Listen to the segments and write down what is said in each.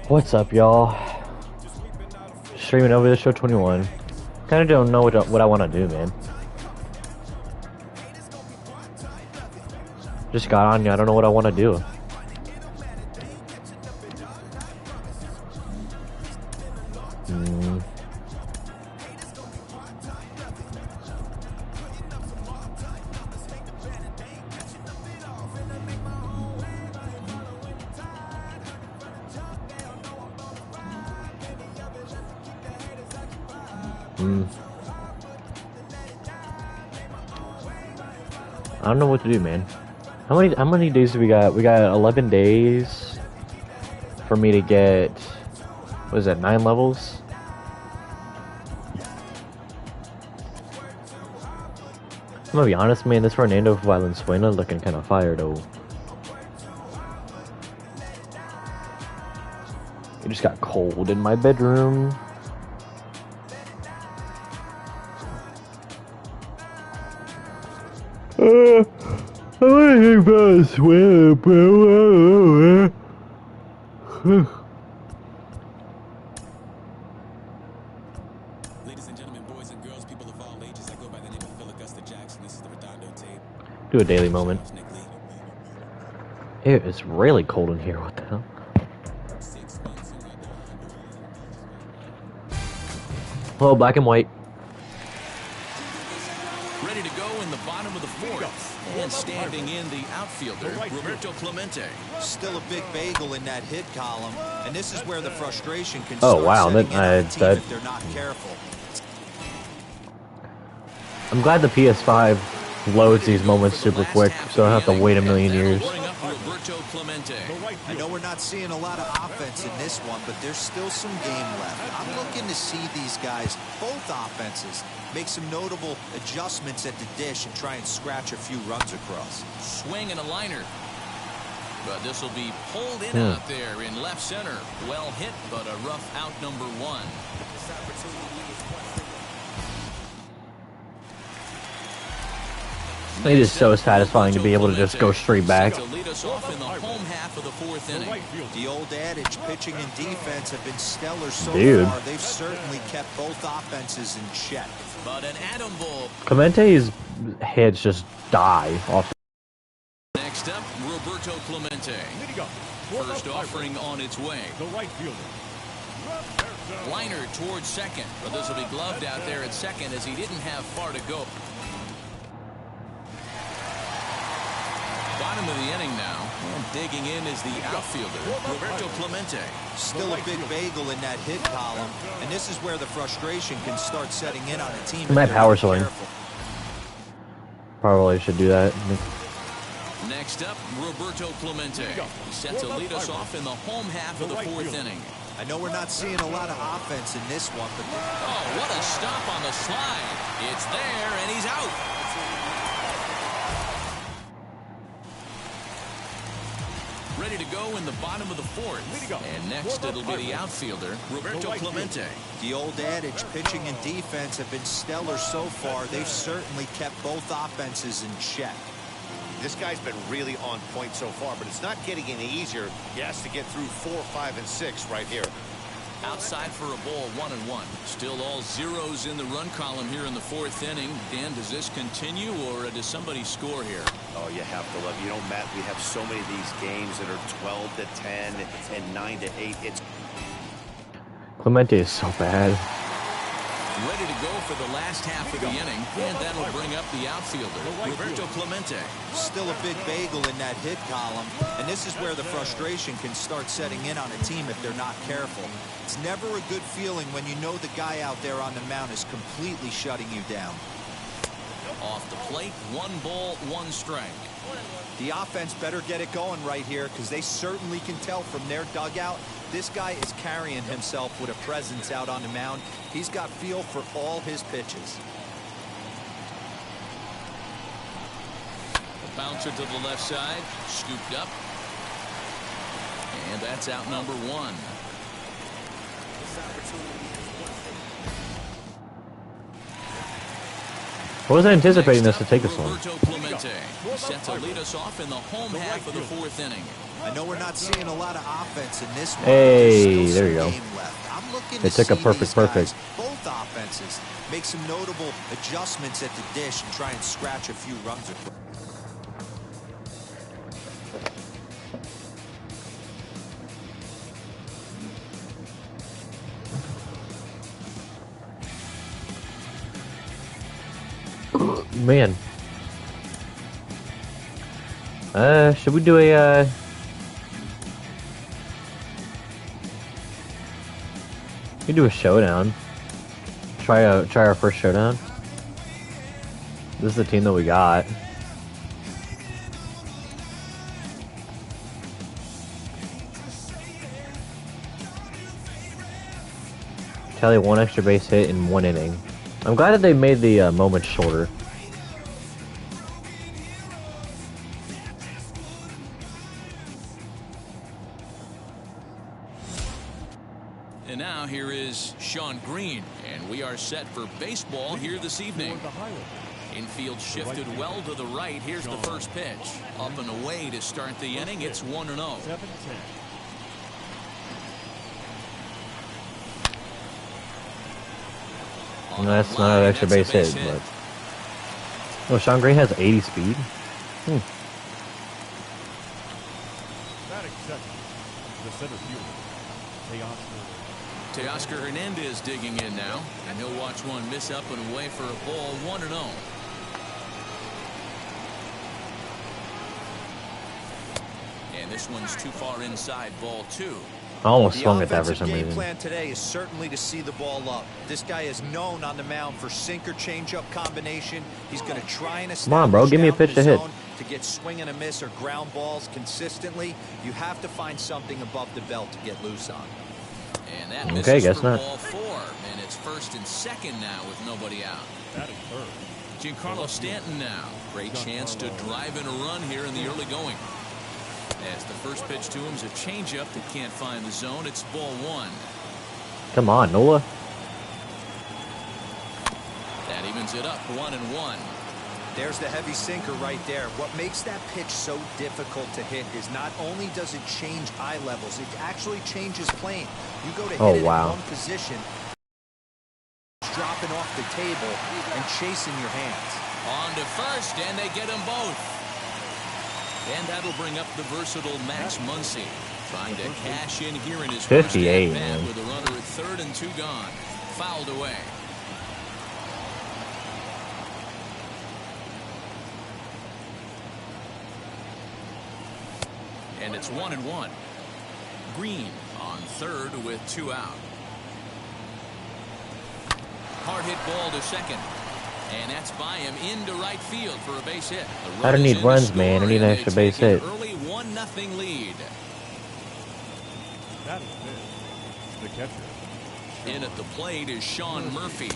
What's up, y'all? Streaming over the show 21. Kind of don't know what I want to do, man. Just got on you. I don't know what I want to do. I don't know what to do, man. How many days do we got? We got 11 days for me to get, what is that, 9 levels? I'm gonna be honest, man, this Fernando Valenzuela looking kind of fire, though. It just got cold in my bedroom. I wanna take Valenzuela, bro. Ladies and gentlemen, boys and girls, people of all ages, I go by the name of Phil Augusta Jackson. This is the Redondo tape. Do a daily moment. Ew, it's really cold in here. What the hell? Hello, black and white. Ready to go in the bottom of the fourth. And standing in the outfielder, Roberto Clemente. Still a big bagel in that hit column, and this is where the frustration can Oh, start wow, setting in on the team that if they're not careful. I'm glad the PS5 loads these moments super quick, so I don't have to wait a million years. I know we're not seeing a lot of offense in this one, but there's still some game left. I'm looking to see these guys, both offenses, make some notable adjustments at the dish and try and scratch a few runs across. Swing and a liner. But this will be pulled in out there in left center. Well hit, but a rough out number 1. It is so satisfying to be able to just go straight back. To lead us off in the home half of the fourth inning. The old adage, pitching and defense have been stellar so far. They've certainly kept both offenses in check. But an atom ball. Clemente's hits just die off. Next up, Roberto Clemente. First offering on its way. The right fielder. Liner towards second, but this will be gloved out there at second as he didn't have far to go. Bottom of the inning now, and digging in is the outfielder, Roberto Clemente. Still a big bagel in that hit column, and this is where the frustration can start setting in on the team. My power swing. Probably should do that. Next up, Roberto Clemente. He's set to lead us off in the home half of the fourth inning. I know we're not seeing a lot of offense in this one, but... Oh, what a stop on the slide. It's there, and he's out. Ready to go in the bottom of the fourth. And next it'll be the outfielder, Roberto Clemente. The old adage, pitching and defense have been stellar so far. They've certainly kept both offenses in check. This guy's been really on point so far, but it's not getting any easier. He has to get through 4, 5, and 6 right here. Outside for a ball, 1-1. Still all zeros in the run column here in the fourth inning. Dan, does this continue, or does somebody score here? Oh, you have to love. You know, Matt, we have so many of these games that are 12 to 10 and 9 to 8. It's Clemente is so bad. Ready to go for the last half of the inning, and that'll bring up the outfielder, Roberto Clemente. Still a big bagel in that hit column, and this is where the frustration can start setting in on a team if they're not careful. It's never a good feeling when you know the guy out there on the mound is completely shutting you down. Off the plate, 1 ball, 1 strike. The offense better get it going right here, because they certainly can tell from their dugout this guy is carrying himself with a presence out on the mound. He's got feel for all his pitches. A bouncer to the left side, scooped up. And that's out number 1. I wasn't anticipating this to take this long. Roberto Clemente, set to lead us off in the home half of the fourth inning. I know we're not seeing a lot of offense in this one. Hey, there you go. I'm looking They to took a see perfect, these guys, perfect. both offenses, make some notable adjustments at the dish and try and scratch a few runs across. Man. Should we do a, we do a showdown? Try our first showdown? This is the team that we got. Tally 1 extra base hit in 1 inning. I'm glad that they made the moments shorter. And now here is Sean Green, and we are set for baseball here this evening. Infield shifted well to the right. Here's the first pitch. Up and away to start the inning. It's 1-0. That's not an extra base hit, but... Oh, Sean Green has 80 speed? Teoscar Hernandez digging in now, and he'll watch one miss up and away for a ball. 1-0. And this one's too far inside, ball 2. I almost swung at that for some The reason. game plan today is certainly to see the ball up. This guy is known on the mound for sinker changeup combination. He's going to try and establish Come on, bro, give me a down the pitch to hit. zone to get swing and a miss or ground balls consistently. You have to find something above the belt to get loose on. And that misses Okay, guess for not. ball 4, and it's first and second now with nobody out. Giancarlo Stanton now. Great chance to drive in a run here in the early going. As the first pitch to him is a changeup that can't find the zone. It's ball 1. Come on, Nola. That evens it up 1-1. There's the heavy sinker right there. What makes that pitch so difficult to hit is not only does it change eye levels, it actually changes plane. You go to hit it in one position, it's dropping off the table and chasing your hands. On to first, and they get them both. And that'll bring up the versatile Max Muncy, trying to cash in here in his 58, first at-bat man. with a runner at third and 2 gone. Fouled away. And it's 1-1. Green on third with 2 out. Hard hit ball to second. And that's by him into right field for a base hit. I don't need runs, man. I need an extra base hit. Early 1-0 lead. That is big. The catcher. In at the plate is Sean Murphy.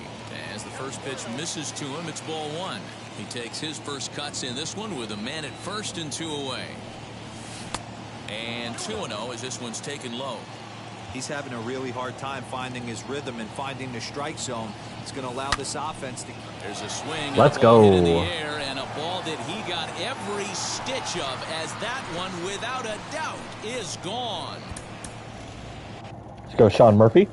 As the first pitch misses to him, it's ball 1. He takes his first cuts in this one with a man at first and 2 away. And 2-0 as this one's taken low. He's having a really hard time finding his rhythm and finding the strike zone. It's going to allow this offense to... There's a swing. Let's go. In the go. air, and a ball that he got every stitch of, as that one, without a doubt, is gone. Let's go, Sean Murphy.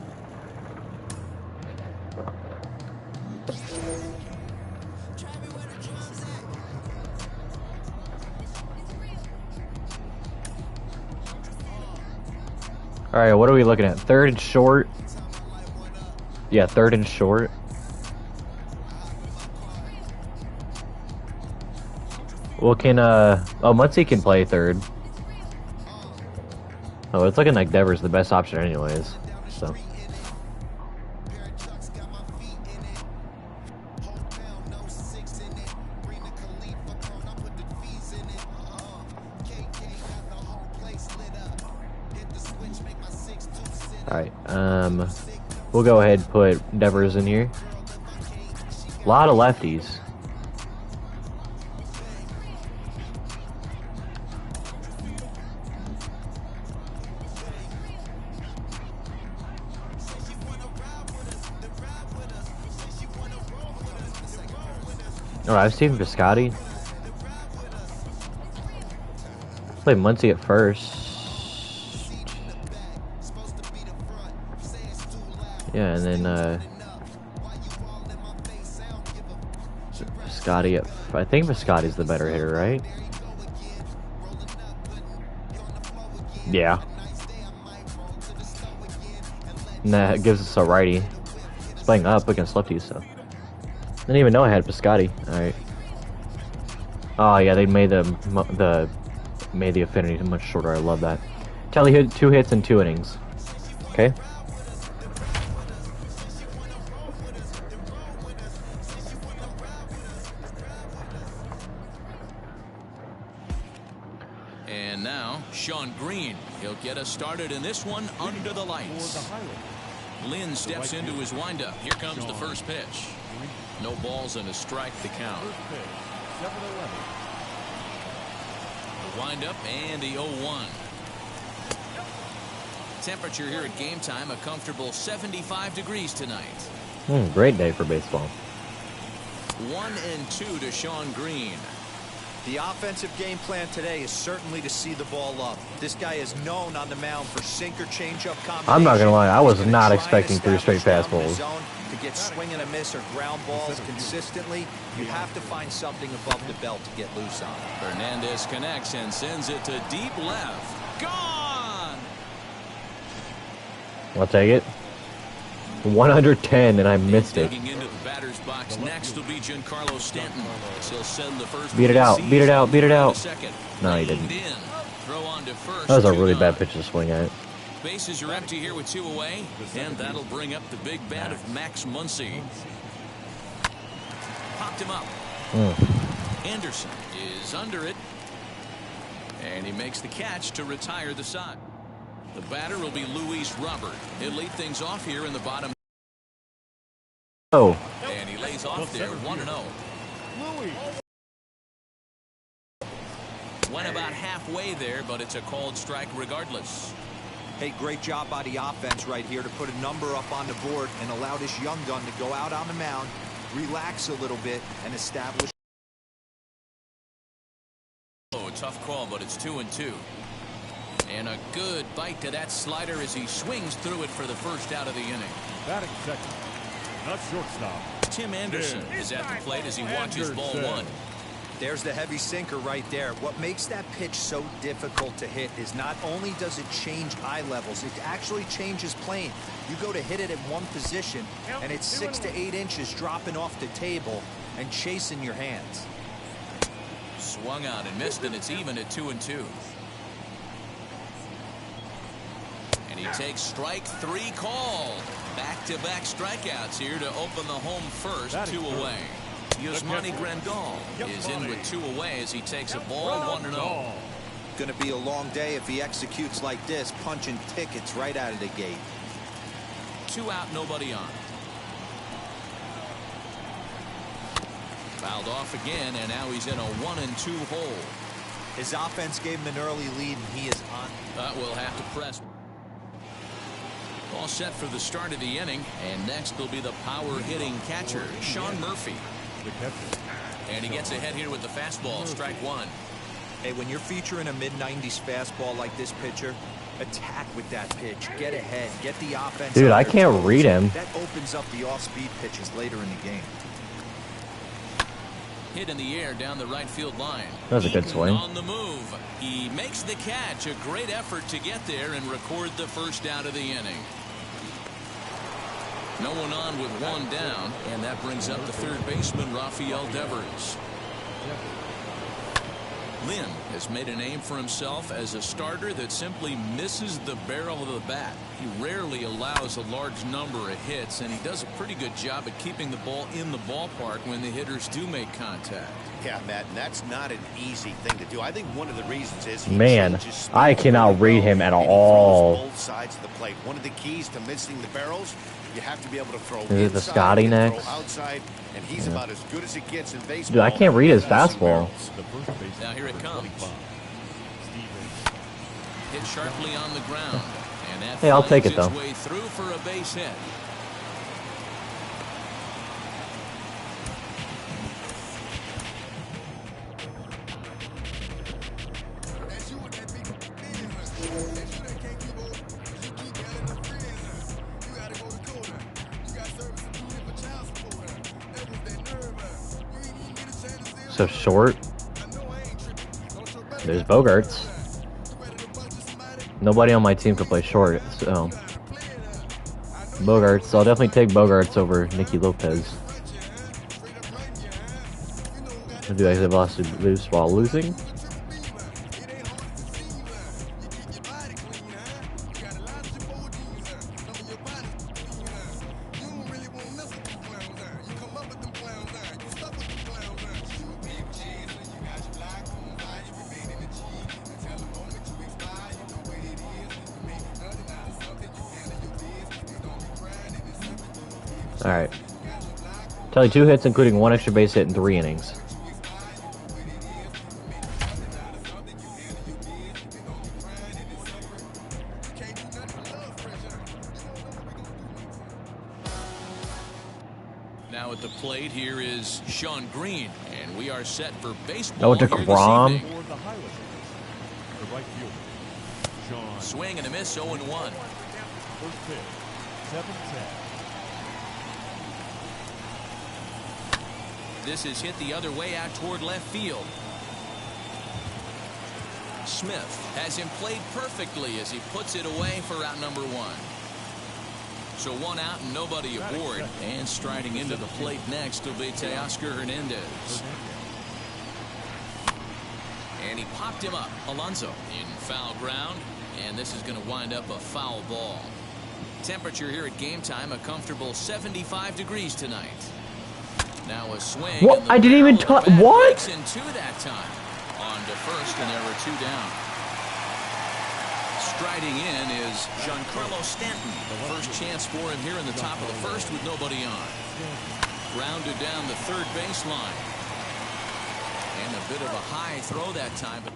All right, what are we looking at? Third and short. Yeah, third and short. Well, can oh, Muncy can play third. Oh, it's looking like Devers the best option anyways. So. Alright, we'll go ahead and put Devers in here. A lot of lefties. Oh, I've seen Biscotti. Played Muncie at first. Yeah, and then Biscotti at... I think Biscotti's the better hitter, right? Yeah. And that gives us a righty. He's playing up against lefties, so... Didn't even know I had Biscotti. Alright. Oh yeah, they made made the affinity much shorter. I love that. Tally hit 2 hits in 2 innings. Okay. And now, Sean Green. He'll get us started in this one under the lights. Lynn steps into his windup. Here comes the first pitch. No balls and a strike to count. The windup and the 0-1. Temperature here at game time, a comfortable 75 degrees tonight. Great day for baseball. 1-2 to Sean Green. The offensive game plan today is certainly to see the ball up. This guy is known on the mound for sinker changeup combination. I'm not gonna lie, I was not expecting 3 straight fastballs. To get swing and a miss or ground balls consistently, you have to find something above the belt to get loose on. Hernandez connects and sends it to deep left. Gone! I'll take it. 110 and I missed it. Digging into the batter's box next will be Giancarlo Stanton. He'll send the first. Beat it out, beat it out, beat it out. No, he didn't. Throw on to first. That was a really bad pitch to swing at. Bases are empty here with 2 away, and that'll bring up the big bat of Max Muncy. Popped him up. Anderson is under it, and he makes the catch to retire the side. The batter will be Luis Robert. He'll lead things off here in the bottom. Oh. And he lays off there 1-0. Went about halfway there, but it's a called strike regardless. Hey, great job by the offense right here to put a number up on the board and allow this young gun to go out on the mound, relax a little bit, and establish. Oh, a tough call, but it's 2-2. And a good bite to that slider as he swings through it for the first out of the inning. Batting second, not shortstop. Tim Anderson is at the plate as he watches ball 1. There's the heavy sinker right there. What makes that pitch so difficult to hit is not only does it change eye levels, it actually changes plane. You go to hit it in one position, and it's 6 to 8 inches dropping off the table and chasing your hands. Swung out and missed, and it's even at 2-2. And he takes strike 3 called. Back-to-back strikeouts here to open the home first, 2 away. Yasmani Grandal is in with 2 away as he takes a ball 1-0. Going to be a long day if he executes like this, punching tickets right out of the gate. 2 out, nobody on. Fouled off again, and now he's in a 1-2 hole. His offense gave him an early lead, and he is on. We'll have to press. All set for the start of the inning, and next will be the power-hitting catcher, Sean Murphy. And he gets ahead here with the fastball, strike 1. Hey, when you're featuring a mid-90s fastball like this pitcher, attack with that pitch. Get ahead. Get the offense. Dude, I can't read him. That opens up the off-speed pitches later in the game. Hit in the air down the right field line. That was a good swing. On the move. He makes the catch. A great effort to get there and record the first out of the inning. No one on with 1 down, and that brings up the third baseman, Rafael Devers. Lynn has made a name for himself as a starter that simply misses the barrel of the bat. He rarely allows a large number of hits, and he does a pretty good job at keeping the ball in the ballpark when the hitters do make contact. Yeah, Matt, and that's not an easy thing to do. I think one of the reasons is man, I cannot read him at all. Both sides of the plate. One of the keys to missing the barrels, you have to be able to throw is it the inside, Scotty next? throw outside, and he's about as good as it gets in baseball. Dude, I can't read his fastball. Now here it comes. Hit sharply on the ground, and that hey, I'll take it its though. way through for a base hit. So short. There's Bogarts. Nobody on my team can play short, so Bogarts. I'll definitely take Bogarts over Nicky Lopez. Do I have lost to lose while losing? Alright. Tally 2 hits, including 1 extra base hit in 3 innings. Now at the plate, here is Sean Green, and we are set for baseball. Oh, DeGrom. The right fielder, Sean. Swing and a miss, 0-1. First pitch, 7-10. This is hit the other way out toward left field. Smith has him played perfectly as he puts it away for out number 1. So 1 out and nobody aboard. And striding into the plate next will be Teoscar Hernandez. And he popped him up. Alonso in foul ground. And this is going to wind up a foul ball. Temperature here at game time, a comfortable 75 degrees tonight. Now a swing. What? I didn't even touch. What? In 2 that time. On to first, and there were 2 down. Striding in is Giancarlo Stanton. The first chance for him here in the top of the first with nobody on. Grounded down the third baseline. And a bit of a high throw that time. But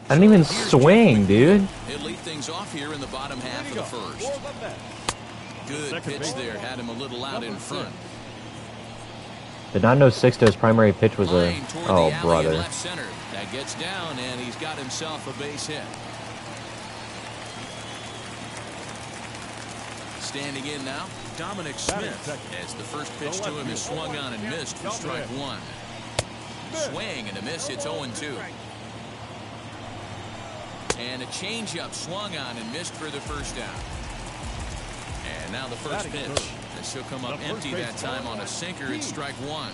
I didn't even swing, dude. he'll lead things off here in the bottom half of the first. Good pitch there. Had him a little out in front. Did not know Sixto's primary pitch was a... Oh, brother. Left center. That gets down, and he's got himself a base hit. Standing in now, Dominic Smith, as the first pitch to him is swung on and missed for strike 1. Swing and a miss, it's 0-2. And a changeup swung on and missed for the first down. And now the first pitch. This will come up empty that time on a sinker. It's strike 1.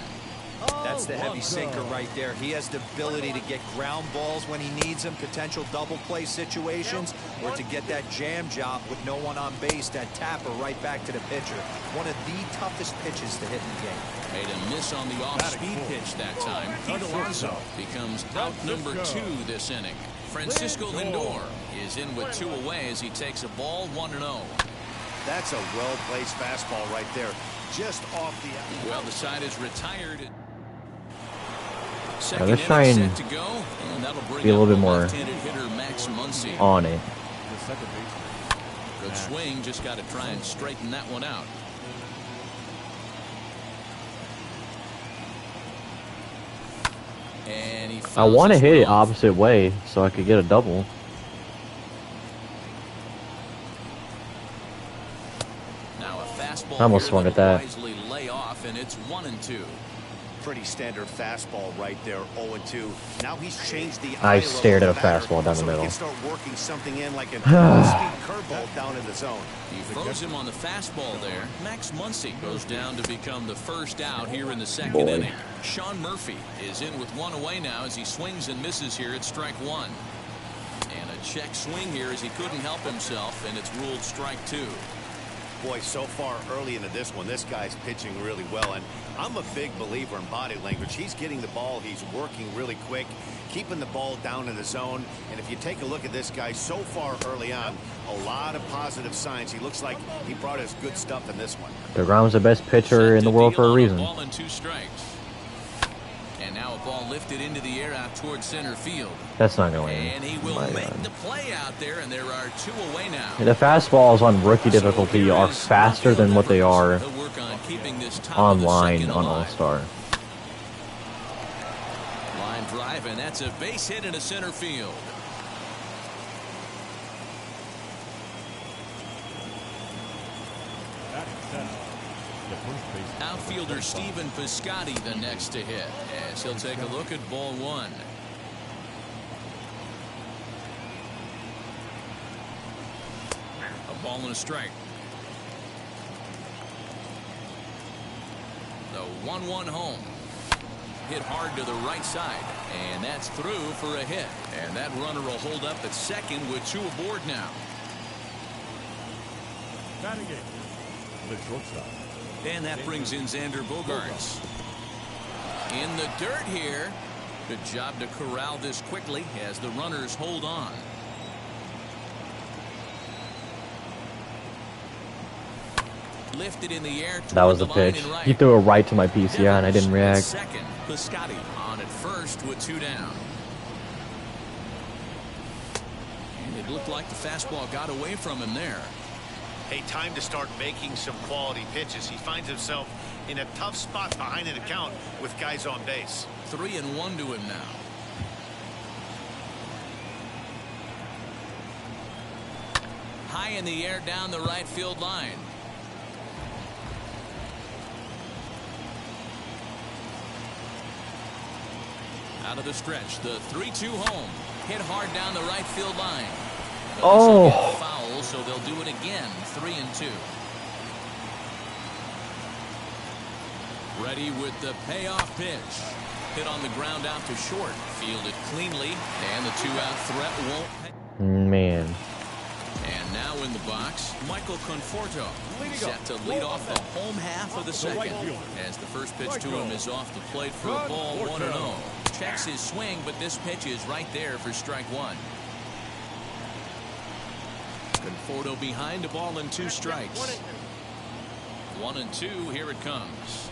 That's the heavy sinker right there. He has the ability to get ground balls when he needs them, potential double play situations, or to get that jam job with no one on base, that tapper right back to the pitcher. One of the toughest pitches to hit in the game. Made a miss on the off-speed pitch that time. Pete Alonso becomes out number 2 this inning. Francisco Lindor is in with 2 away as he takes a ball 1-0. That's a well-placed fastball right there, just off the... Well, the side is retired. Let's try and to go, and that'll bring be a little bit more hitter Max Muncy on it. Good swing, just got to try and straighten that one out. And he I want to hit it opposite way so I could get a double. Now a fastball I almost swung at that. lay off, and it's 1-2. Pretty standard fastball right there, 0-2. Now he's changed the I stared at a fastball down the middle. He can start working something in like an speed curveball down in the zone. He froze him on the fastball there. Max Muncy goes down to become the first out here in the second inning. Sean Murphy is in with 1 away now as he swings and misses here at strike 1. And a check swing here as he couldn't help himself, and it's ruled strike 2. Boy, so far early into this one, this guy's pitching really well, and I'm a big believer in body language. He's getting the ball, he's working really quick, keeping the ball down in the zone, and if you take a look at this guy so far early on, a lot of positive signs. He looks like he brought us good stuff in this one. DeGrom's the best pitcher in the world for a reason. Ball and 2 strikes. And now a ball lifted into the air out towards center field. That's not going to win. And he will make the play out there, and there are 2 away now. The fastballs on rookie difficulty are faster than what they are online on All-Star. Line drive, and that's a base hit into center field. The first base. Outfielder Stephen Piscotty the next to hit, as he'll take a look at ball one. A ball and a strike. The 1-1 home. Hit hard to the right side, and that's through for a hit. And that runner will hold up at second with two aboard now. Batting it. The shortstop. And that brings in Xander Bogaerts. In the dirt here. Good job to corral this quickly as the runners hold on. Lifted in the air. That was the pitch. He threw it right to my PCI and I didn't react. Second, Piscotty on at first with two down. And it looked like the fastball got away from him there. Hey, time to start making some quality pitches. He finds himself in a tough spot behind an account with guys on base. 3-1 to him now. High in the air down the right field line. Out of the stretch, the 3-2 home. Hit hard down the right field line. Oh. Foul, so they'll do it again. 3-2. Ready with the payoff pitch. Hit on the ground out to short. Fielded cleanly, and the two-out threat won't pay. Man. And now in the box, Michael Conforto. Set to lead off the home half of the second. As the first pitch to him is off the plate for a ball 1-0. Checks his swing, but this pitch is right there for strike one. Conforto behind a ball and two strikes. 1-2, here it comes.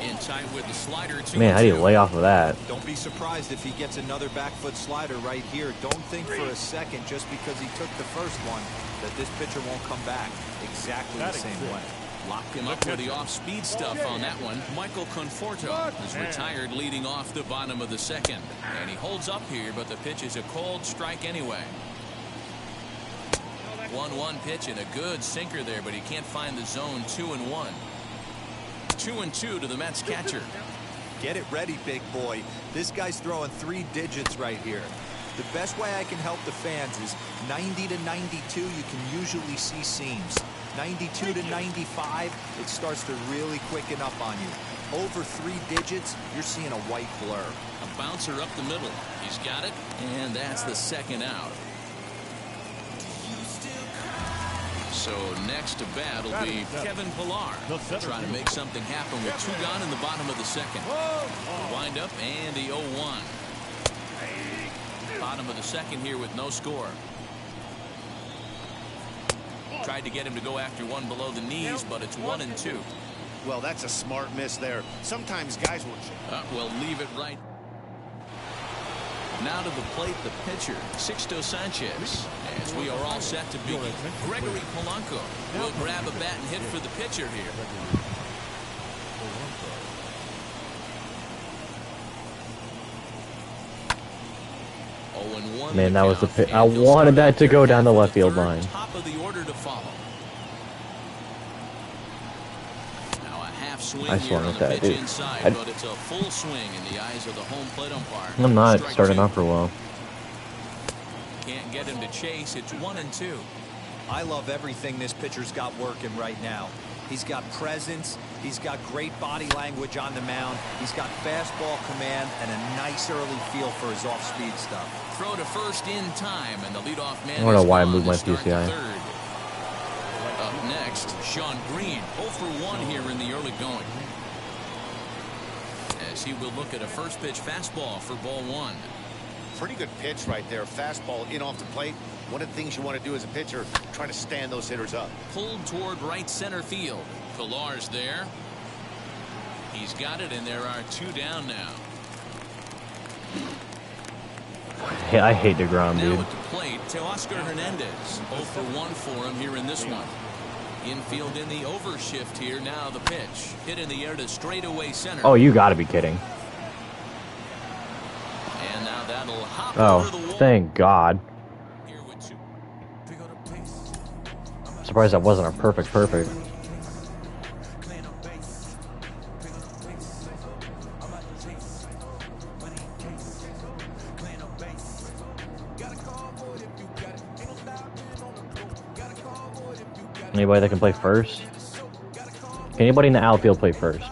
In tight with the slider. Man, how do you lay off of that? Don't be surprised if he gets another back foot slider right here. Don't think for a second, just because he took the first one, that this pitcher won't come back exactly the same way. Locked him up with the off-speed stuff on that one. Michael Conforto is retired leading off the bottom of the second. And he holds up here, but the pitch is a cold strike anyway. 1-1 pitch and a good sinker there, but he can't find the zone. 2-1. 2-2 to the Mets catcher. Get it ready, big boy. This guy's throwing 3 digits right here. The best way I can help the fans is 90 to 92, you can usually see seams. 92 to 95, it starts to really quicken up on you. Over 3 digits, you're seeing a white blur. A bouncer up the middle. He's got it, and that's the second out. So next to bat will be Kevin Pillar, trying to make something happen with 2 gone in the bottom of the second. Wind up and the 0-1. Bottom of the second here with no score. Tried to get him to go after one below the knees, but it's 1-2. Well, that's a smart miss there. Sometimes guys will... We'll leave it right. Now to the plate, the pitcher, Sixto Sanchez. As we are all set to begin, Gregory Polanco will grab a bat and hit for the pitcher here. Man, that was the pitch. I wanted that to go down the left field line. Top of the order to follow. Now a half swing I here swung on at the that, pitch dude. inside, but it's a full swing in the eyes of the home plate umpire. I'm not Strike starting 2. off for well. Can't get him to chase. It's 1-2. I love everything this pitcher's got working right now. He's got presence. He's got great body language on the mound. He's got fastball command and a nice early feel for his off-speed stuff. Throw to first in time, and the leadoff man. I don't know why I is moved my gone to start the PCI. third. Up next, Sean Green, 0 for 1 here in the early going. As he will look at a first pitch fastball for ball 1. Pretty good pitch right there. Fastball in off the plate. One of the things you want to do as a pitcher, try to stand those hitters up. Pulled toward right center field. Pillar's there. He's got it, and there are 2 down now. Hey, I hate DeGrom, Now dude. at the plate, Teoscar Hernandez. 0 for 1 for him here in this one. Infield in the overshift here. Now the pitch. Hit in the air to straightaway center. Oh, you gotta be kidding. And now that'll hop over the Oh, wall. thank God. Here with two. Surprised that wasn't a perfect. Anybody that can play first? Can anybody in the outfield play first?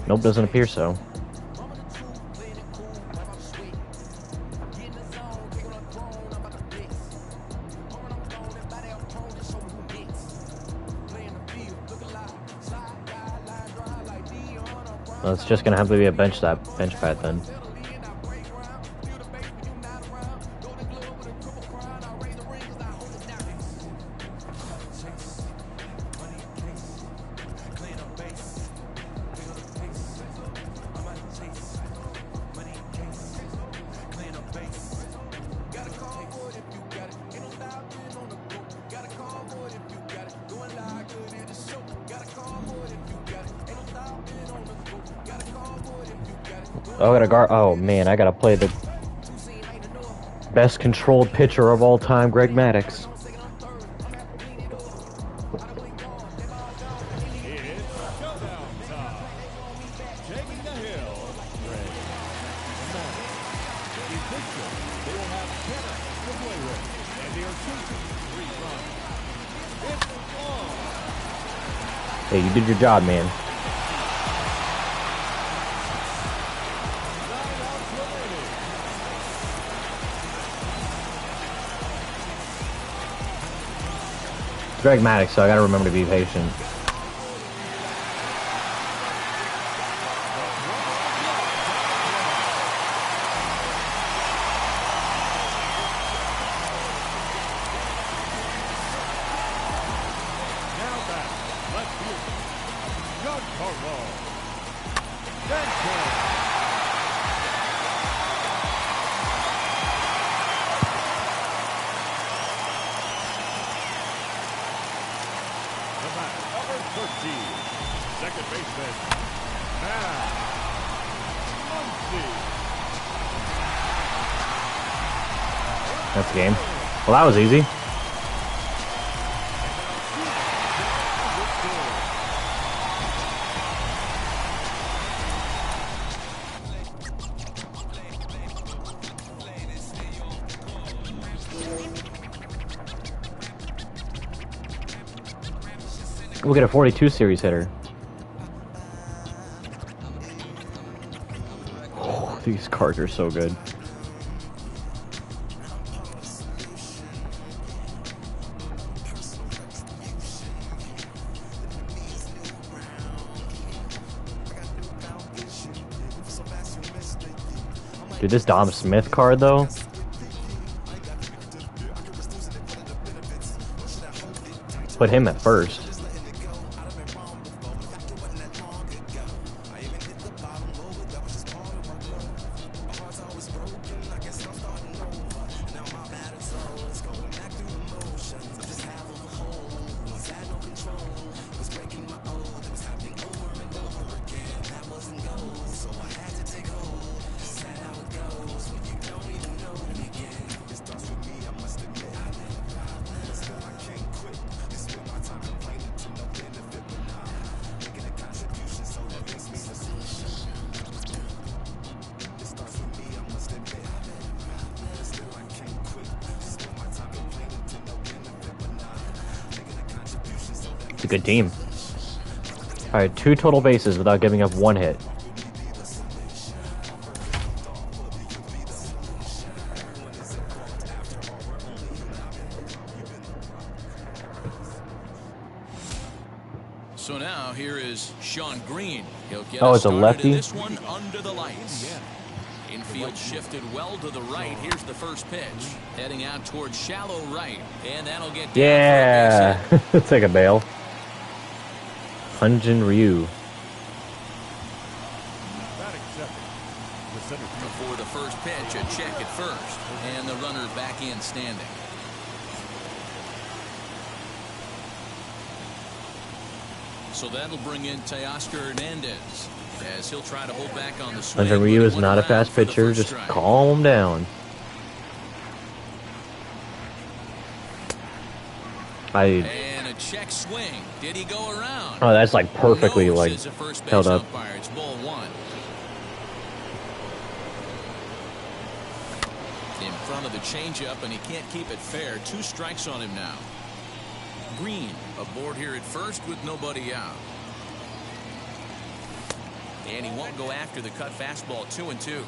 Nope, doesn't appear so. Well, it's just gonna have to be a bench pad then. Oh, I gotta guard. Oh man, I gotta play the best controlled pitcher of all time, Greg Maddux. Hey, you did your job, man. Greg Maddux, so I gotta remember to be patient. Second baseman, Matt. That's the game. Well, that was easy. We'll get a 42 series hitter. Oh, these cards are so good. Dude, this Dom Smith card though. Put him at first. It's a good team. Alright, 2 total bases without giving up 1 hit. So now here is Sean Green. He'll get Oh, it's a lefty? this one under the lights. Infield shifted well to the right. Here's the first pitch. Heading out towards shallow right. And that'll get down Yeah! for a base hit. Take a bail. Hunjin Ryu. Before the first pitch, a check at first. And the runner back in standing. So that'll bring in Teoscar Hernandez as he'll try to hold back on the swing. Hunter Ryu is not a fast pitcher. Just calm him down. And a check swing. Did he go around? Oh, that's like perfectly like held up. It's ball one. In front of the changeup, and he can't keep it fair. 2 strikes on him now. Green aboard here at first with nobody out. And he won't go after the cut fastball. 2-2.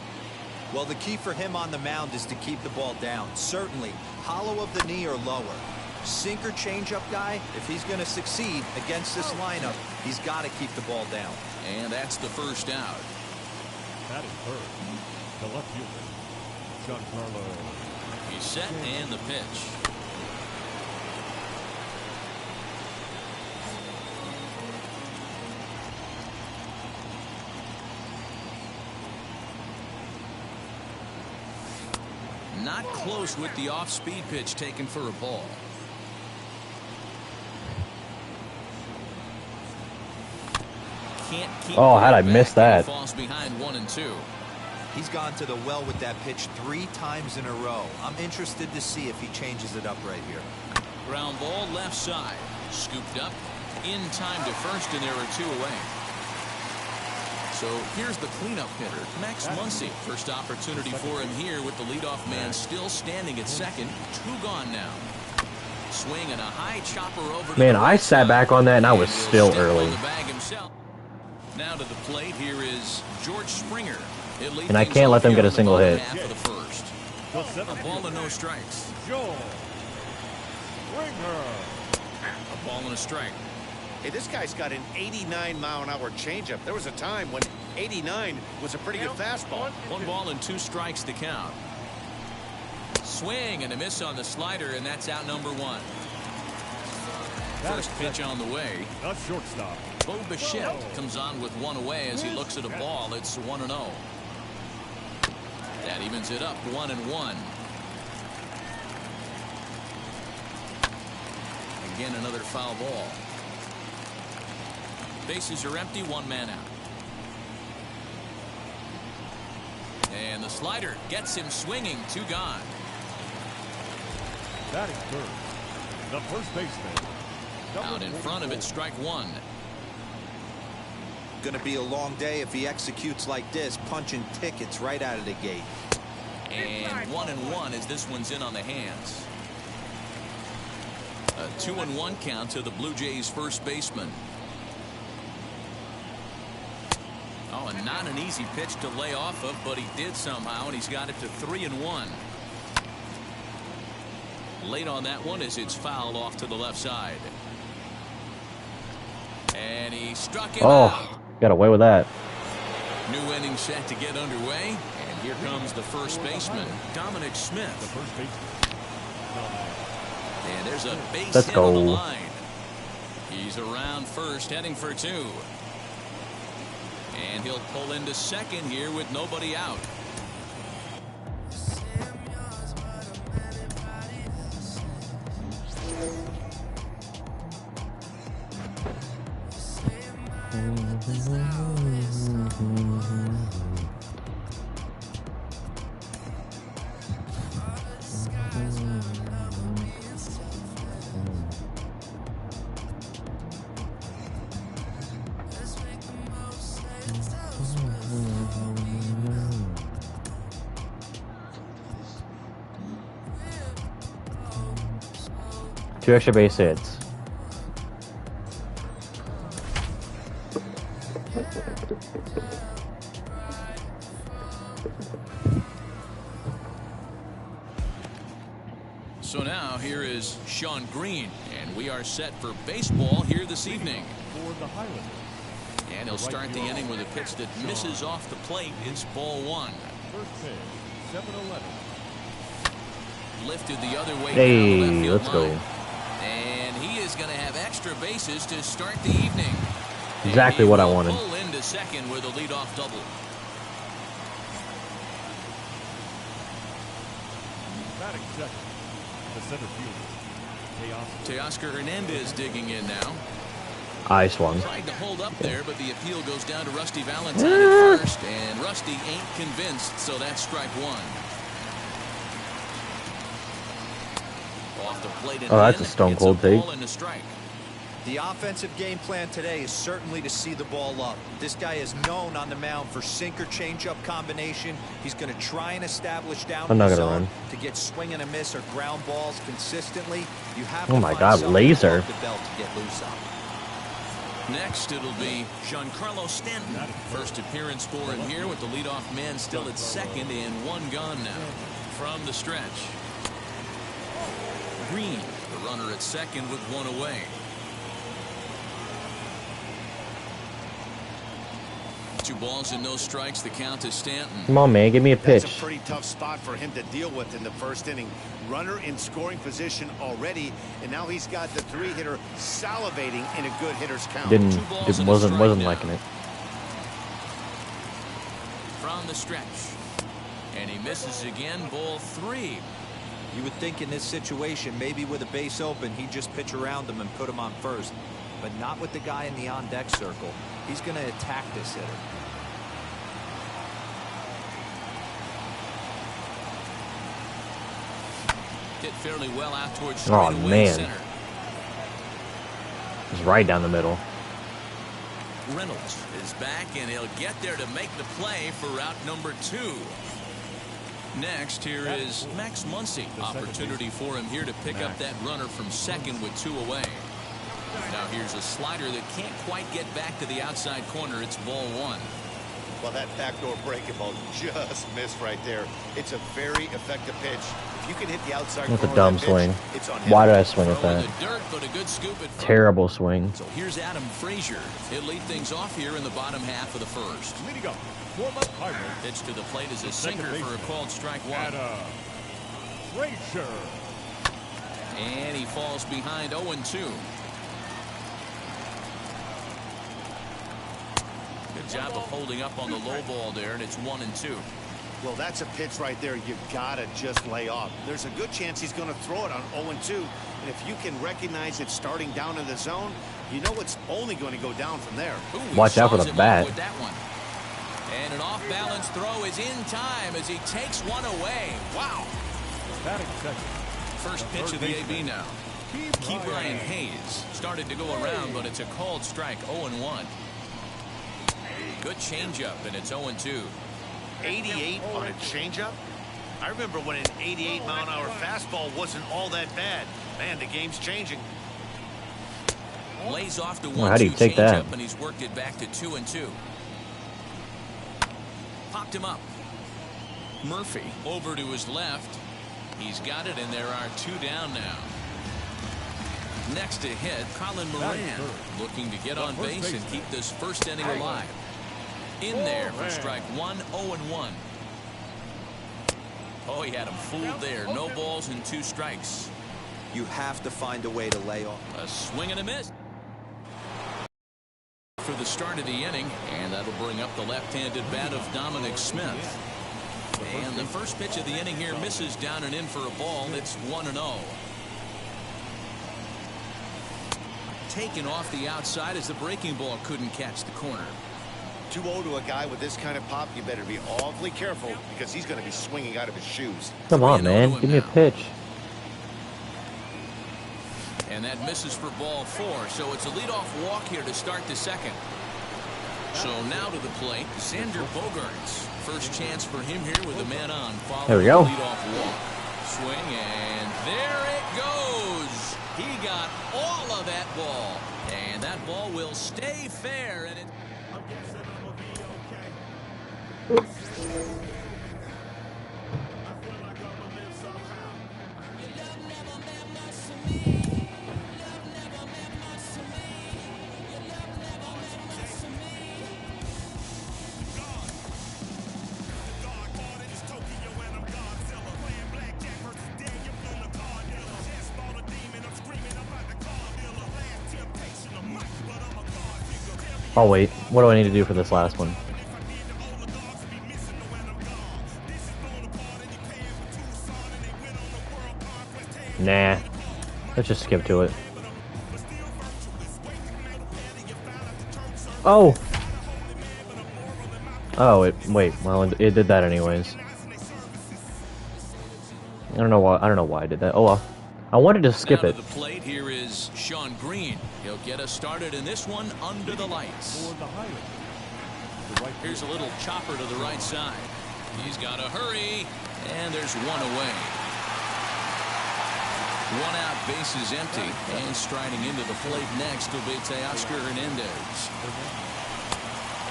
Well, the key for him on the mound is to keep the ball down. Certainly, hollow of the knee or lower. Sinker changeup guy, if he's going to succeed against this lineup, he's got to keep the ball down. And that's the first out. Batting third, the left fielder, Giancarlo. He's set and the pitch. Not close with the off-speed pitch taken for a ball. Can't keep How'd I miss that? Falls behind 1-2. He's gone to the well with that pitch 3 times in a row. I'm interested to see if he changes it up right here. Ground ball left side. Scooped up in time to first, and there are 2 away. So here's the cleanup hitter, Max Muncy. First opportunity for him here with the leadoff man still standing at second. 2 gone now. Swing and a high chopper over. Man, I sat back on that and I was still early. Now to the plate here is George Springer. And I can't let them get a single hit. A ball and no strikes. Joe Springer. A ball and a strike. Hey, this guy's got an 89-mile-an-hour changeup. There was a time when 89 was a pretty good fastball. 1 ball and 2 strikes to count. Swing and a miss on the slider, and that's out number 1. First pitch on the way. A shortstop. Bo Bichette comes on with 1 away as he looks at a ball. It's 1-0. That evens it up 1-1. Again, another foul ball. Bases are empty, 1 man out. And the slider gets him swinging, 2 gone. Batting third, the first baseman. Out in front of it, strike 1. Going to be a long day if he executes like this, punching tickets right out of the gate. And 1-1 as this one's in on the hands. A 2-1 count to the Blue Jays first baseman. Oh, and not an easy pitch to lay off of, but he did somehow, and he's got it to 3-1. Late on that one as it's fouled off to the left side. And he struck him out. Got away with that. New inning set to get underway, and here comes the first baseman, Dominic Smith. The first baseman. And there's a base Let's hit go. on the line. He's around first, heading for 2. And he'll pull into second here with nobody out. Two extra base hits. So now here is Sean Green, and we are set for baseball here this evening. For the Highlanders. And he'll start the inning with a pitch that misses off the plate. It's ball 1. First pitch, 7-11. Lifted the other way. Hey, down the left field let's go. line. And he is going to have extra bases to start the evening. Exactly what I wanted. Pull into second with a leadoff double. Batting second, the center fielder, Teoscar Hernandez digging in now. I swung. Tried to hold up there, but the appeal goes down to Rusty Valentine at first, and Rusty ain't convinced, so that's strike one. Off the plate and that's a stone cold take. The offensive game plan today is certainly to see the ball up. This guy is known on the mound for sinker changeup combination. He's going to try and establish down the zone to get swing and a miss or ground balls consistently. You have to my God, laser. the belt to get loose on. Next, it'll be Giancarlo Stanton. First appearance for him here with the leadoff man still at second and one gone now. From the stretch, Green, the runner at second with one away. Two balls and no strikes. The count to Stanton. Come on, man, give me a pitch. That's a pretty tough spot for him to deal with in the first inning. Runner in scoring position already, and now he's got the three-hitter salivating in a good hitter's count. Wasn't liking it. From the stretch, and he misses again. Ball three. You would think in this situation, maybe with a base open, he'd just pitch around him and put him on first. But not with the guy in the on-deck circle. He's going to attack this hitter. Hit fairly well out towards man. It's right down the middle. Reynolds is back, and he'll get there to make the play for route number 2. Next, here is Max Muncy. Opportunity for him here to pick up that runner from second with 2 away. Now here's a slider that can't quite get back to the outside corner. It's ball 1. Well, that backdoor breaking ball just missed right there. It's a very effective pitch. If you can hit the outside corner With a dumb swing. It's on Why did I swing at that? Dirt, but a good scoop at Terrible swing. So here's Adam Frazier. He'll lead things off here in the bottom half of the first. Leading up, warm-up Pirates. Pitch to the plate is a sinker for a called strike 1. Adam Frazier. And he falls behind 0-2. Good job of holding up on the low ball there, and it's 1-2. Well, that's a pitch right there. You gotta just lay off. There's a good chance he's going to throw it on 0-2, and if you can recognize it starting down in the zone, you know it's only going to go down from there. Ooh, watch out for the bat. With that one. And an off-balance throw is in time as he takes one away. Wow. Batting second. First pitch of the AB now. Key Brian Hayes started to go around, but it's a called strike. 0-1. Good changeup, and it's 0-2. 88 on a changeup? I remember when an 88-mile-an-hour fastball wasn't all that bad. Man, the game's changing. Lays off the 1-2 how do you take that? changeup, and he's worked it back to 2-2. Popped him up. Murphy over to his left. He's got it, and there are 2 down now. Next to hit, Colin Moran looking to get on base and keep this first inning alive. In there for strike 1, 0-1. Oh, he had him fooled there. No balls and 2 strikes. You have to find a way to lay off. A swing and a miss for the start of the inning, and that'll bring up the left-handed bat of Dominic Smith. And the first pitch of the inning here misses down and in for a ball. It's 1-0. Taken off the outside as the breaking ball couldn't catch the corner. 2-0 to a guy with this kind of pop, you better be awfully careful because he's going to be swinging out of his shoes. Come on, man. Give me a pitch. And that misses for ball 4, so it's a leadoff walk here to start the second. So now to the plate, Xander Bogaerts. First chance for him here with a man on. There we go. The leadoff walk. Swing, and there it goes. He got all of that ball. And that ball will stay fair. And it Oh, wait. What do I need to do for this last one? Nah. Let's just skip to it. Oh! Oh, wait, well, it did that anyways. I don't know why I did that. Oh well. I wanted to skip Now it. to the plate, here is Sean Green. He'll get us started in this one under the lights. Here's a little chopper to the right side. He's got to hurry, and there's one away. One out, base is empty, and striding into the plate next will be Teoscar Hernandez.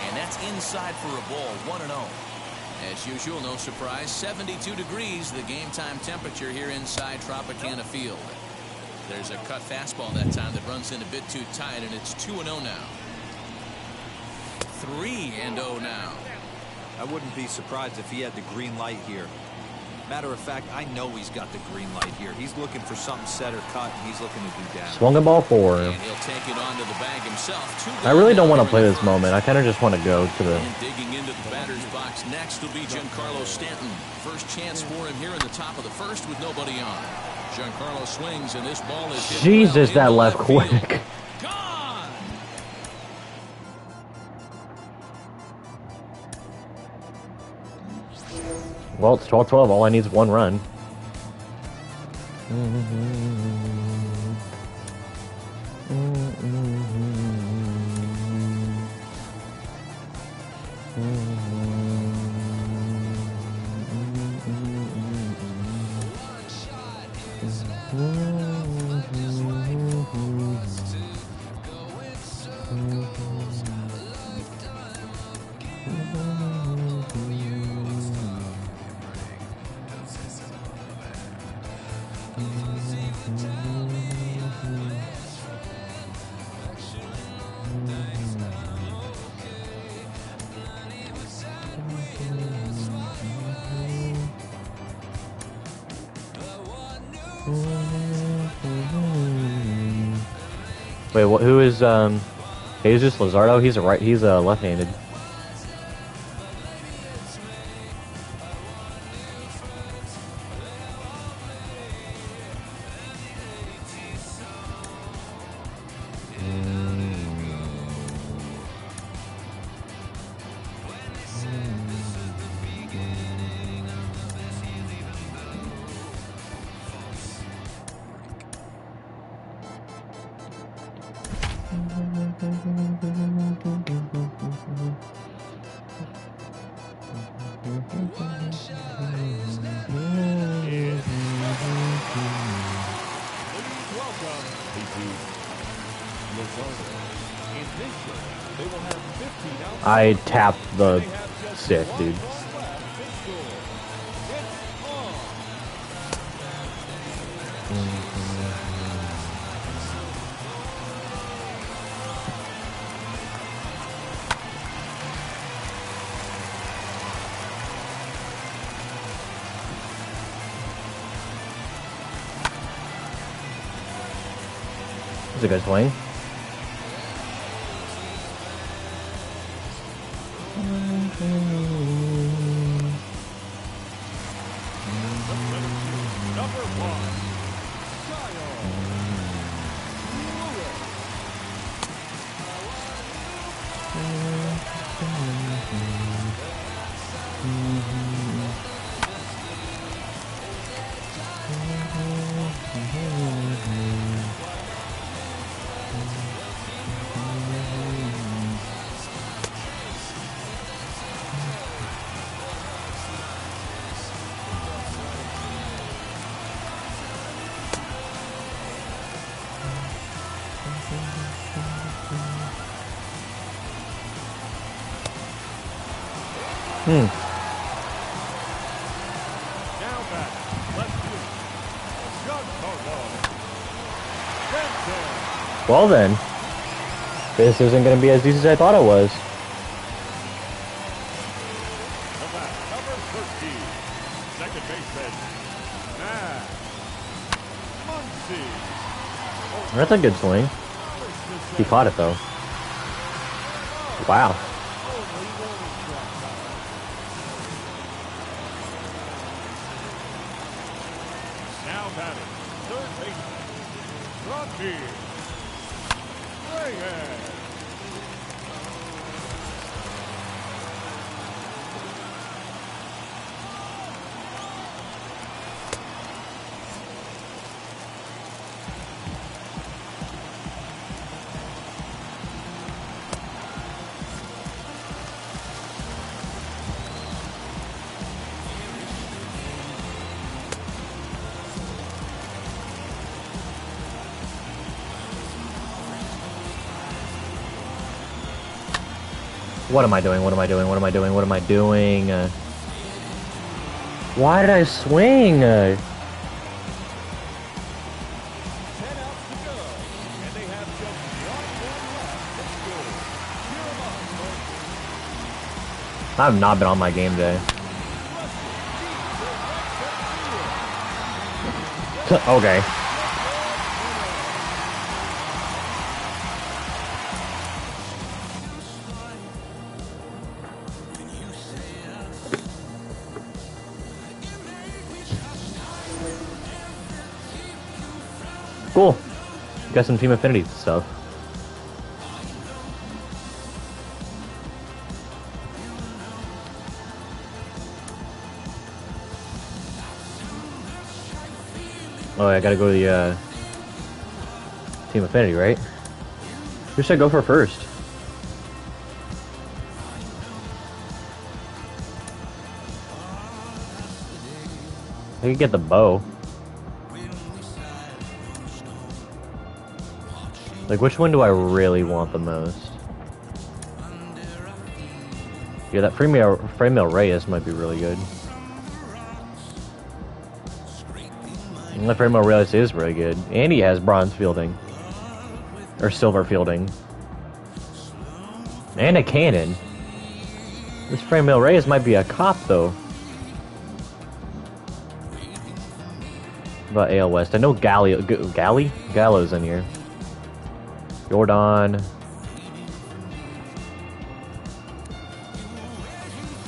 And that's inside for a ball, 1-0. As usual, no surprise, 72 degrees, the game time temperature here inside Tropicana Field. There's a cut fastball that time that runs in a bit too tight, and it's 2-0 now. 3-0 now. I wouldn't be surprised if he had the green light here. Matter of fact, I know he's got the green light here. He's looking for something set or cut, and he's looking to do damage. Swung a ball 4. And he'll take it onto the bag himself. I really don't want to play this moment. I kind of just want to go to the... And digging into the batter's box next will be Giancarlo Stanton. First chance for him here in the top of the first with nobody on. Giancarlo swings, and this ball is hit Jesus, well that left field. quick. Gone! Well, it's 12-12. All I need is 1 run. Wait, who is Jesus Luzardo? He's left-handed. I tapped the stick, dude. That's a good swing. Now back, left field. Giancarlo. Well then, this isn't going to be as easy as I thought it was. The back, number 13. Second baseman, Muncy. That's a good swing. He caught it though. Wow. Now batting, third baseman, Rocky Reyes. What am I doing? What am I doing? What am I doing? What am I doing? Why did I swing? 10 outs to go, and they have just one left to score. I've not been on my game day. Okay. Cool. Got some Team Affinity stuff. Oh, I gotta go to the Team Affinity, right? Who should I go for first? I could get the bow. Like, which one do I really want the most? Yeah, that Fremel Reyes might be really good. And the Fremel Reyes is really good. And he has bronze fielding. Or silver fielding. And a cannon. This Fremel Reyes might be a cop, though. About AL West. I know Gallo's in here. Jordan.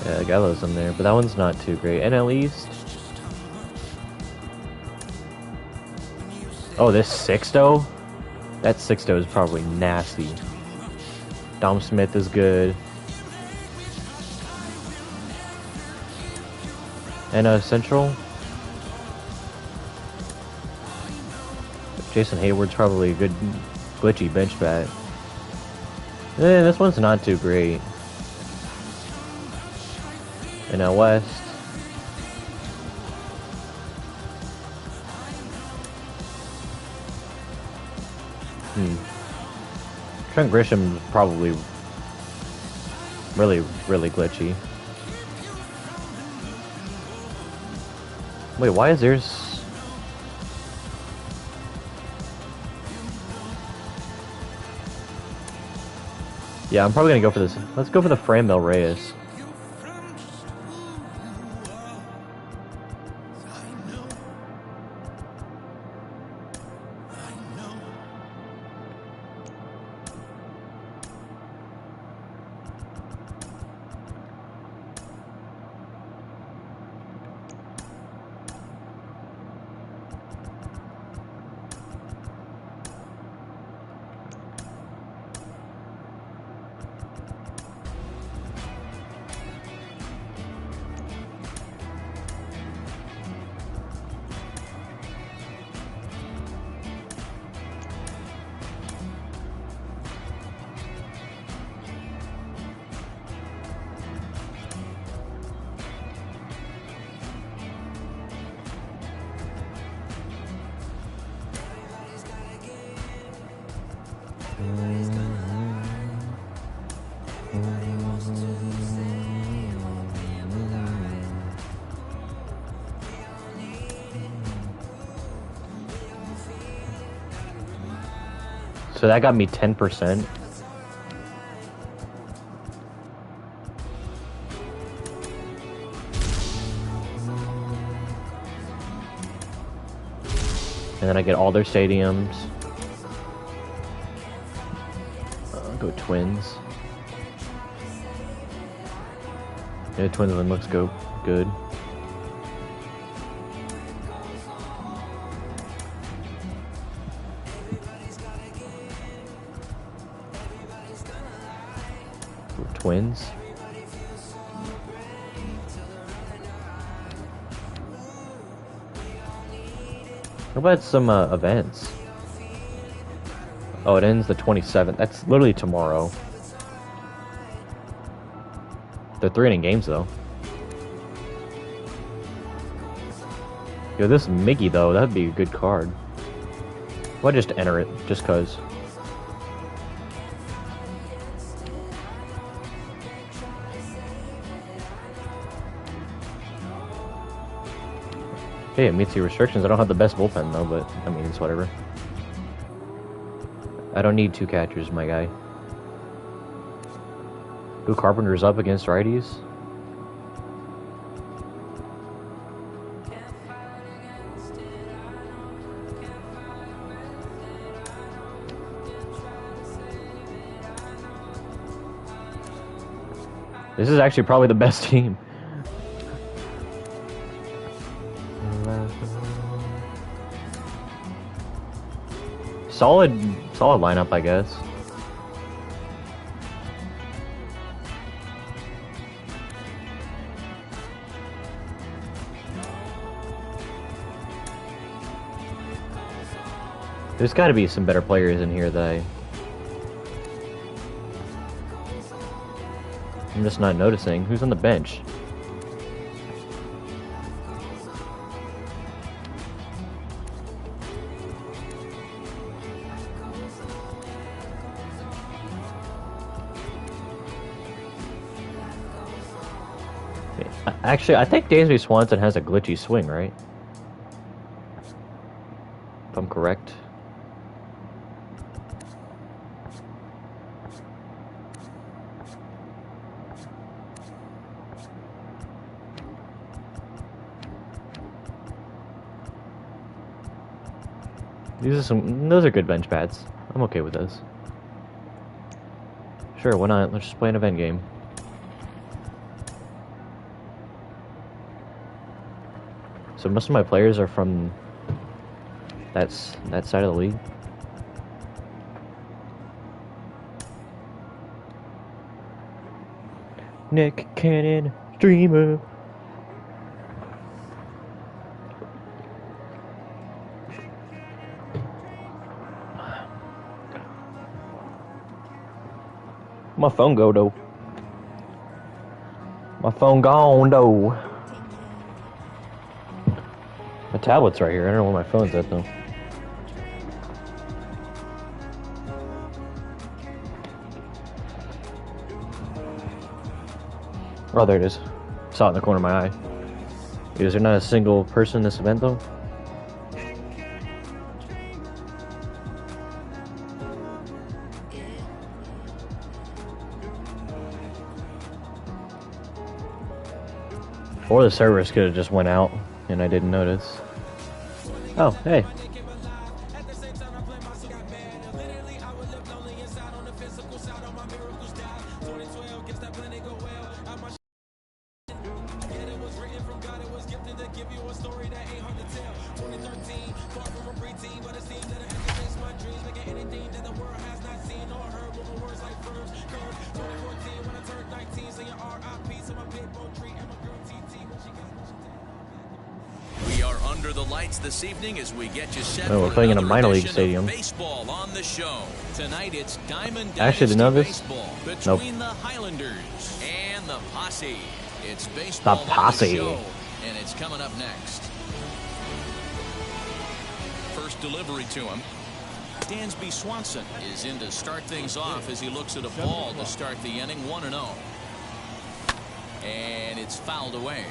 Yeah, Gallo's in there, but that one's not too great. NL East. Oh, this Sixto? That Sixto is probably nasty. Dom Smith is good. And Central. Jason Hayward's probably a good glitchy bench bat. This one's not too great. NL West. Trent Grisham is probably really glitchy. Wait, why is theirs? Yeah, I'm probably gonna go for this. Let's go for the Fremel Reyes. So that got me 10%. And then I get all their stadiums. I'll go Twins. Yeah, Twins one looks good. Twins. How about some events? Oh, it ends the 27th. That's literally tomorrow. They're 3-inning games, though. Yo, this Mickey, though, that'd be a good card. Why just enter it, just cause? Hey, it meets your restrictions. I don't have the best bullpen though, but I mean, it's whatever. I don't need 2 catchers, my guy. Who Carpenter's up against righties? This is actually probably the best team. Solid lineup, I guess. There's got to be some better players in here that I'm just not noticing. Who's on the bench? Actually, I think Dansby Swanson has a glitchy swing, right? If I'm correct. Those are good bench pads. I'm okay with those. Sure, why not? Let's just play an event game. So most of my players are from that side of the league. Nick Cannon, streamer. My phone go though. My phone gone though. My tablet's right here. I don't know where my phone's at though. Oh, there it is. Saw it in the corner of my eye. Is there not a single person in this event though? Or the servers could have just went out and I didn't notice. Oh, hey. This evening as we get you set we're playing in a minor league stadium. Baseball on the show. Tonight it's Diamond Actually, didn't know this. Baseball between the Highlanders and the Posse. It's baseball The Posse. on the show, and it's coming up next. First delivery to him. Dansby Swanson is in to start things off as he looks at a ball to start the inning 1-0. And it's fouled away.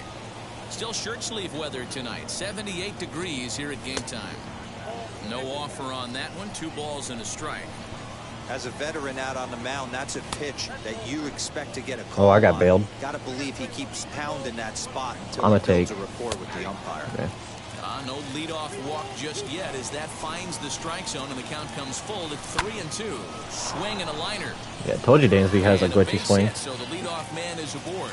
Still shirt sleeve weather tonight. 78 degrees here at game time. No offer on that one. 2 balls and a strike. As a veteran out on the mound, that's a pitch that you expect to get a call. Oh, I got bailed. Got to believe he keeps pounding that spot until I'm he a take. builds a rapport with the umpire. Okay. No leadoff walk just yet as that finds the strike zone and the count comes full at 3-2. Swing and a liner. Yeah, I told you Dansby has a glitchy swing. Hit, so the leadoff man is aboard.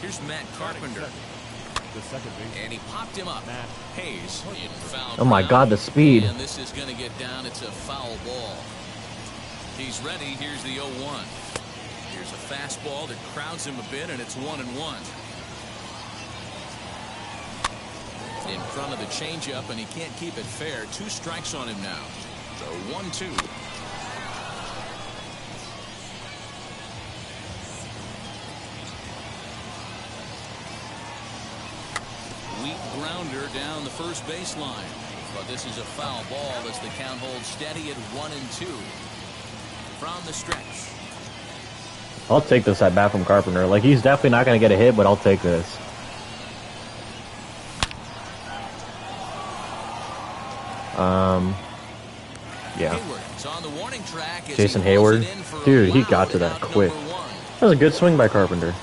Here's Matt Carpenter. And he popped him up. Hayes in foul. Oh my God, the speed. And this is going to get down. It's a foul ball. He's ready. Here's the 0-1. Here's a fastball that crowds him a bit, and it's 1-1. In front of the changeup, and he can't keep it fair. 2 strikes on him now. So 1-2. Weak grounder down the first baseline. But this is a foul ball as the count holds steady at 1-2. From the stretch. I'll take this at bat from Carpenter. Like, he's definitely not going to get a hit, but I'll take this. Yeah. Jason Hayward. Dude, he got to that quick. That was a good swing by Carpenter.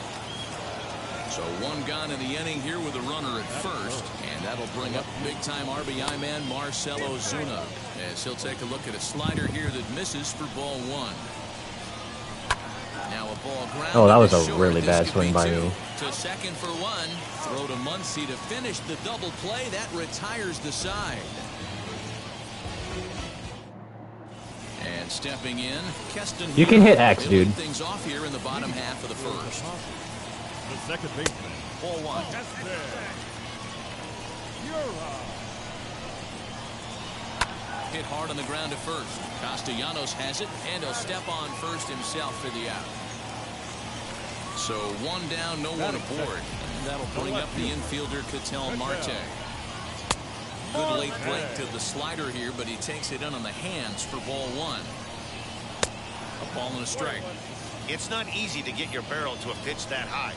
So one gone in the inning here with a runner at first, and that'll bring up big-time RBI man Marcell Ozuna, as he'll take a look at a slider here that misses for ball one. Now a ball ground. Oh, that was a really bad swing by me. To second for one. Throw to Muncy to finish the double play. That retires the side. And stepping in, Keston. You can hit X, dude. Things off here in the bottom half of the first. The second baseman. Ball one. Hit hard on the ground at first. Castellanos has it, and he'll step on first himself for the out. So one down, no one aboard. And that'll bring up the infielder Ketel Marte. Good late break to the slider here, but he takes it in on the hands for ball one. A ball and a strike. It's not easy to get your barrel to a pitch that high.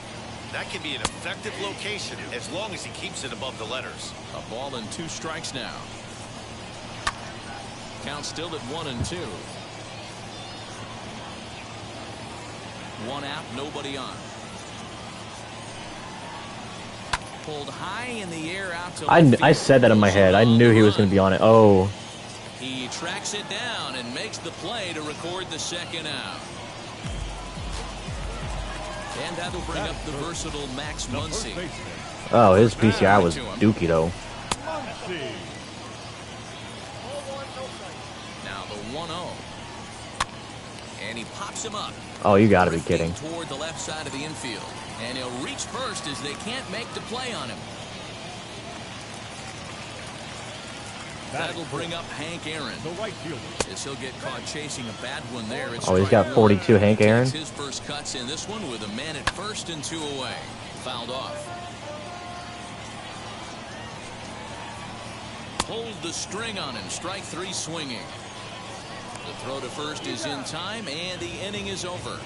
That can be an effective location as long as he keeps it above the letters. A ball and 2 strikes now. Count still at 1-2. One out, nobody on. Pulled high in the air out to I said that in my head. I knew he was going to be on it. Oh. He tracks it down and makes the play to record the second out. And that'll bring up the versatile Max Muncy. Oh, his PCI was dookie, though. Now the 1-0. And he pops him up. Oh, you got to be kidding. Toward the left side of the infield. And he'll reach first as they can't make the play on him. That'll bring up Hank Aaron. The right fielder. As he'll get caught chasing a bad one there. Oh, he's got 42, Hank Aaron. His first cuts in this one with a man at first and 2 away. Fouled off. Pulled the string on him. Strike 3 swinging. The throw to first is in time, and the inning is over.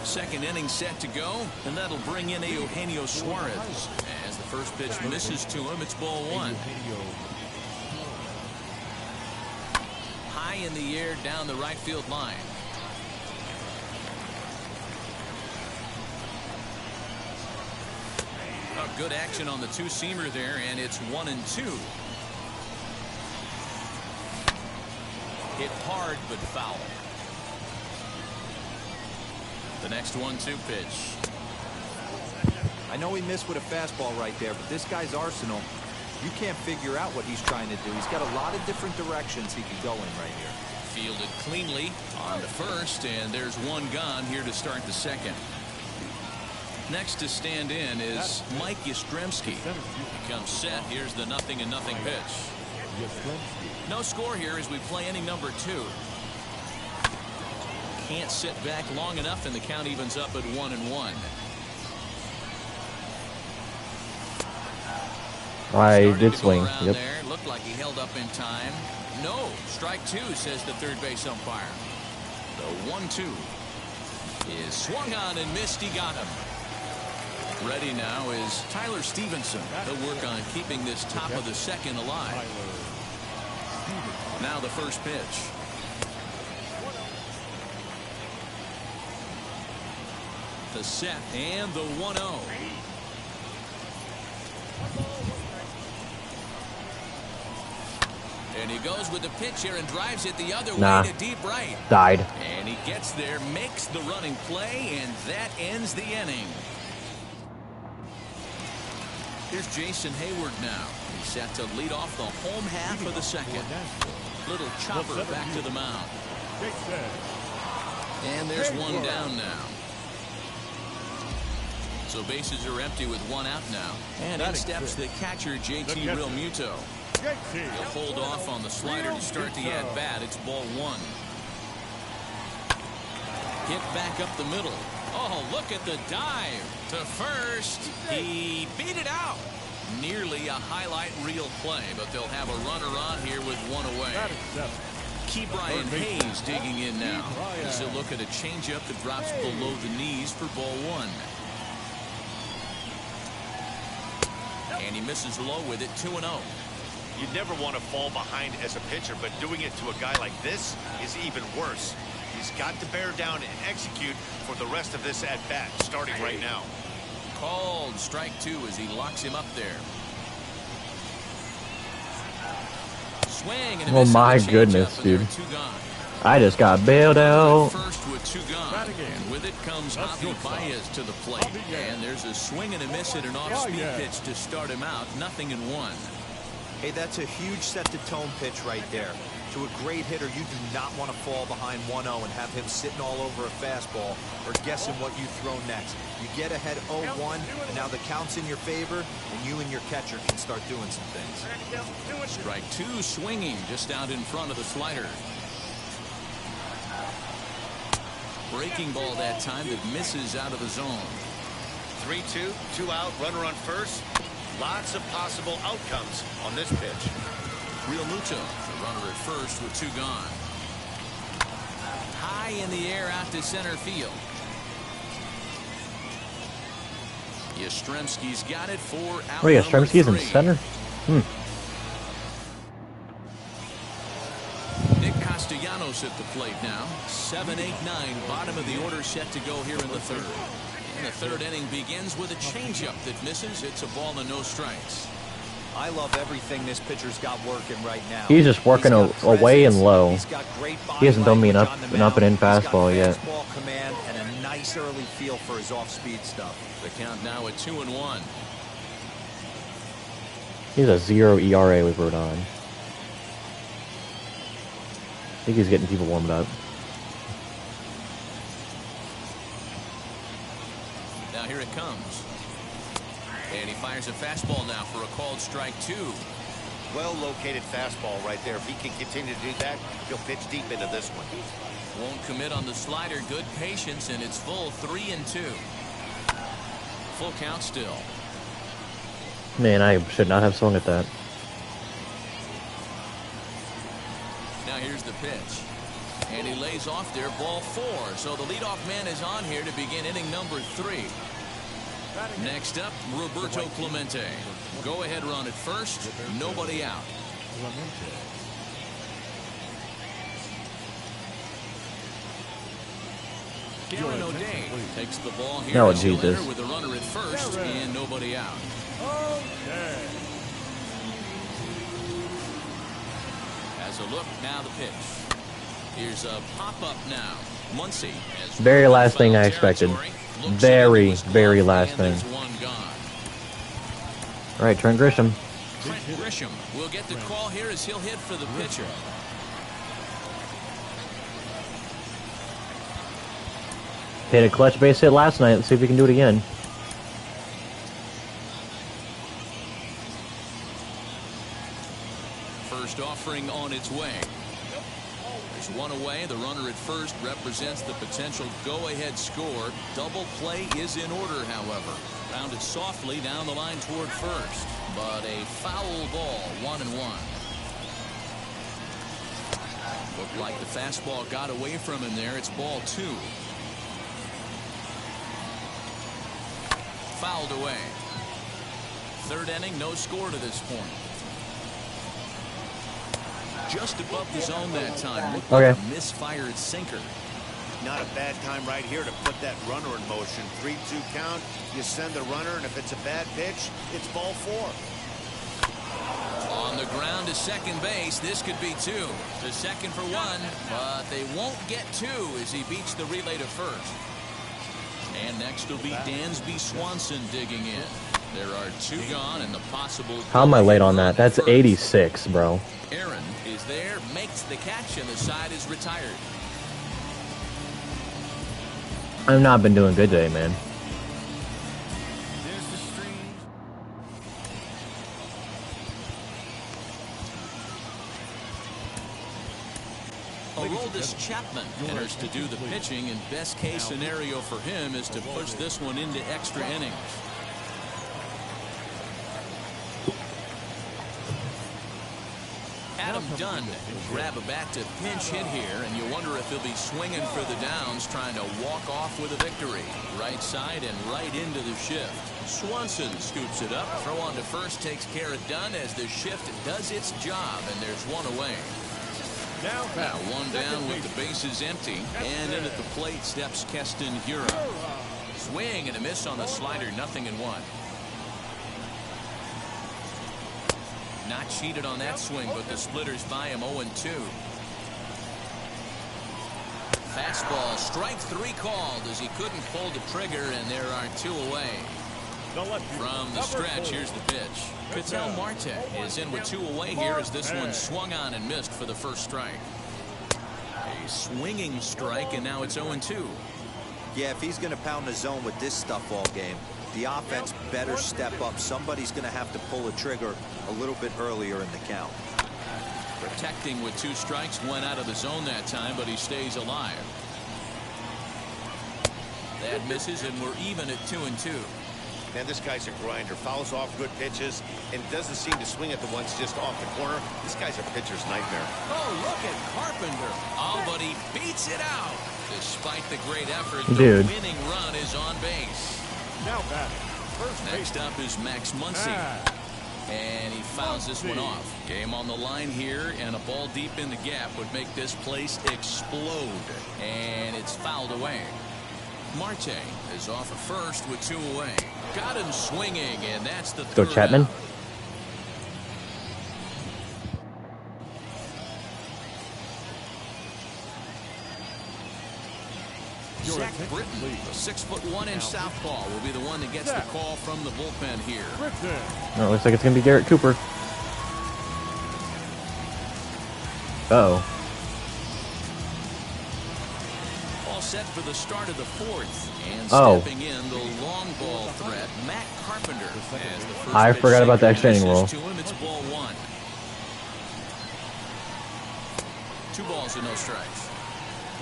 Second inning set to go, and that'll bring in Eugenio Suarez. As the first pitch misses to him, it's ball one. High in the air down the right field line. A good action on the two-seamer there, and it's 1-2. Hit hard but foul. The next 1-2 pitch. I know he missed with a fastball right there, but this guy's arsenal, you can't figure out what he's trying to do. He's got a lot of different directions he could go in right here. Fielded cleanly on the first, and there's one gone here to start the second. Next to stand in is Mike Yastrzemski. He comes set. Here's the 0-0 pitch. No score here as we play inning number 2. Can't sit back long enough, and the count evens up at 1-1. I did swing. Yep. There. Looked like he held up in time. No. Strike 2, says the third base umpire. The 1-2 is swung on and missed. He got him. Ready now is Tyler Stevenson. He'll work on keeping this top of the second alive. Now the first pitch. The set and the 1-0. And he goes with the pitch here and drives it the other way to deep right. Died. And he gets there, makes the running play, and that ends the inning. Here's Jason Hayward now. He's set to lead off the home half of the second. Little chopper back to the mound. And there's one down now. So bases are empty with one out now. And in steps the catcher, JT Realmuto. He'll hold off on the slider to start the at-bat. It's ball one. Hit back up the middle. Oh, look at the dive to first. He beat it out. Nearly a highlight reel play, but they'll have a runner on here with one away. Key Brian Hayes digging in now. As a look at a changeup that drops below the knees for ball one. And he misses low with it, 2-0. You never want to fall behind as a pitcher, but doing it to a guy like this is even worse. He's got to bear down and execute for the rest of this at-bat, starting right now. Called strike two as he locks him up there. Swing and a Oh miss my on the goodness, changeup, and there dude. are two gone. I just got bailed out. First with two gone. And with it comes Javi Baez to the plate. And there's a swing and a miss at an off-speed pitch to start him out. Nothing in one. Hey, that's a huge set-the-tone pitch right there. To a great hitter, you do not want to fall behind 1-0 and have him sitting all over a fastball or guessing what you throw next. You get ahead 0-1, and now the count's in your favor, and you and your catcher can start doing some things. Strike two, swinging just out in front of the slider. Breaking ball that time that misses out of the zone. 3-2, 2 out, runner on first. Lots of possible outcomes on this pitch. Real Muto, the runner at first with two gone. High in the air out to center field. Yastrzemski's got it for out. Wait, Yastrzemski's in center? Nick Castellanos at the plate now. 7, 8, 9, bottom of the order set to go here in the third. And the third inning begins with a changeup that misses. It's a ball and no strikes. I love everything this pitcher's got working right now. He's just working away and low. He's got great He hasn't thrown me an language up on the and up and in mound. fastball He's got yet. fastball command and a nice early feel for his off-speed stuff. The count now at 2-1. He's a 0 ERA with Rodon. I think he's getting people warmed up. Now here it comes. And he fires a fastball now for a called strike two. Well located fastball right there. If he can continue to do that, he'll pitch deep into this one. Won't commit on the slider. Good patience, and it's full 3-2. Full count still. Man, I should not have swung at that. Now here's the pitch. And he lays off there, ball 4. So the leadoff man is on here to begin inning number 3. Next up, Roberto Clemente. Go ahead run at first. Nobody out. Karen O'Day takes the ball here. No, as he'll Jesus. enter with a runner at first and nobody out. As a look, now the pitch. Here's a pop-up now. Muncy has Very last thing I expected. Very, very last thing. All right, Trent Grisham. Trent Grisham will get the call here as he'll hit for the pitcher. Hit a clutch base hit last night. Let's see if we can do it again. First offering on its way. There's one away. The runner at first represents the potential go-ahead score. Double play is in order, however. Rounded softly down the line toward first. But a foul ball, 1-1. Looked like the fastball got away from him there. It's ball 2. Fouled away. Third inning, no score to this point. Just above the zone that time. Looked like a misfired sinker. Not a bad time right here to put that runner in motion. 3-2 count. You send the runner, and if it's a bad pitch, it's ball 4. On the ground to second base. This could be 2. To second for 1, but they won't get 2 as he beats the relay to first. And next will be Dansby Swanson digging in. There are 2 gone and the possible. How am I late on that? That's 86, bro. Aaron is there, makes the catch, and the side is retired. I've not been doing good today, man. There's the stream. Aroldis Chapman enters to do the pitching, and best case scenario for him is to push this one into extra innings. Adam Dunn will grab a bat to pinch hit here, and you wonder if he'll be swinging for the downs, trying to walk off with a victory. Right side and right into the shift. Swanson scoops it up. Throw on to first takes care of Dunn as the shift does its job, and there's one away. Now one down with the bases empty, and in at the plate steps Keston Hura. Swing and a miss on the slider, 0-1. Not cheated on that swing, but the splitters by him 0-2. Fastball, strike 3 called as he couldn't pull the trigger, and there are 2 away. From the stretch, here's the pitch. Ketel Marte is in with 2 away here as this one swung on and missed for the first strike. A swinging strike, and now it's 0-2. Yeah, if he's going to pound the zone with this stuff all game, the offense better step up. Somebody's going to have to pull a trigger a little bit earlier in the count. Protecting with 2 strikes, went out of the zone that time, but he stays alive. That misses, and we're even at 2-2. Man, this guy's a grinder. Fouls off good pitches and doesn't seem to swing at the ones just off the corner. This guy's a pitcher's nightmare. Oh, look at Carpenter. Oh, but he beats it out. Despite the great effort, Dude. The winning run is on base. Now batting. Next up is Max Muncy. And he fouls this one off. Game on the line here, and a ball deep in the gap would make this place explode. And it's fouled away. Marte is off at first with 2 away. Got him swinging, and that's the Go third Chapman. out. Zach Britton, the 6'1" southpaw, will be the one that gets the call from the bullpen here. Oh, it looks like it's gonna be Garrett Cooper. Uh-oh. All set for the start of the 4th. And Oh. stepping in, the long ball threat, Matt Carpenter. As the first I pitch forgot about the sinker extra inning rule. misses to him, it's ball 1. 2 balls and no strikes.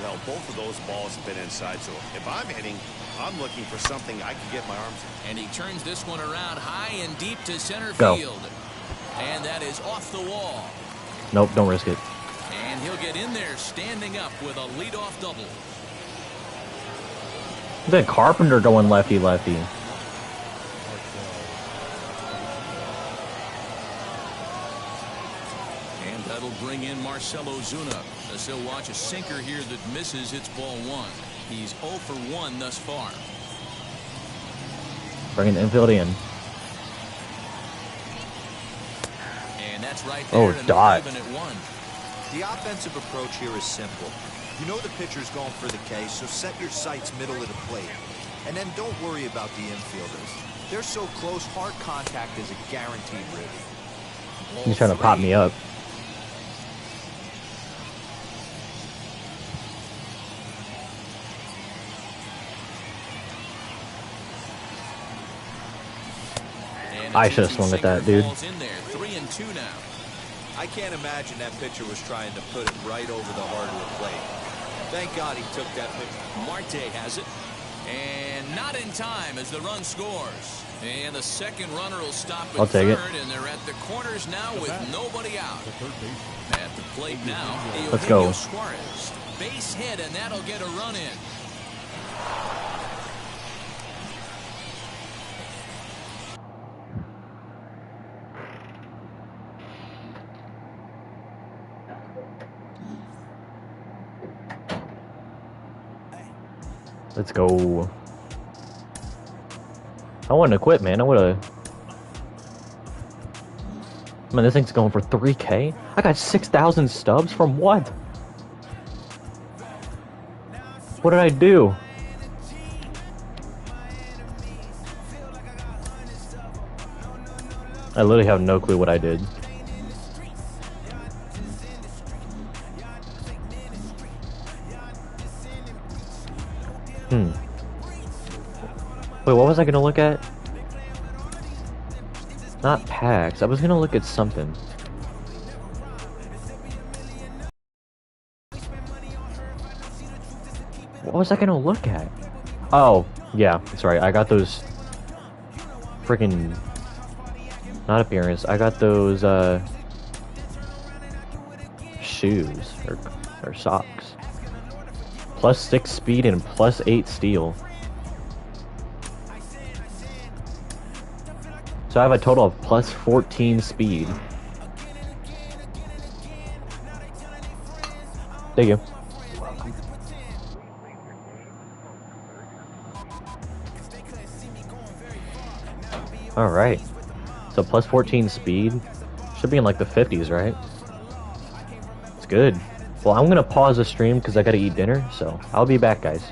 Well, both of those balls have been inside, so if I'm hitting, I'm looking for something I can get my arms in. And he turns this one around high and deep to center Go. field. And that is off the wall. Nope, don't risk it. And he'll get in there standing up with a leadoff double. Look at Carpenter going lefty-lefty. And that'll bring in Marcell Ozuna. As he'll watch a sinker here that misses. It's ball 1. He's 0 for 1 thus far. Bringing the infield in. And that's right Oh, there. And dot. they're even at 1. The offensive approach here is simple. You know the pitcher's going for the K, so set your sights middle of the plate. And then don't worry about the infielders. They're so close, hard contact is a guaranteed rib. He's trying to pop me up. And I a should've 2-2 swung at that, sinker dude. falls in there. 3-2 now. I can't imagine that pitcher was trying to put it right over the heart of the plate. Thank God he took that pitch. Marte has it. And not in time as the run scores. And the second runner will stop at I'll take it. third, and they're at the corners now with nobody out. At the plate now, Let's go. Eugenio Suarez. Base hit, and that'll get a run in. Let's go. I wouldn't have quit, man. I would have. Man, this thing's going for 3K. I got 6,000 stubs from what? What did I do? I literally have no clue what I did. Wait, what was I gonna look at? Not packs. I was gonna look at something. What was I gonna look at? Oh, yeah, that's right. I got those freaking not appearance. I got those shoes or socks. +6 speed and +8 steal. So I have a total of +14 speed. Thank you. Alright. So +14 speed. Should be in like the 50s, right? It's good. Well, I'm gonna pause the stream because I gotta eat dinner, so I'll be back, guys.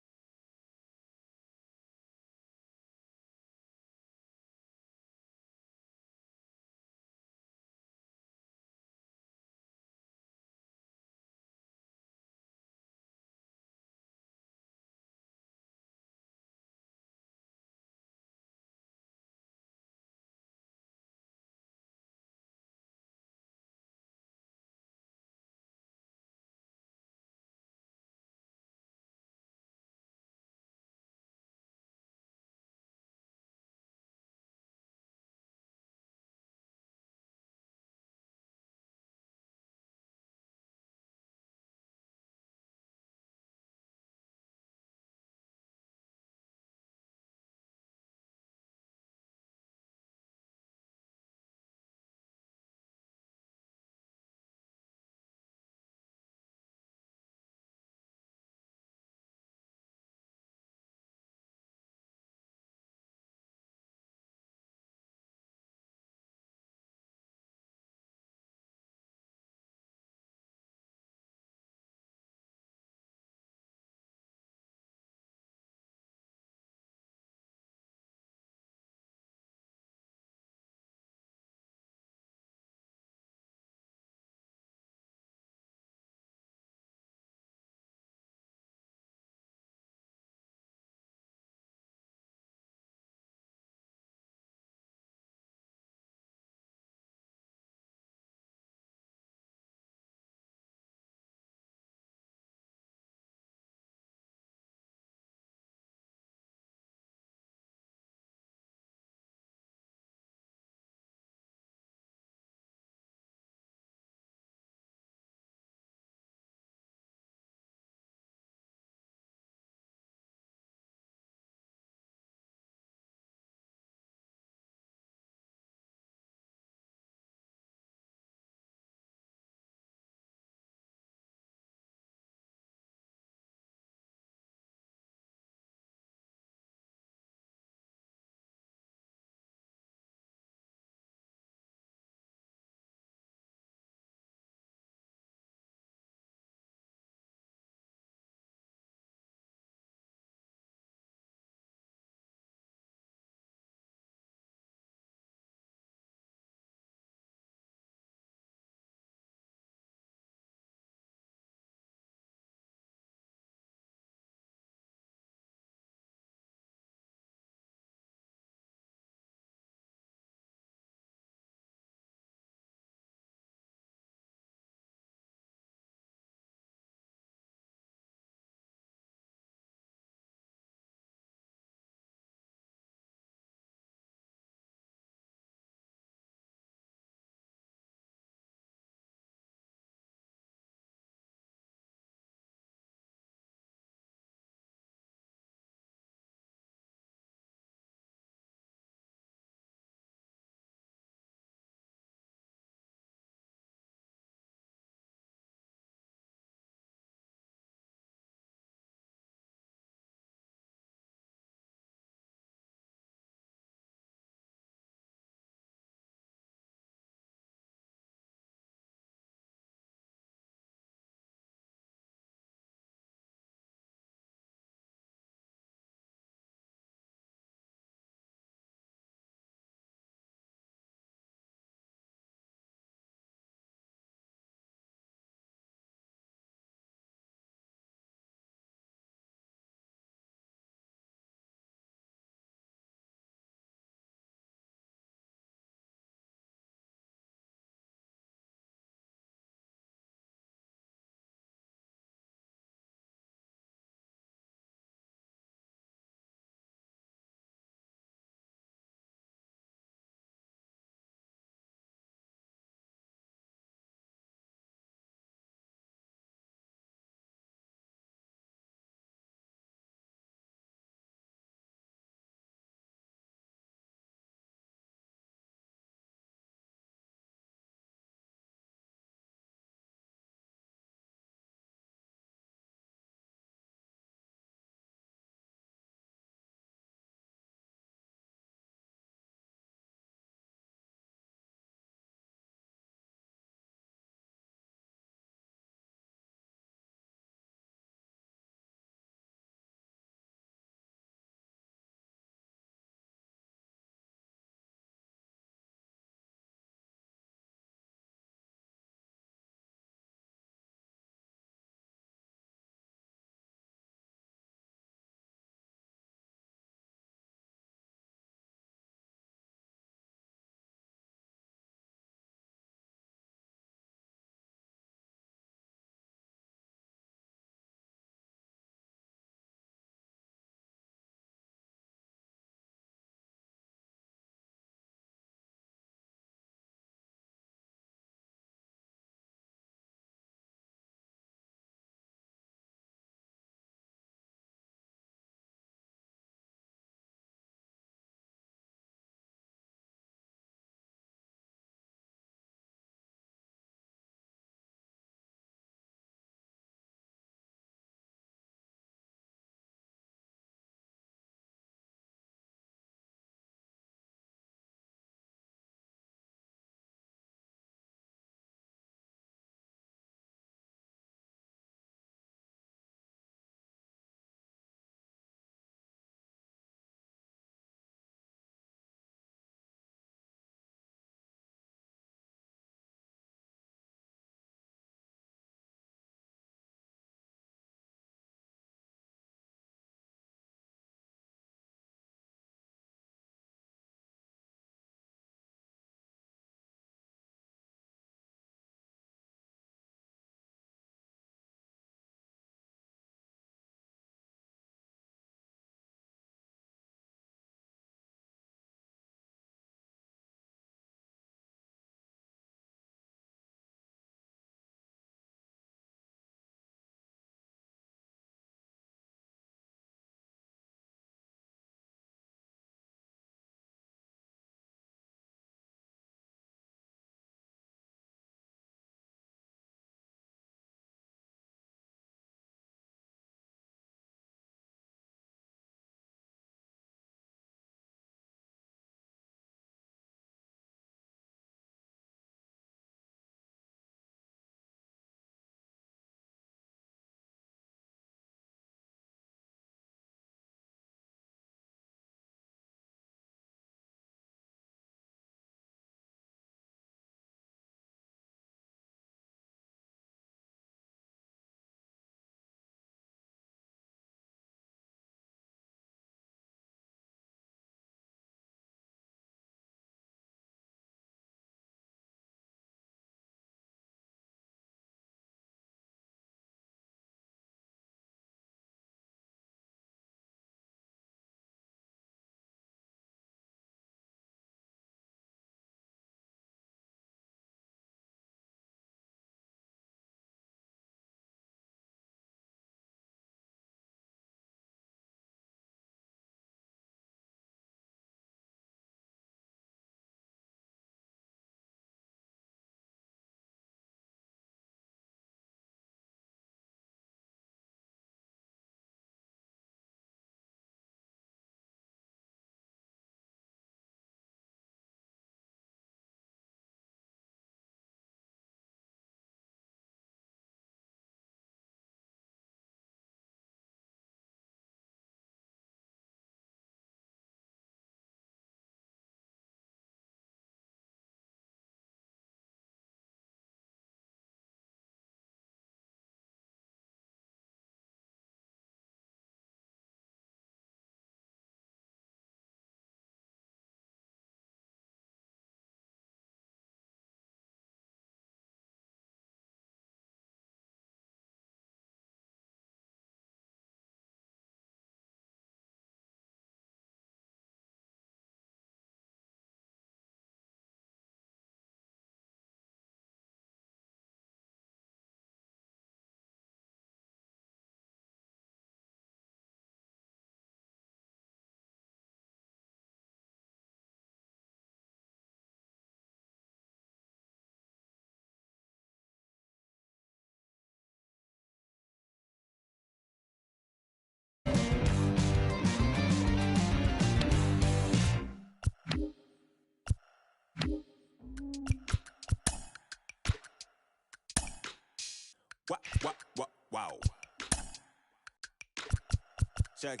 Check.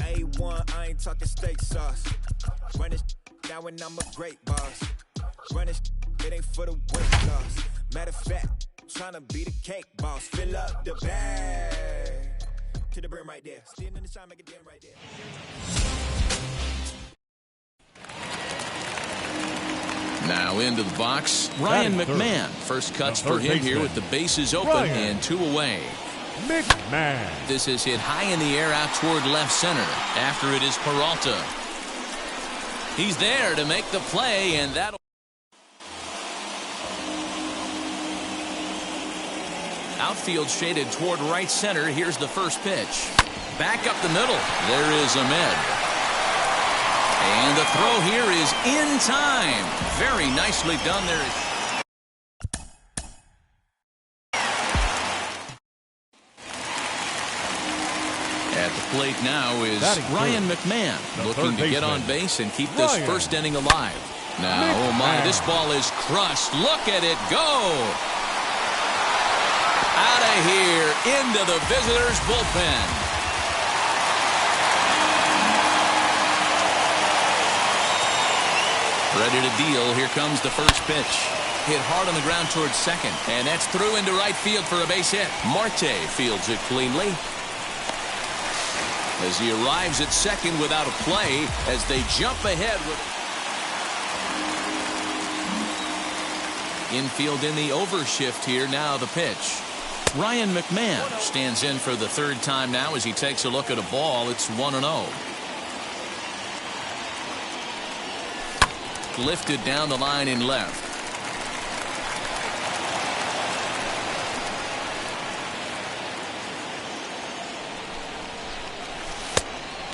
A1, I ain't talking steak sauce. Running now and I'm a great boss. Running it ain't for the weight loss. Matter of fact, tryna be the cake boss. Fill up the bag to the brim right there. Standing in the shine, make a damn right there. Now into the box, Ryan McMahon. First cuts for him here with the bases open and 2 away. McMahon. This is hit high in the air out toward left center. After it is Peralta. He's there to make the play, and that'll. Outfield shaded toward right center. Here's the first pitch. Back up the middle. There is Ahmed. And the throw here is in time. Very nicely done there. At the plate now is Ryan McMahon, looking to get on base and keep this first inning alive. Now, oh my, this ball is crushed. Look at it go. Out of here into the visitors' bullpen. Ready to deal. Here comes the first pitch. Hit hard on the ground towards second. And that's through into right field for a base hit. Marte fields it cleanly. As he arrives at second without a play as they jump ahead with infield in the overshift here. Now the pitch. Ryan McMahon stands in for the third time now as he takes a look at a ball. It's 1-0. Lifted down the line in left.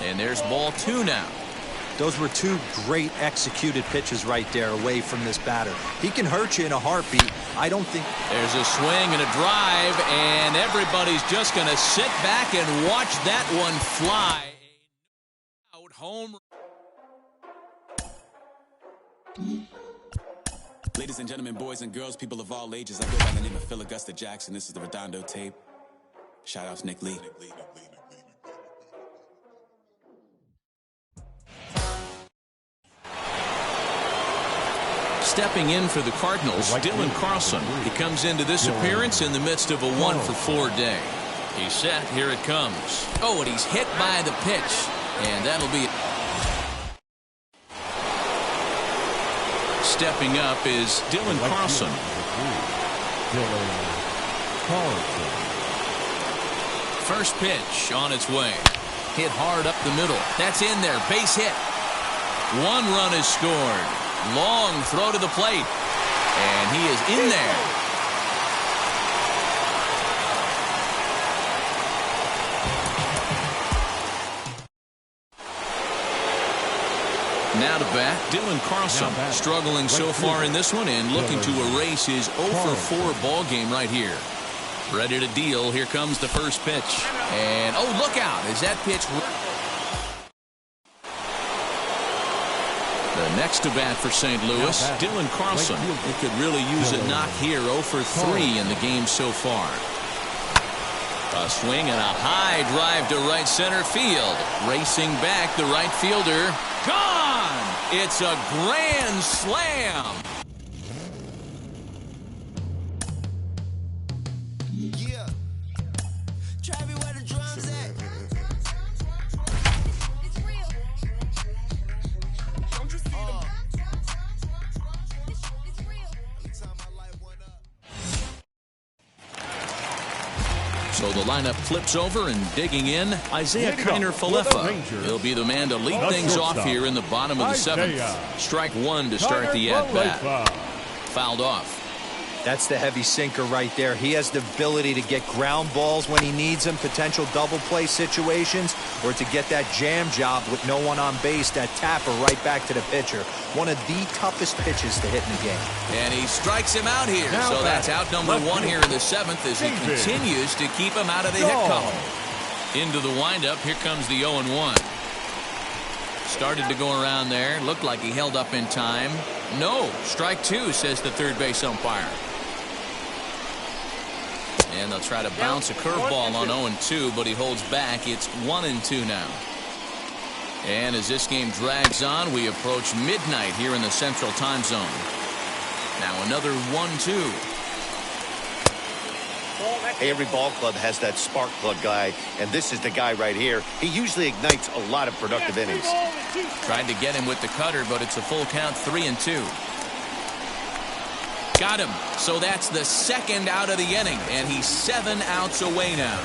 And there's ball 2 now. Those were 2 great executed pitches right there away from this batter. He can hurt you in a heartbeat. I don't think. There's a swing and a drive, and everybody's just going to sit back and watch that one fly. Out home. Ladies and gentlemen, boys and girls, people of all ages, I go by the name of Phil Augusta Jackson. This is the Redondo tape. Shout out to Nick Lee. Stepping in for the Cardinals, Dylan Carlson. He comes into this appearance in the midst of a 1-for-4 day. He's set. Here it comes. Oh, and he's hit by the pitch. And that'll be it. Stepping up is Dylan Carlson. First pitch on its way. Hit hard up the middle. That's in there. Base hit. 1 run is scored. Long throw to the plate. And he is in there. Now to bat, Dylan Carlson, struggling so far in this one and looking to erase his 0-for-4 ball game right here. Ready to deal. Here comes the first pitch. And, oh, look out. Is that pitch? The next to bat for St. Louis, Dylan Carlson. He could really use a knock here. 0-for-3 in the game so far. A swing and a high drive to right center field. Racing back, the right fielder. Gone! It's a grand slam. Yeah. Travis, where the drums at? It's real. Don't you see them? It's real. Every time my life went up. So the lineup flips over and digging in, Isaiah Kiner-Falefa. He'll be the man to lead things off here in the bottom of the 7th. Strike 1 to start the at-bat. Fouled off. That's the heavy sinker right there. He has the ability to get ground balls when he needs them, potential double play situations, or to get that jam job with no one on base, that tapper right back to the pitcher. One of the toughest pitches to hit in the game. And he strikes him out here. So that's out number 1 here in the 7th as he continues to keep him out of the hit column. Into the windup, here comes the 0-1. Started to go around there. Looked like he held up in time. No, strike 2, says the third base umpire. And they'll try to bounce a curveball on 0-2, but he holds back. It's 1-2 now. And as this game drags on, we approach midnight here in the Central Time Zone. Now another 1-2. Hey, every ball club has that spark plug guy, and this is the guy right here. He usually ignites a lot of productive innings. Tried to get him with the cutter, but it's a full count, 3-2. Got him. So that's the second out of the inning, and he's 7 outs away now.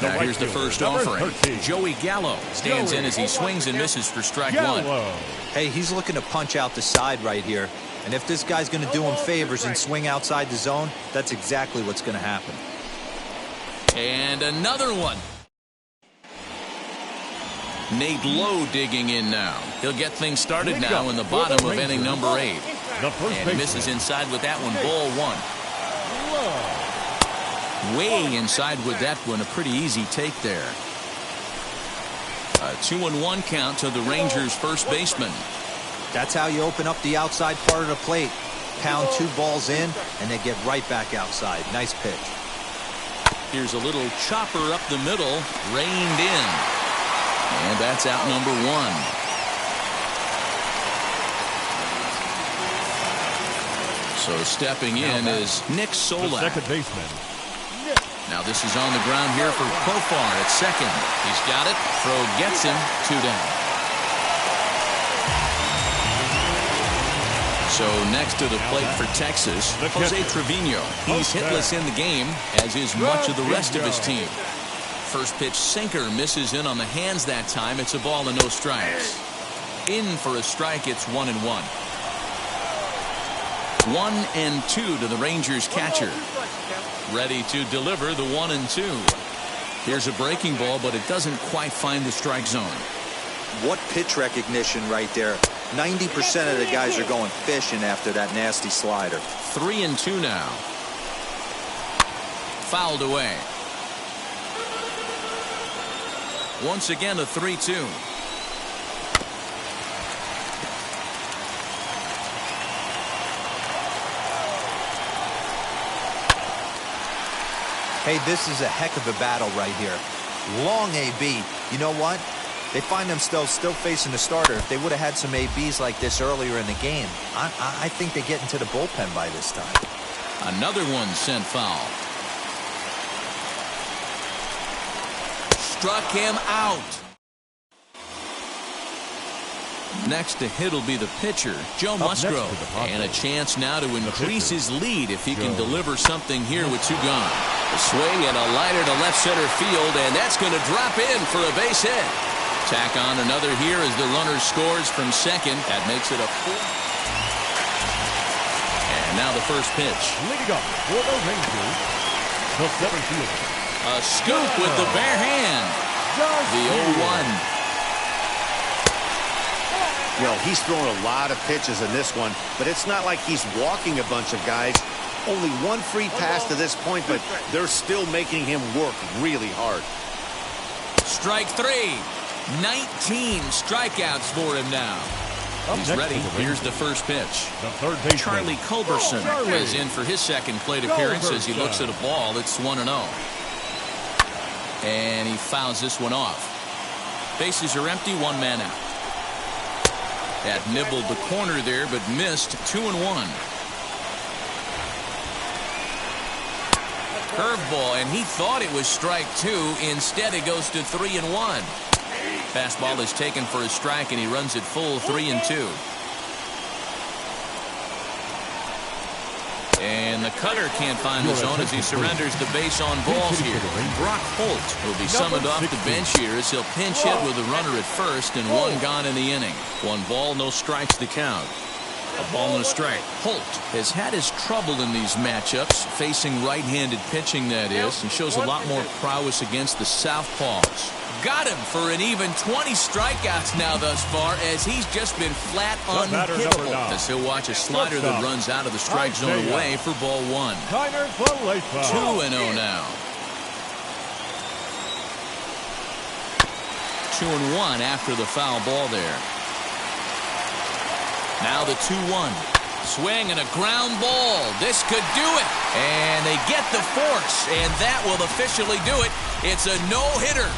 Now here's the first offering. Joey Gallo stands in as he swings and misses for strike one. Hey, he's looking to punch out the side right here. And if this guy's going to do him favors and swing outside the zone, that's exactly what's going to happen. And another one. Nate Lowe digging in now. He'll get things started now in the bottom of inning number 8. And misses inside with that one, ball 1. Way inside with that one, a pretty easy take there. A 2-1 count to the Rangers' first baseman. That's how you open up the outside part of the plate. Pound 2 balls in, and they get right back outside. Nice pitch. Here's a little chopper up the middle, reined in. And that's out number 1. So stepping in is Nick Solak. Second baseman. Now this is on the ground here for Profar at second. He's got it. Throw gets him. 2 down. So next to the plate for Texas, Jose Trevino. He's hitless in the game, as is much of the rest of his team. First pitch sinker misses in on the hands that time. It's a ball and no strikes. In for a strike. It's 1-1. 1-2 to the Rangers catcher. Ready to deliver the 1-2. Here's a breaking ball, but it doesn't quite find the strike zone. What pitch recognition right there. 90% of the guys are going fishing after that nasty slider. 3-2 now. Fouled away. Once again a 3-2. Hey, this is a heck of a battle right here. Long AB. You know what? They find themselves still facing the starter. If they would have had some ABs like this earlier in the game, I think they get into the bullpen by this time. Another one sent foul. Struck him out. Next to hit will be the pitcher, Joe Musgrove. And a chance now to increase his lead if he can deliver something here with 2 gone. A swing and a liner to left center field, and that's going to drop in for a base hit. Tack on another here as the runner scores from second. That makes it a 4. And now the first pitch. Leading up for the Rangers, the center fielder. A scoop with the bare hand. The 0-1. You know, he's throwing a lot of pitches in this one, but it's not like he's walking a bunch of guys. Only 1 free pass to this point, but they're still making him work really hard. Strike 3. 19 strikeouts for him now. He's ready. Here's the first pitch. Charlie Culberson is in for his second plate appearance as he looks at a ball. It's 1-0. And he fouls this one off. Bases are empty, 1 man out. That nibbled the corner there, but missed. 2-1. Curveball, and he thought it was strike 2. Instead, it goes to 3-1. Fastball is taken for a strike, and he runs it full 3-2. And the cutter can't find the zone as he surrenders the base on balls here. Brock Holt will be summoned off the bench here as he'll pinch hit with a runner at first and 1 gone in the inning. 1 ball, no strikes to count. A ball and a strike. Holt has had his trouble in these matchups, facing right-handed pitching, that is, and shows a lot more prowess against the southpaws. Got him for an even 20 strikeouts now thus far, as he's just been flat unhittable. As he'll watch a slider that runs out of the strike zone away for ball 1. 2-0 now. 2-1 after the foul ball there. Now the 2-1. Swing and a ground ball. This could do it. And they get the force, and that will officially do it. It's a no-hitter.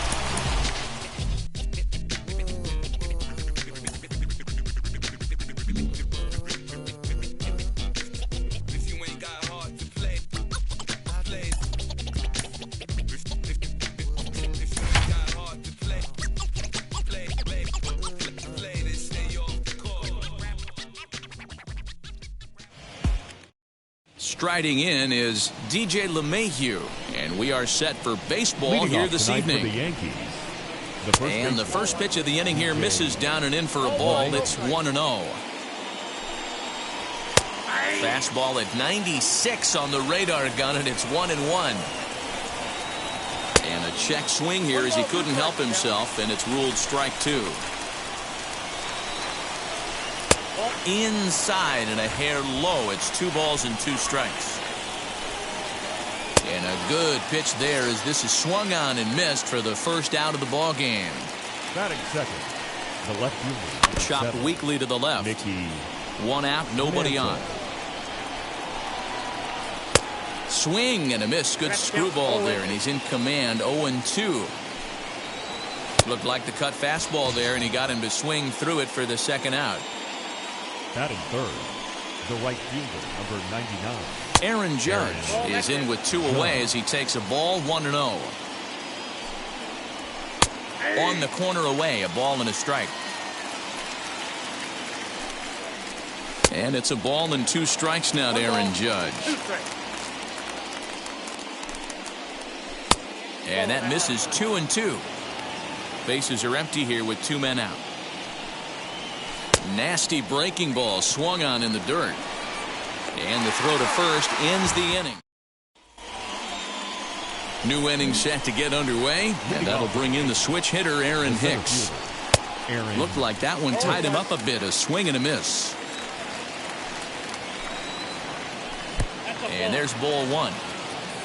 Striding in is DJ LeMahieu, and we are set for baseball here this evening. For the Yankees, the first pitch of the inning here misses down and in for a ball. It's 1-0. Fastball at 96 on the radar gun, and it's 1-1. And a check swing here as he couldn't help himself, and it's ruled strike 2. Inside and a hair low. It's 2 balls and 2 strikes. And a good pitch there as this is swung on and missed for the first out of the ball game. Batting second, the left fielder. Chopped weakly to the left. Mickey. 1 out, nobody on. Swing and a miss. Good screwball there, and he's in command. 0-2. Looked like the cut fastball there, and he got him to swing through it for the second out. Batting third, the right fielder, number 99. Aaron Judge is in with 2 away as he takes a ball. 1-0. On the corner away, a ball and a strike. And it's a ball and 2 strikes now to Aaron Judge. And that misses 2-2. Bases are empty here with 2 men out. Nasty breaking ball swung on in the dirt. And the throw to first ends the inning. New inning set to get underway, and that'll bring in the switch hitter, Aaron Hicks. Looked like that one tied him up a bit. A swing and a miss. And there's ball 1.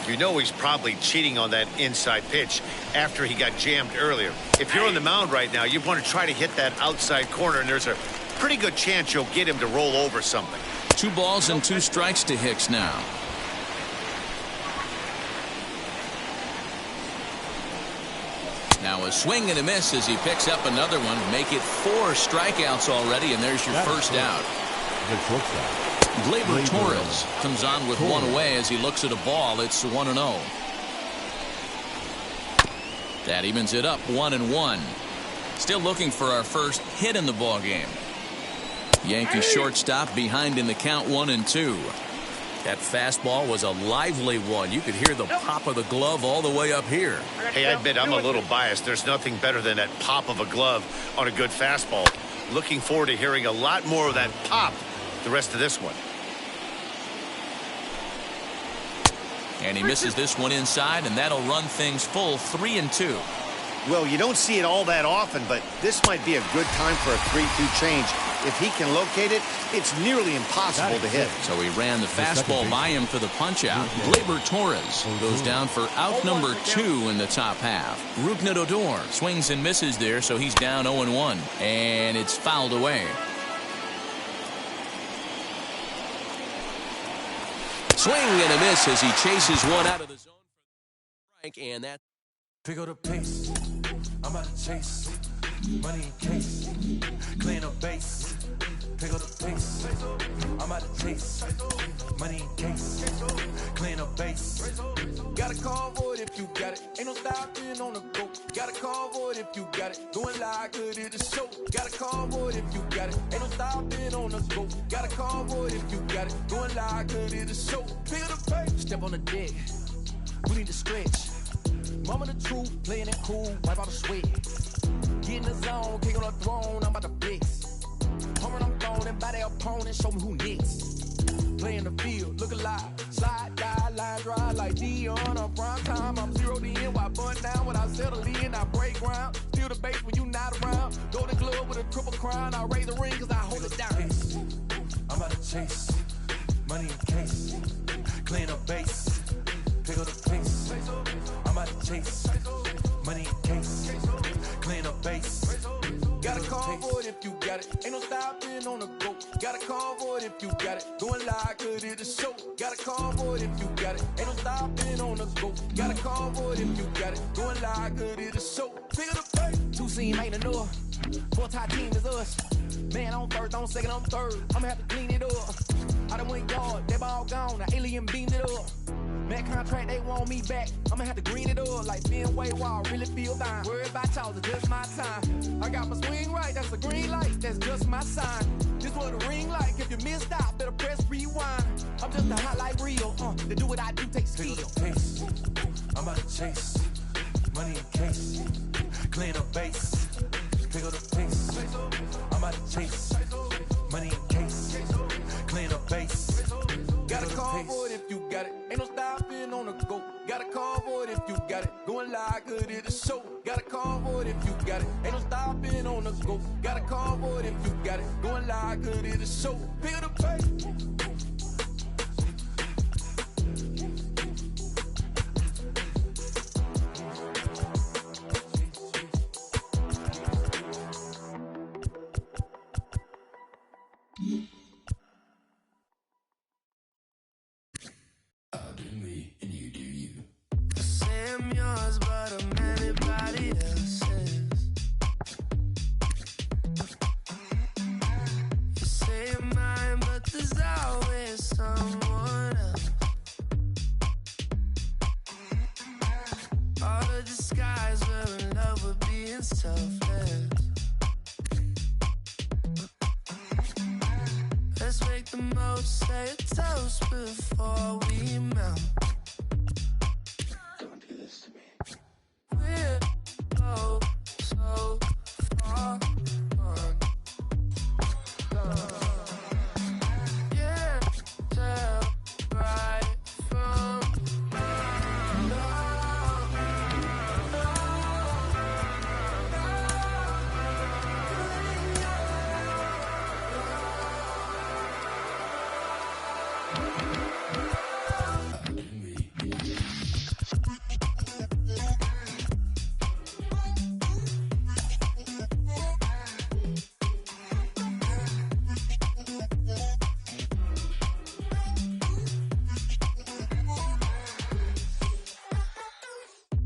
You know he's probably cheating on that inside pitch after he got jammed earlier. If you're on the mound right now, you want to try to hit that outside corner, and there's a pretty good chance you'll get him to roll over something. 2 balls and 2 strikes to Hicks now. Now a swing and a miss as he picks up another one. Make it 4 strikeouts already, and there's your first out. Gleyber Torres comes on with 1 away as he looks at a ball. It's 1-0. That evens it up 1-1. Still looking for our first hit in the ball game. Yankee shortstop behind in the count 1-2. That fastball was a lively one. You could hear the pop of the glove all the way up here. Hey, I admit I'm a little biased. There's nothing better than that pop of a glove on a good fastball. Looking forward to hearing a lot more of that pop the rest of this one. And he misses this one inside, and that'll run things full 3-2. Well, you don't see it all that often, but this might be a good time for a 3-2 change. If he can locate it, it's nearly impossible to hit. So he ran the fastball by him for the punch-out. Gleyber Torres goes down for out number 2 in the top half. Rougned Odor swings and misses there, so he's down 0-1. And it's fouled away. Swing and a miss as he chases one out of the zone for the strike, and that. Pick up the pace. I'm about to chase money in case, clean up base. Pick up the pace. I'm about to chase money in case, clean up base. Got a call for it if you got it. Ain't no stopping on the go. Got a call for it if you got it. Doing like good at the show. Got a call for it if you got it. Ain't no stopping on the go. Got a call for it if you got it. Doing like good at the show. Pick up the pace. Step on the deck. We need to stretch. Mama the truth, playing it cool, wipe out the sweat. Get in the zone, kick on the throne, I'm about to blitz. Homing, I'm throwing by their opponent, show me who next. Play in the field, look alive. Slide, die, line drive like Dion on prime time. I'm 0 to end, while bun down when I settle in. I break ground, steal the base when you not around. Golden glove with a triple crown, I raise the ring cause I hold it down. I'm about to chase money in case, clean up base. Pick up the pace. I'm about to chase money in case, clean up base. Got a call for it if you got it. Ain't no stopping on the go. Got a call for it if you got it. Going live, could it a show? Got a call for it if you got it. Ain't no stopping on the go. Got a call for it if you got it. Going live, could it a show? Figure the pay. Two-seam ain't enough. Four-tie team is us. Man on first, on second, on third. I'ma have to clean it up. I done went yard, they ball gone. The alien beamed it up. Man contract, they want me back. I'ma have to green it up like Ben Way Wall. Really feel fine. Worry about y'all, it's just my time. I got my swing right, that's a green light. That's just my sign. This what a ring like. If you missed out, better press rewind. I'm just a hot like Rio. To do what I do takes skill. Taste. I'm about to chase. Money in case. Clean up base. Pick up the pace. I'm about to chase. Money in case. Clean up base. Got a call for it if you got it. Ain't no stopping on the go. Got a call for it if you got it. Going live, good it a show. Got a call for it if you got it. Ain't no stopping on the go. Got a call for it if you got it. Going live, good it a show. Pick up the pace. I'm yours, but I'm anybody else's. You say you're mine, but there's always someone else. All the disguise, we're in love with being selfless. Let's make the most, say a toast before we melt. We're so far gone. Yeah, tell right from wrong.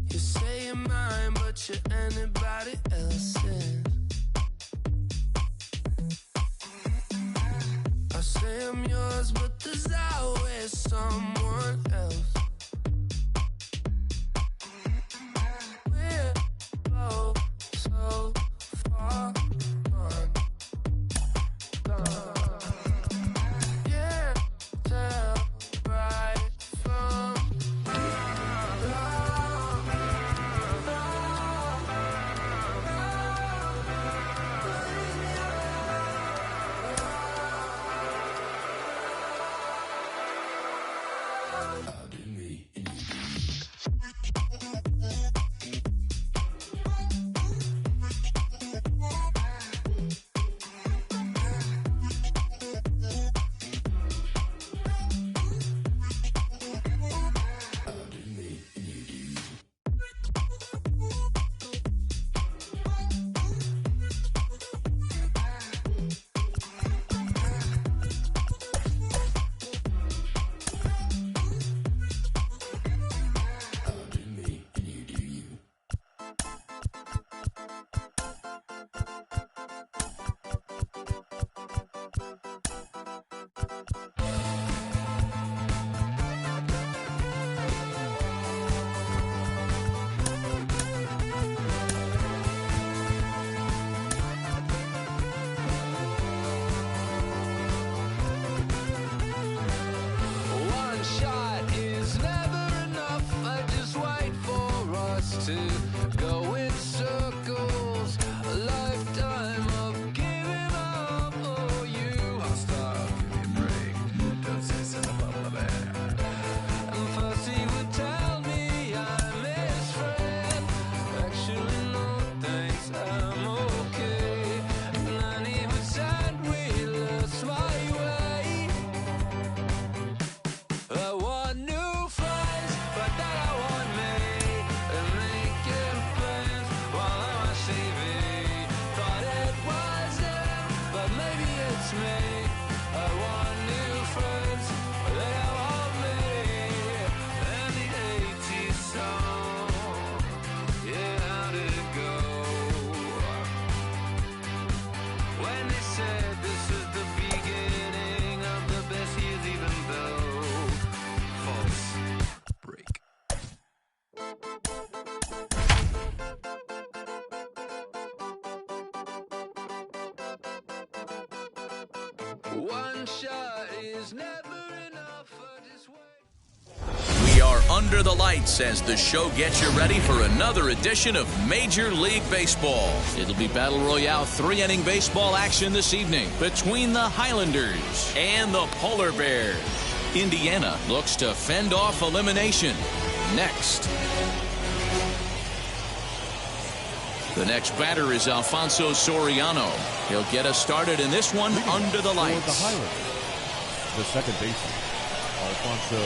You say you're mine, but you're anybody else's. I say I'm yours, but there's always someone else. We're both so far gone. Yeah, tell right from One shot is never enough for this way. We are under the lights as the show gets you ready for another edition of Major League Baseball. It'll be Battle Royale 3-inning baseball action this evening between the Highlanders and the Polar Bears. Indiana looks to fend off elimination. Next. The next batter is Alfonso Soriano. He'll get us started in this one under the lights. The Highlanders, the second baseman, Alfonso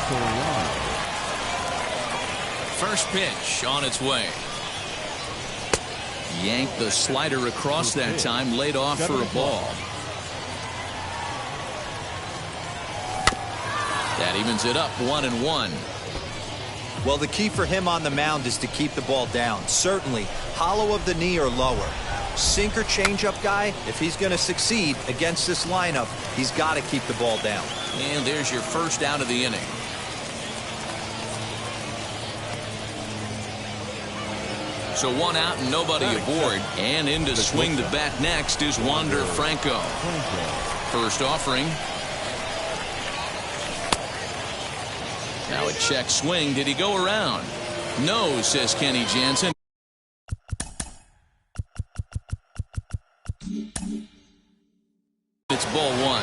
Soriano. First pitch on its way. Yanked the slider across that time, laid off for a ball. That evens it up 1-1. Well, the key for him on the mound is to keep the ball down. Certainly, hollow of the knee or lower. Sinker changeup guy, if he's going to succeed against this lineup, he's got to keep the ball down. And there's your first out of the inning. So one out and nobody aboard. And in to swing the bat next is Wander Franco. First offering. Now a check swing. Did he go around? No, says Kenny Jansen. It's ball one.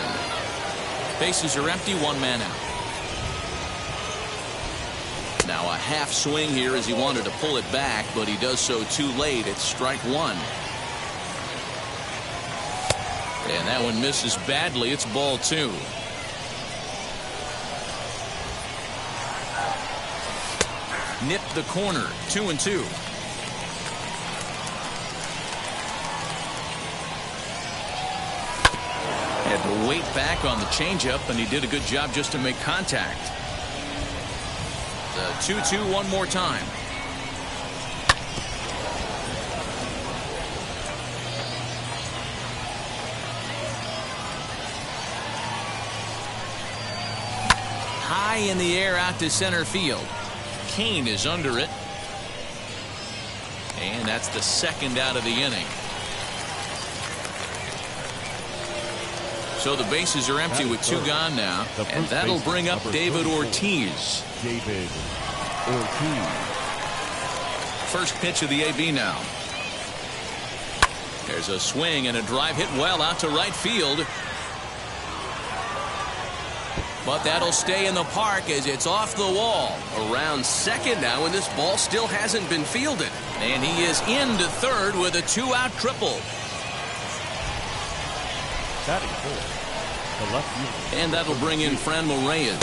Bases are empty, one man out. Now a half swing here as he wanted to pull it back, but he does so too late. It's strike one. And that one misses badly. It's ball two. Nipped the corner. 2-2. Had to wait back on the changeup, and he did a good job just to make contact. The 2-2 one more time. High in the air out to center field. Kane is under it. And that's the second out of the inning. So the bases are empty with two gone now. And that'll bring up David Ortiz. First pitch of the AB now. There's a swing and a drive hit well out to right field. But that'll stay in the park as it's off the wall. Around second now, and this ball still hasn't been fielded. And he is into third with a two-out triple. Batting fourth, the left fielder. And that'll bring in Franmil Reyes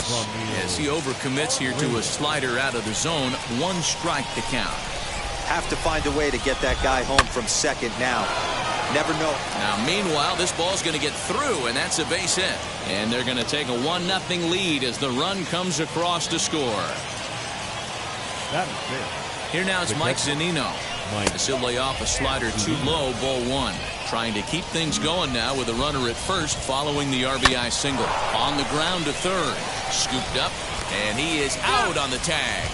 as he overcommits here to a slider out of the zone. One strike to count. Have to find a way to get that guy home from second now. Never know. Now, meanwhile, this ball's going to get through, and that's a base hit. And they're going to take a 1-0 lead as the run comes across to score. That is fair. Here now is Mike Zunino. As he'll lay off a slider too low, ball one. Trying to keep things going now with a runner at first following the RBI single. On the ground to third. Scooped up, and he is out on the tag.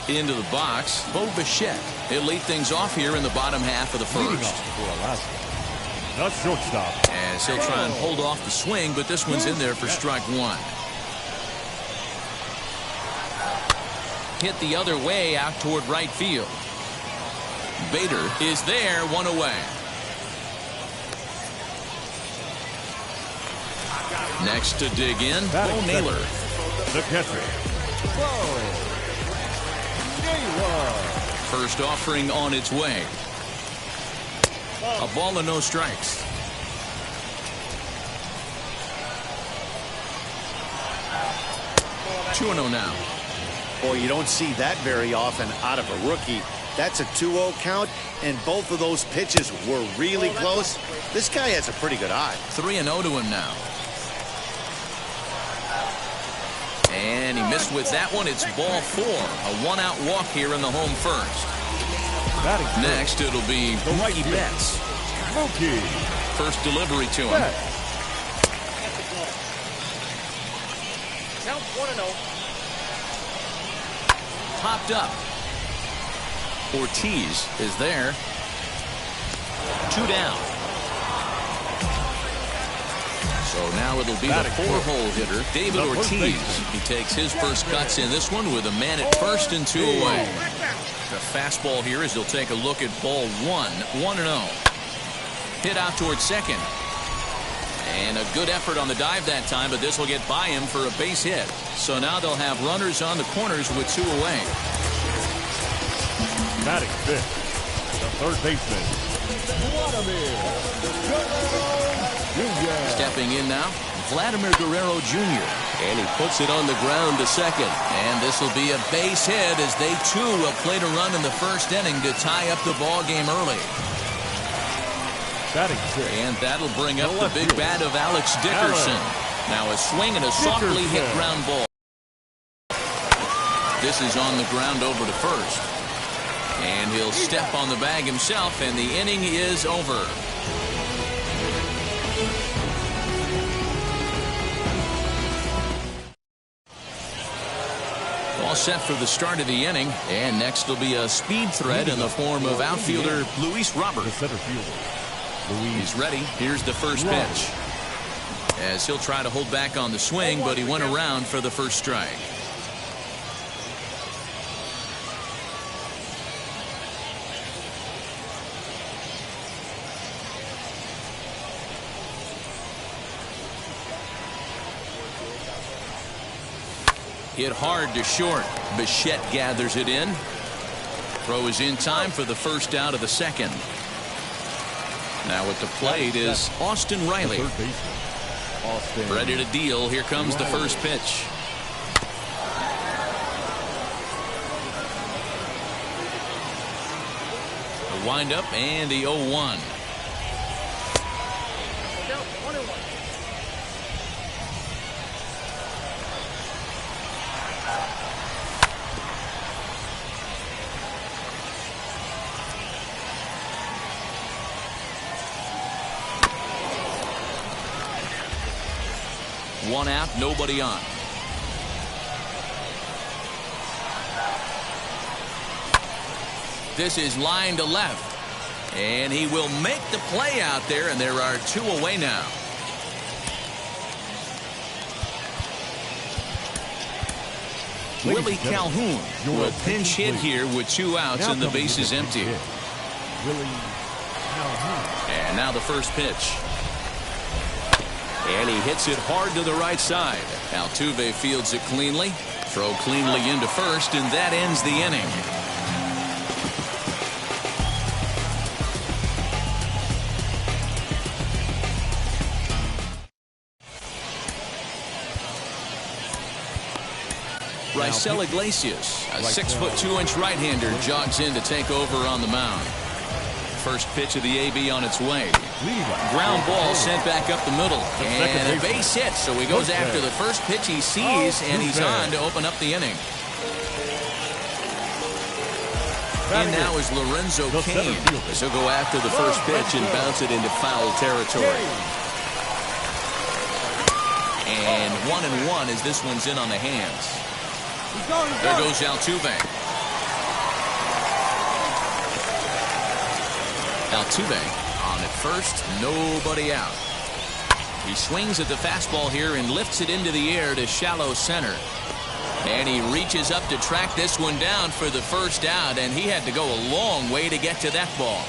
Into the box, Bo Bichette. He'll lead things off here in the bottom half of the first. The shortstop. As he'll try and hold off the swing, but this one's in there for strike one. Hit the other way out toward right field. Bader is there, one away. Next to dig in, Bo Naylor. The catcher. First offering on its way. A ball and no strikes. Two 2-0 now. Boy, you don't see that very often out of a rookie. That's a 2-0 count, and both of those pitches were really close. This guy has a pretty good eye. 3-0 to him now. And he missed with that one. It's ball four. A one-out walk here in the home first. Next, it'll be Mookie Betts. First delivery to him. Count 1-0. popped up. Ortiz is there. 2 down. So now it'll be the 4-hole hitter, David Ortiz. He takes his first cuts in this one with a man at first and 2 away. The fastball here as he'll take a look at ball 1. 1-0. Hit out towards second. And a good effort on the dive that time, but this will get by him for a base hit. So now they'll have runners on the corners with 2 away. Batting fifth, the third baseman, Stepping in now, Vladimir Guerrero Jr. And he puts it on the ground to second. And this will be a base hit as they too will play to run in the first inning to tie up the ball game early. And that'll bring up the big bat of Alex Dickerson. Now a swing and a softly hit ground ball. This is on the ground over to first. And he'll step on the bag himself, and the inning is over. All set for the start of the inning, and next will be a speed threat in the form of outfielder Luis Robert. He's ready. Here's the first pitch. As he'll try to hold back on the swing, but he went around for the first strike. Hit hard to short. Bichette gathers it in. Throw is in time for the first out of the second. Now at the plate is Austin Riley. Ready to deal. Here comes the first pitch. The windup and the 0-1. One out, nobody on. This is line to left. And he will make the play out there, and there are 2 away now. Willie Calhoun will pinch hit here with 2 outs and the base is empty. And now the first pitch. And he hits it hard to the right side. Altuve fields it cleanly. Throw cleanly into first, and that ends the inning. Raisel Iglesias, a 6'2" right-hander, jogs in to take over on the mound. First pitch of the AB on its way. Ground ball sent back up the middle. And a base hit, so he goes after the first pitch he sees, and he's on to open up the inning. In now is Lorenzo Cain, as he'll go after the first pitch and bounce it into foul territory. And 1-1 as this one's in on the hands. There goes Altuve. Altuve on at first, nobody out. He swings at the fastball here and lifts it into the air to shallow center. And he reaches up to track this one down for the first out, and he had to go a long way to get to that ball.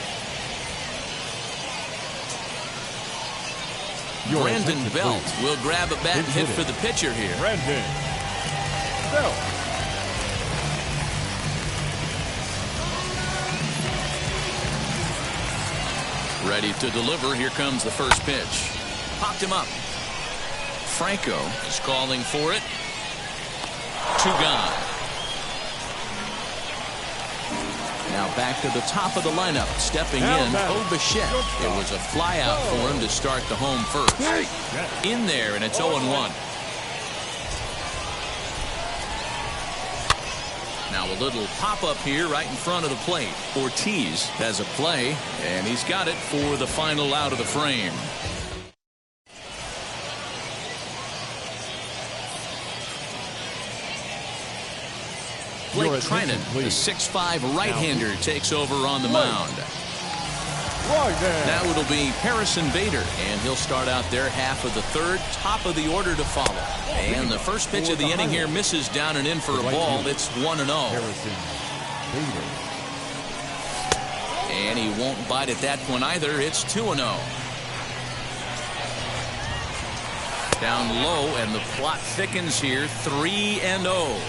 Brandon Belt will grab a bat and hit for the pitcher here. Brandon Belt. Ready to deliver. Here comes the first pitch. Popped him up. Franco is calling for it. 2 gone. Now back to the top of the lineup. Stepping in, Bichette. It was a fly out for him to start the home first. In there, and it's 0-1. Now a little pop-up here right in front of the plate. Ortiz has a play, and he's got it for the final out of the frame. Blake Trinan, the 6'5" right-hander, takes over on the mound. Now it'll be Harrison Bader, and he'll start out their half of the third, top of the order to follow. And the first pitch of the inning here misses down and in for a ball. It's 1-0. And he won't bite at that one either. It's 2-0. Down low, and the plot thickens here. 3-0.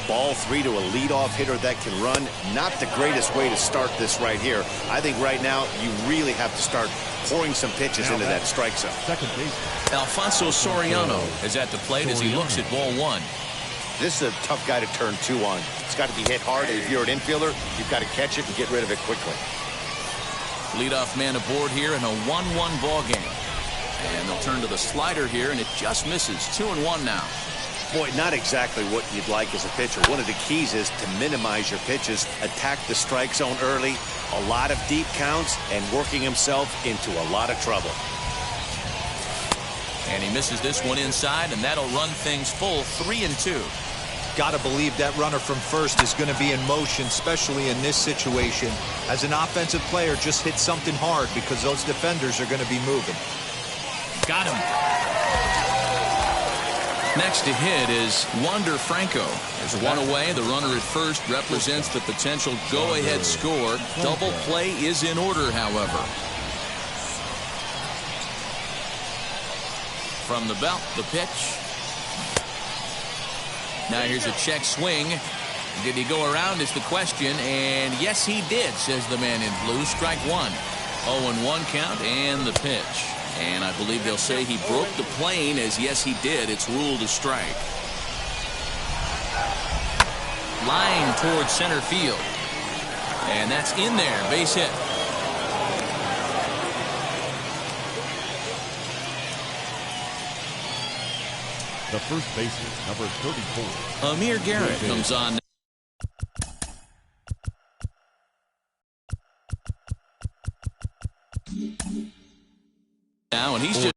Ball 3 to a leadoff hitter that can run. Not the greatest way to start this right here. I think right now you really have to start pouring some pitches into that strike zone. Second base. Alfonso Soriano is at the plate as he looks at ball 1. This is a tough guy to turn 2 on. It's got to be hit hard. If you're an infielder, you've got to catch it and get rid of it quickly. Leadoff man aboard here in a 1-1 ball game. And they'll turn to the slider here, and it just misses. 2-1 now. Boy, not exactly what you'd like as a pitcher. One of the keys is to minimize your pitches, attack the strike zone early, a lot of deep counts, and working himself into a lot of trouble. And he misses this one inside, and that'll run things full. 3-2. Got to believe that runner from first is going to be in motion, especially in this situation. As an offensive player, just hit something hard because those defenders are going to be moving. Got him. Next to hit is Wander Franco. There's one away. The runner at first represents the potential go-ahead score. Double play is in order, however. From the belt, the pitch. Now here's a check swing. Did he go around is the question, and yes he did, says the man in blue. Strike 1. 0-1 count, and the pitch. And I believe they'll say he broke the plane, as yes he did. It's ruled a strike. Line towards center field. And that's in there. Base hit. The first baseman, number 34. Amir Garrett comes on. Now, and he's just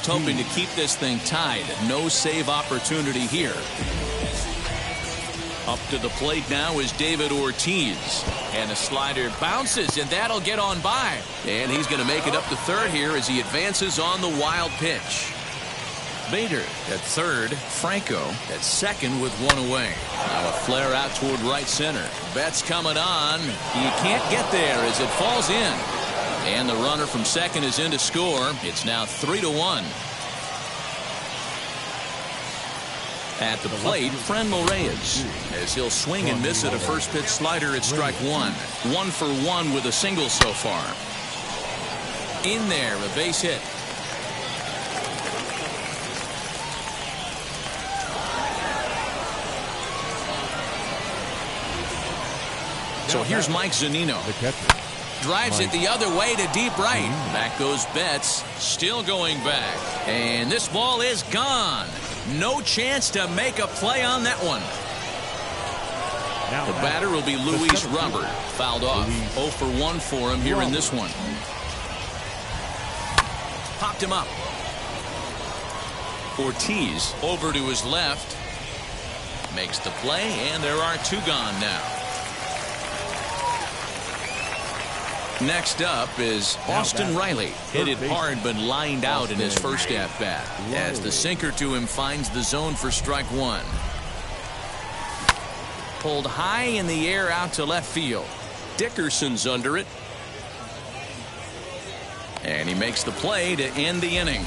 hoping to keep this thing tied. No save opportunity here. Up to the plate now is David Ortiz. And a slider bounces, and that'll get on by. And he's going to make it up to third here as he advances on the wild pitch. Bader at third. Franco at second with one away. Now a flare out toward right center. Betts coming on. He can't get there as it falls in. And the runner from second is in to score. It's now 3-1. At the plate, Franmil Reyes, as he'll swing and miss at a first pitch slider at strike 1. 1 for 1 with a single so far. In there, a base hit. So here's Mike Zunino. Drives it the other way to deep right. Back goes Betts. Still going back. And this ball is gone. No chance to make a play on that one. The batter will be Luis Robert. Fouled off. 0 for 1 for him here in this one. Popped him up. Ortiz over to his left. Makes the play, and there are 2 gone now. Next up is Austin Riley. Hit it hard but lined out in his first at-bat. As the sinker to him finds the zone for strike 1. Pulled high in the air out to left field. Dickerson's under it. And he makes the play to end the inning.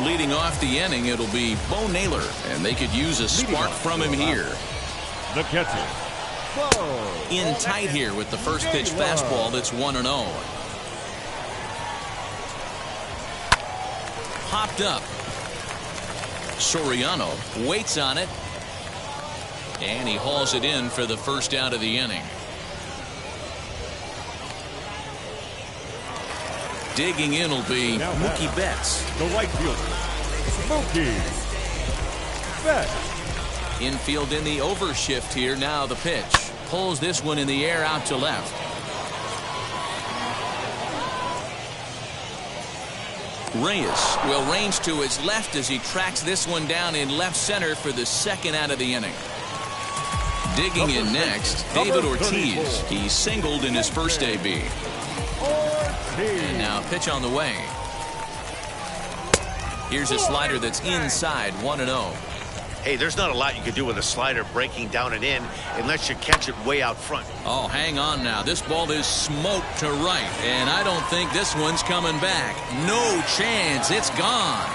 Leading off the inning, it'll be Bo Naylor, and they could use a spark from him here. The catcher, in tight here with the first pitch fastball that's 1-0. Popped up. Soriano waits on it, and he hauls it in for the first out of the inning. Digging in will be Mookie Betts. The right fielder, Mookie Betts. Infield in the overshift here. Now the pitch. Pulls this one in the air out to left. Reyes will range to his left as he tracks this one down in left center for the second out of the inning. Digging in next, David Ortiz. He singled in his first AB. And now pitch on the way. Here's a slider that's inside, 1-0. Hey, there's not a lot you can do with a slider breaking down and in unless you catch it way out front. Oh, hang on now. This ball is smoked to right, and I don't think this one's coming back. No chance. It's gone.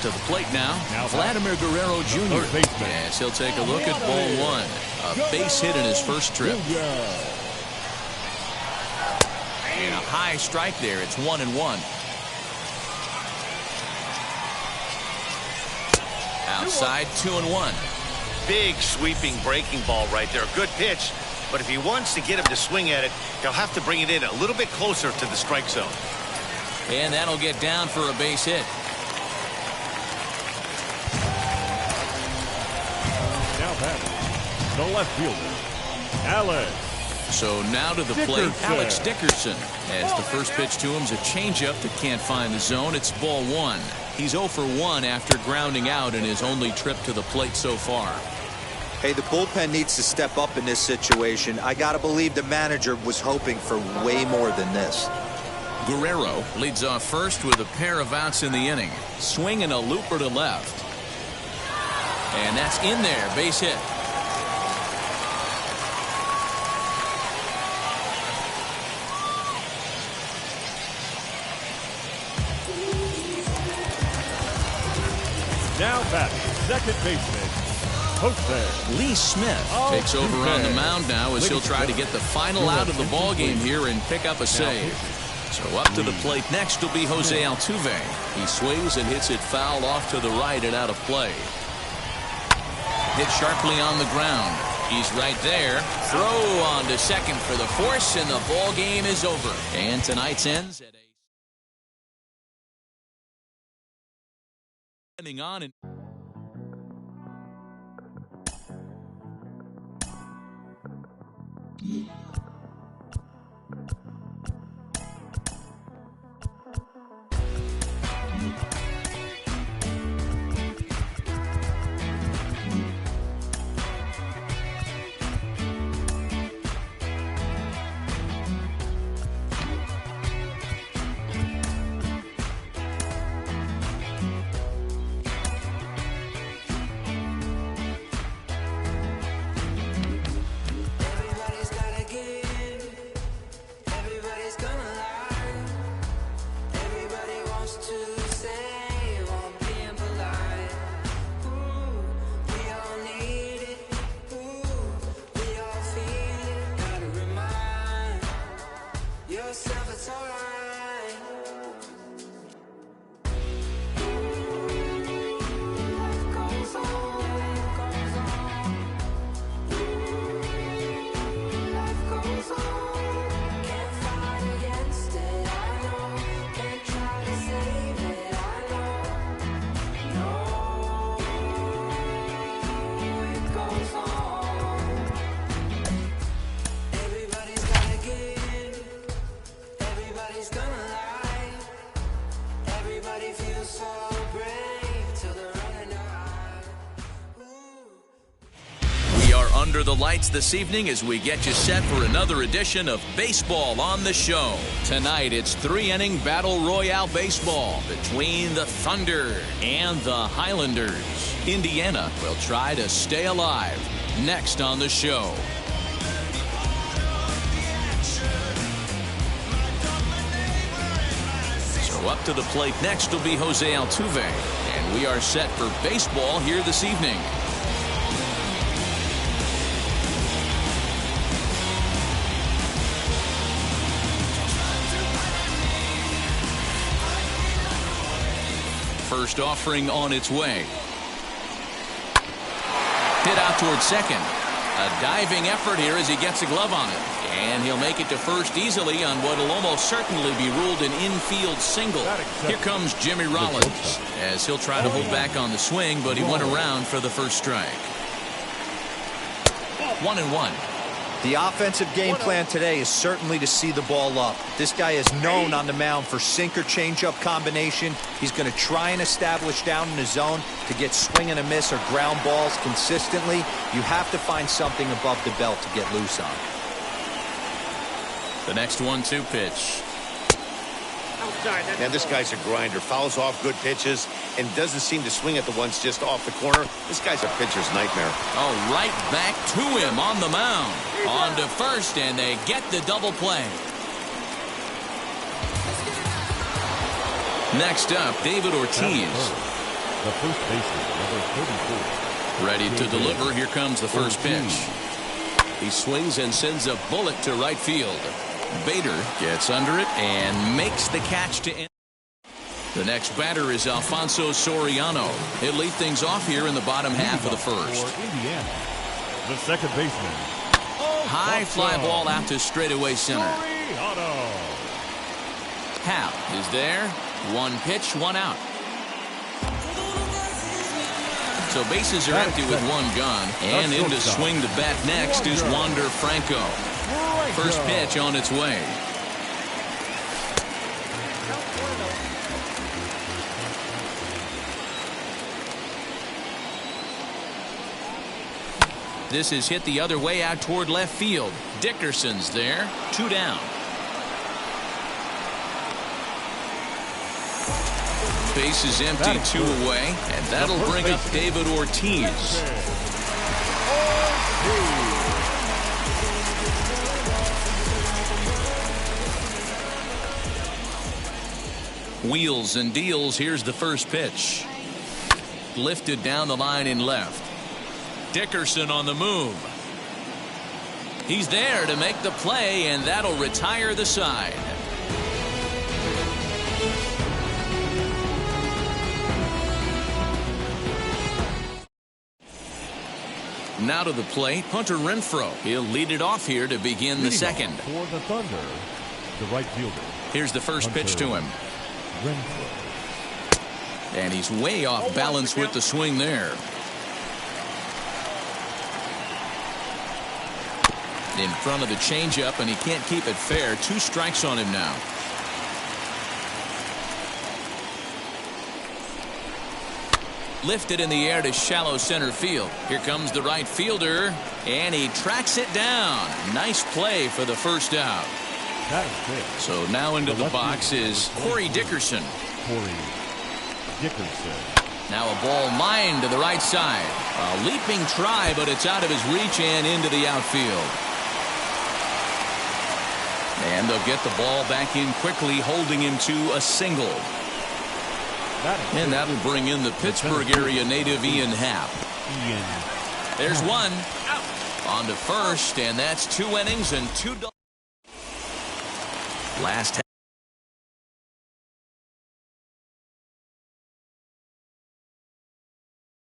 To the plate now Vladimir Guerrero Jr. Yes, he'll take a look at ball one. A base hit in his first trip. And a high strike there. It's 1-1. Outside, 2-1. Big sweeping breaking ball right there. A good pitch. But if he wants to get him to swing at it, he'll have to bring it in a little bit closer to the strike zone. And that'll get down for a base hit. Now batting, the left fielder, Alex. So now to the plate, Alex Dickerson. As the first pitch to him's a changeup that can't find the zone. It's ball one. He's 0 for 1 after grounding out in his only trip to the plate so far. Hey, the bullpen needs to step up in this situation. I gotta believe the manager was hoping for way more than this. Guerrero leads off first with a pair of outs in the inning. Swinging a looper to left. And that's in there. Base hit. Now batting, second baseman, Jose. Lee Smith takes over on the mound now as he'll try to get the final out of the ball game here and pick up a save. So up to the plate next will be Jose Altuve. He swings and hits it foul off to the right and out of play. Hit sharply on the ground. He's right there. Throw on to second for the force, and the ball game is over. And tonight's ends at ending on and under the lights this evening as we get you set for another edition of Baseball on the Show. Tonight it's 3-inning battle royale baseball between the Thunder and the Highlanders. Indiana will try to stay alive. Next on the show. So up to the plate next will be Jose Altuve, and we are set for baseball here this evening. First offering on its way. Hit out towards second. A diving effort here as he gets a glove on it. And he'll make it to first easily on what will almost certainly be ruled an infield single. Here comes Jimmy Rollins as he'll try to hold back on the swing, but he went around for the first strike. 1-1. The offensive game plan today is certainly to see the ball up. This guy is known on the mound for sinker changeup combination. He's going to try and establish down in the zone to get swing and a miss or ground balls consistently. You have to find something above the belt to get loose on. The next 1-2 pitch. Now this guy's a grinder, fouls off good pitches and doesn't seem to swing at the ones just off the corner. This guy's a pitcher's nightmare. Oh, right back to him on the mound. On to first, and they get the double play. Next up, David Ortiz. The first baseman, number 34. Ready to deliver. Here comes the first pitch. He swings and sends a bullet to right field. Bader gets under it and makes the catch to end. The next batter is Alfonso Soriano. He'll lead things off here in the bottom half of the first. For Indiana, the second baseman. High fly ball out to straightaway center. Soriano. Hal is there. One pitch, one out. So bases are empty with one gone. And in to swing the bat next is Wander Franco. First pitch on its way. This is hit the other way out toward left field. Dickerson's there. 2 down. Base is empty, 2 away, and that'll bring up David Ortiz. Wheels and deals. Here's the first pitch. Lifted down the line in left. Dickerson on the move. He's there to make the play, and that'll retire the side. Now to the plate, Hunter Renfroe. He'll lead it off here to begin the second. For the Thunder, the right fielder. Here's the first pitch to him. Renfroe. And he's way off balance with the swing there. In front of the changeup, and he can't keep it fair. 2 strikes on him now. Lifted in the air to shallow center field. Here comes the right fielder, and he tracks it down. Nice play for the first out. That is good. So now into the box is Corey Dickerson. Corey Dickerson. Now a ball lined to the right side. A leaping try, but it's out of his reach and into the outfield. And they'll get the ball back in quickly, holding him to a single. And that'll bring in the Pittsburgh area native Ian Happ. There's one. On to first, and that's 2 innings and 2 doubles. Last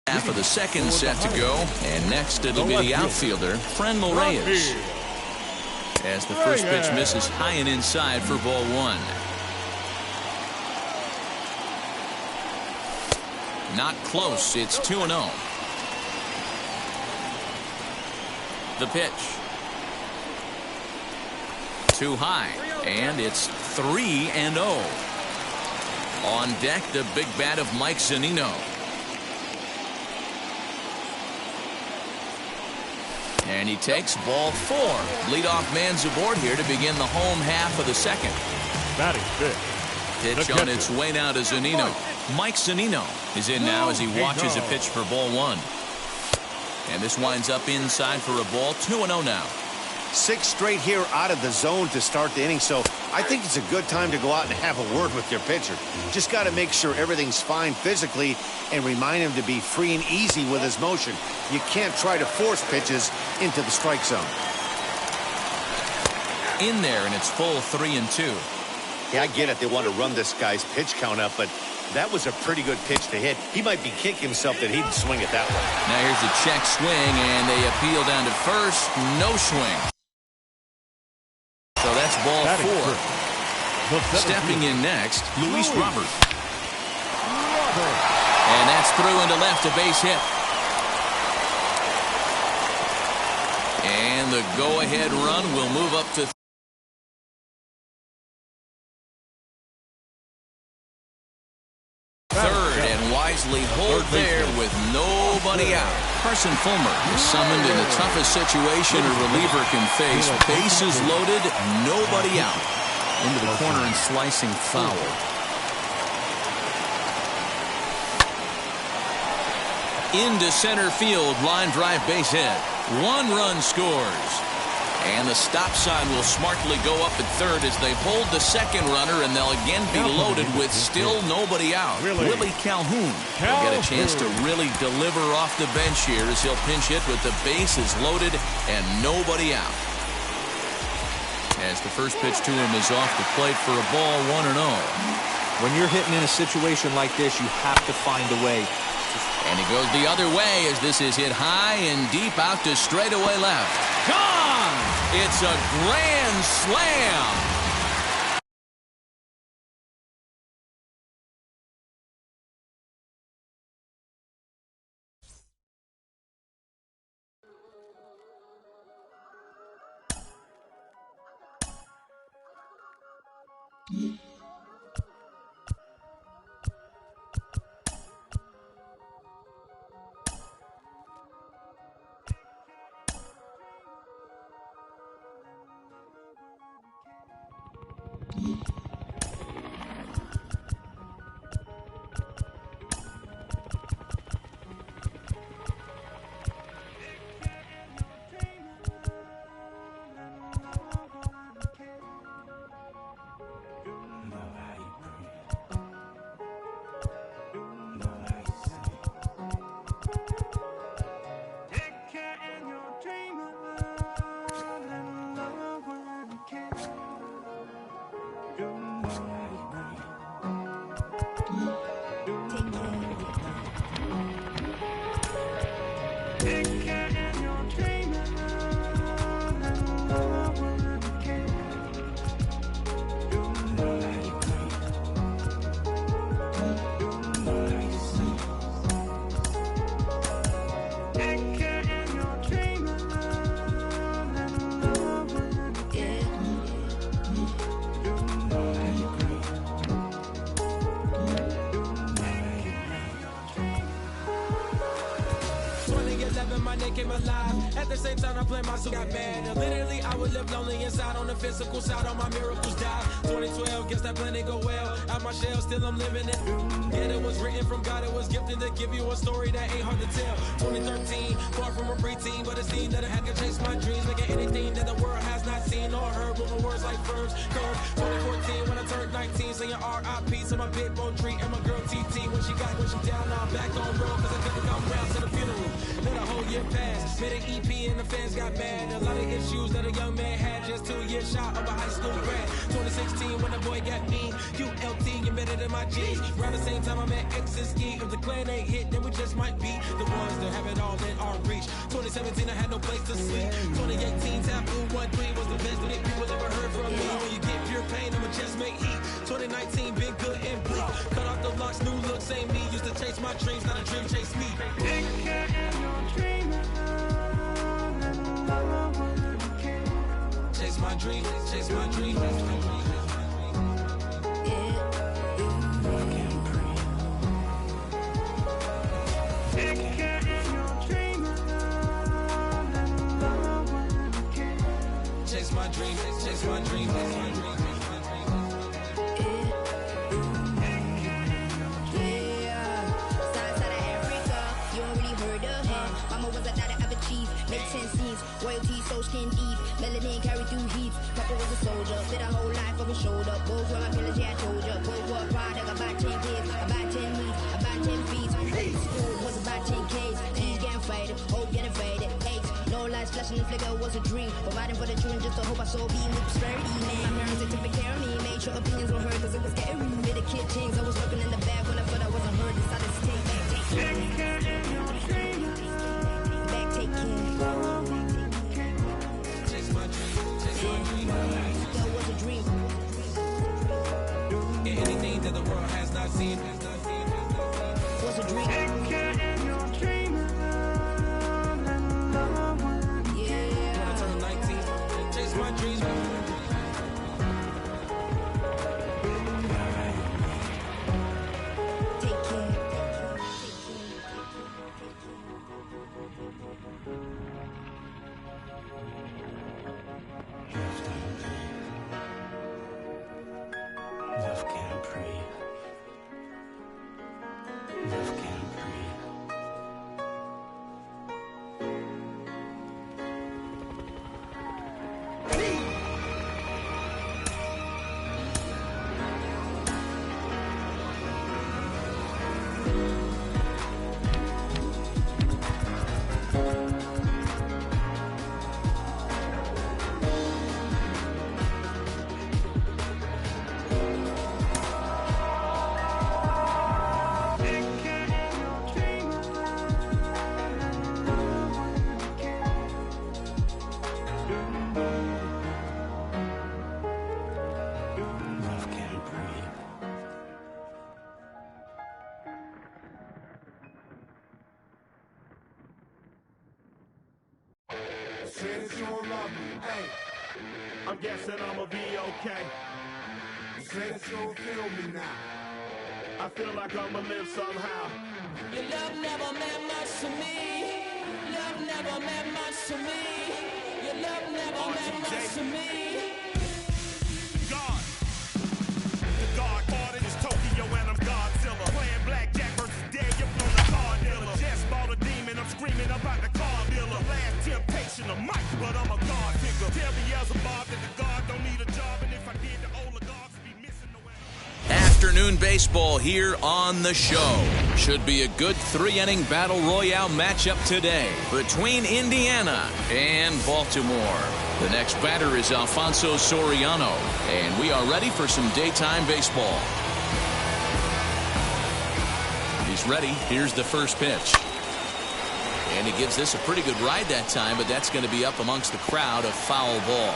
half of the second set to go, and next it'll be the outfielder, Franmil Reyes. As the first pitch misses high and inside for ball 1. Not close. It's 2-0. The pitch. Too high. And it's 3-0. On deck, the big bat of Mike Zunino. And he takes ball 4. Leadoff man's aboard here to begin the home half of the second. Batting fifth. Pitch on its way now to Zunino. Mike Zunino is in now as he watches a pitch for ball 1. And this winds up inside for a ball. 2-0 now. 6 straight here out of the zone to start the inning, so I think it's a good time to go out and have a word with your pitcher. Just got to make sure everything's fine physically and remind him to be free and easy with his motion. You can't try to force pitches into the strike zone. In there, and it's full 3-2. Yeah, I get it. They want to run this guy's pitch count up, but That was a pretty good pitch to hit. He might be kicking himself that he didn't swing it that way. Now here's a check swing, and they appeal down to first. No swing. So that's ball 4. Stepping in next, Luis Robert. And that's through into left, a base hit. And the go-ahead run will move up to third, and wisely hold there with nobody out. Carson Fulmer is summoned in the toughest situation a reliever can face. Bases loaded, nobody out. Into the corner and slicing foul. Into center field, line drive base hit. 1 run scores. And the stop sign will smartly go up at third as they hold the second runner, and they'll again be loaded with still nobody out. Willie Calhoun will get a chance to really deliver off the bench here as he'll pinch hit with the bases loaded and nobody out. As the first pitch to him is off the plate for a ball, 1-0. When you're hitting in a situation like this, you have to find a way. And he goes the other way as this is hit high and deep out to straightaway left. Gone! It's a grand slam. Came alive. At the same time, I played my soul got bad. Literally, I would live lonely inside on the physical side. All my miracles died. 2012, guess that plan didn't go well. Out my shell, still I'm living it. Yeah, it was written from God. It was gifted to give you a story that ain't hard to tell. 2013, far from a preteen, but it seemed that I had to chase my dreams, making anything that the world has not seen or heard. Moving words like verbs, curves. 2014, when I turned 19, singing R.I.P. to my big bone tree and my girl TT. When she down, now I'm back on road, cause I couldn't come round to the funeral. Let a whole year pass. Made an EP and the fans got mad. A lot of issues that a young man had. Just 2 years shot of a high school grad. 2016 when the boy got me. ULT embedded in my G's. Around the same time I met X and Ski. If the clan ain't hit, then we just might be the ones that have it all in our reach. 2017 I had no place to sleep. 2018 Taboo 1-3 was the best that people ever heard from me. When you get pure pain, I'ma just make heat. 2019 been good and bleak. Cut off the locks, new looks, ain't me. Used to chase my dreams, not a dream chase me. Chase my dream, chase my dream, chase my dream. Chase my dream, chase my dream, chase my dream. Make 10 scenes, royalty so skin deep, melanin carry through heat. Papa was a soldier, spit a whole life over shoulder. Both were my pillars, yeah I told ya. Both were a product, about 10 kids, about 10 meats, about 10 feet. School was about 10 Ks, T's getting faded, hope getting faded. Aches, no all lights flashing and flicker was a dream. Providing for the children just to hope I saw being with prosperity. Man, my parents, they took care of me. Made sure opinions were heard cause it was scary. Made the kid things. I was looking in the back when I thought I wasn't heard. Decided to take back, take care. Back, take care. That was a dream. Anything that the world has not seen was a dream. Said that you don't love me, hey. I'm guessing I'ma be okay. You say that you don't feel me now. I feel like I'ma live somehow. Your love never meant much to me. Love never meant much to me. Your love never meant much to me. God. The God ordered is Tokyo and I'm Godzilla. Playing blackjack versus dead, you're on the car dealer. Just bought a demon, I'm screaming about the car dealer. Last temptation of Mike, but I'm a God figure. Tell Beelzebub that the God don't need a job, and if I did, the oligarchs would be missing the way. Afternoon baseball here on the show. Should be a good 3-inning battle royale matchup today between Indiana and Baltimore. The next batter is Alfonso Soriano, and we are ready for some daytime baseball. He's ready. Here's the first pitch. And he gives this a pretty good ride that time, but that's going to be up amongst the crowd, a foul ball.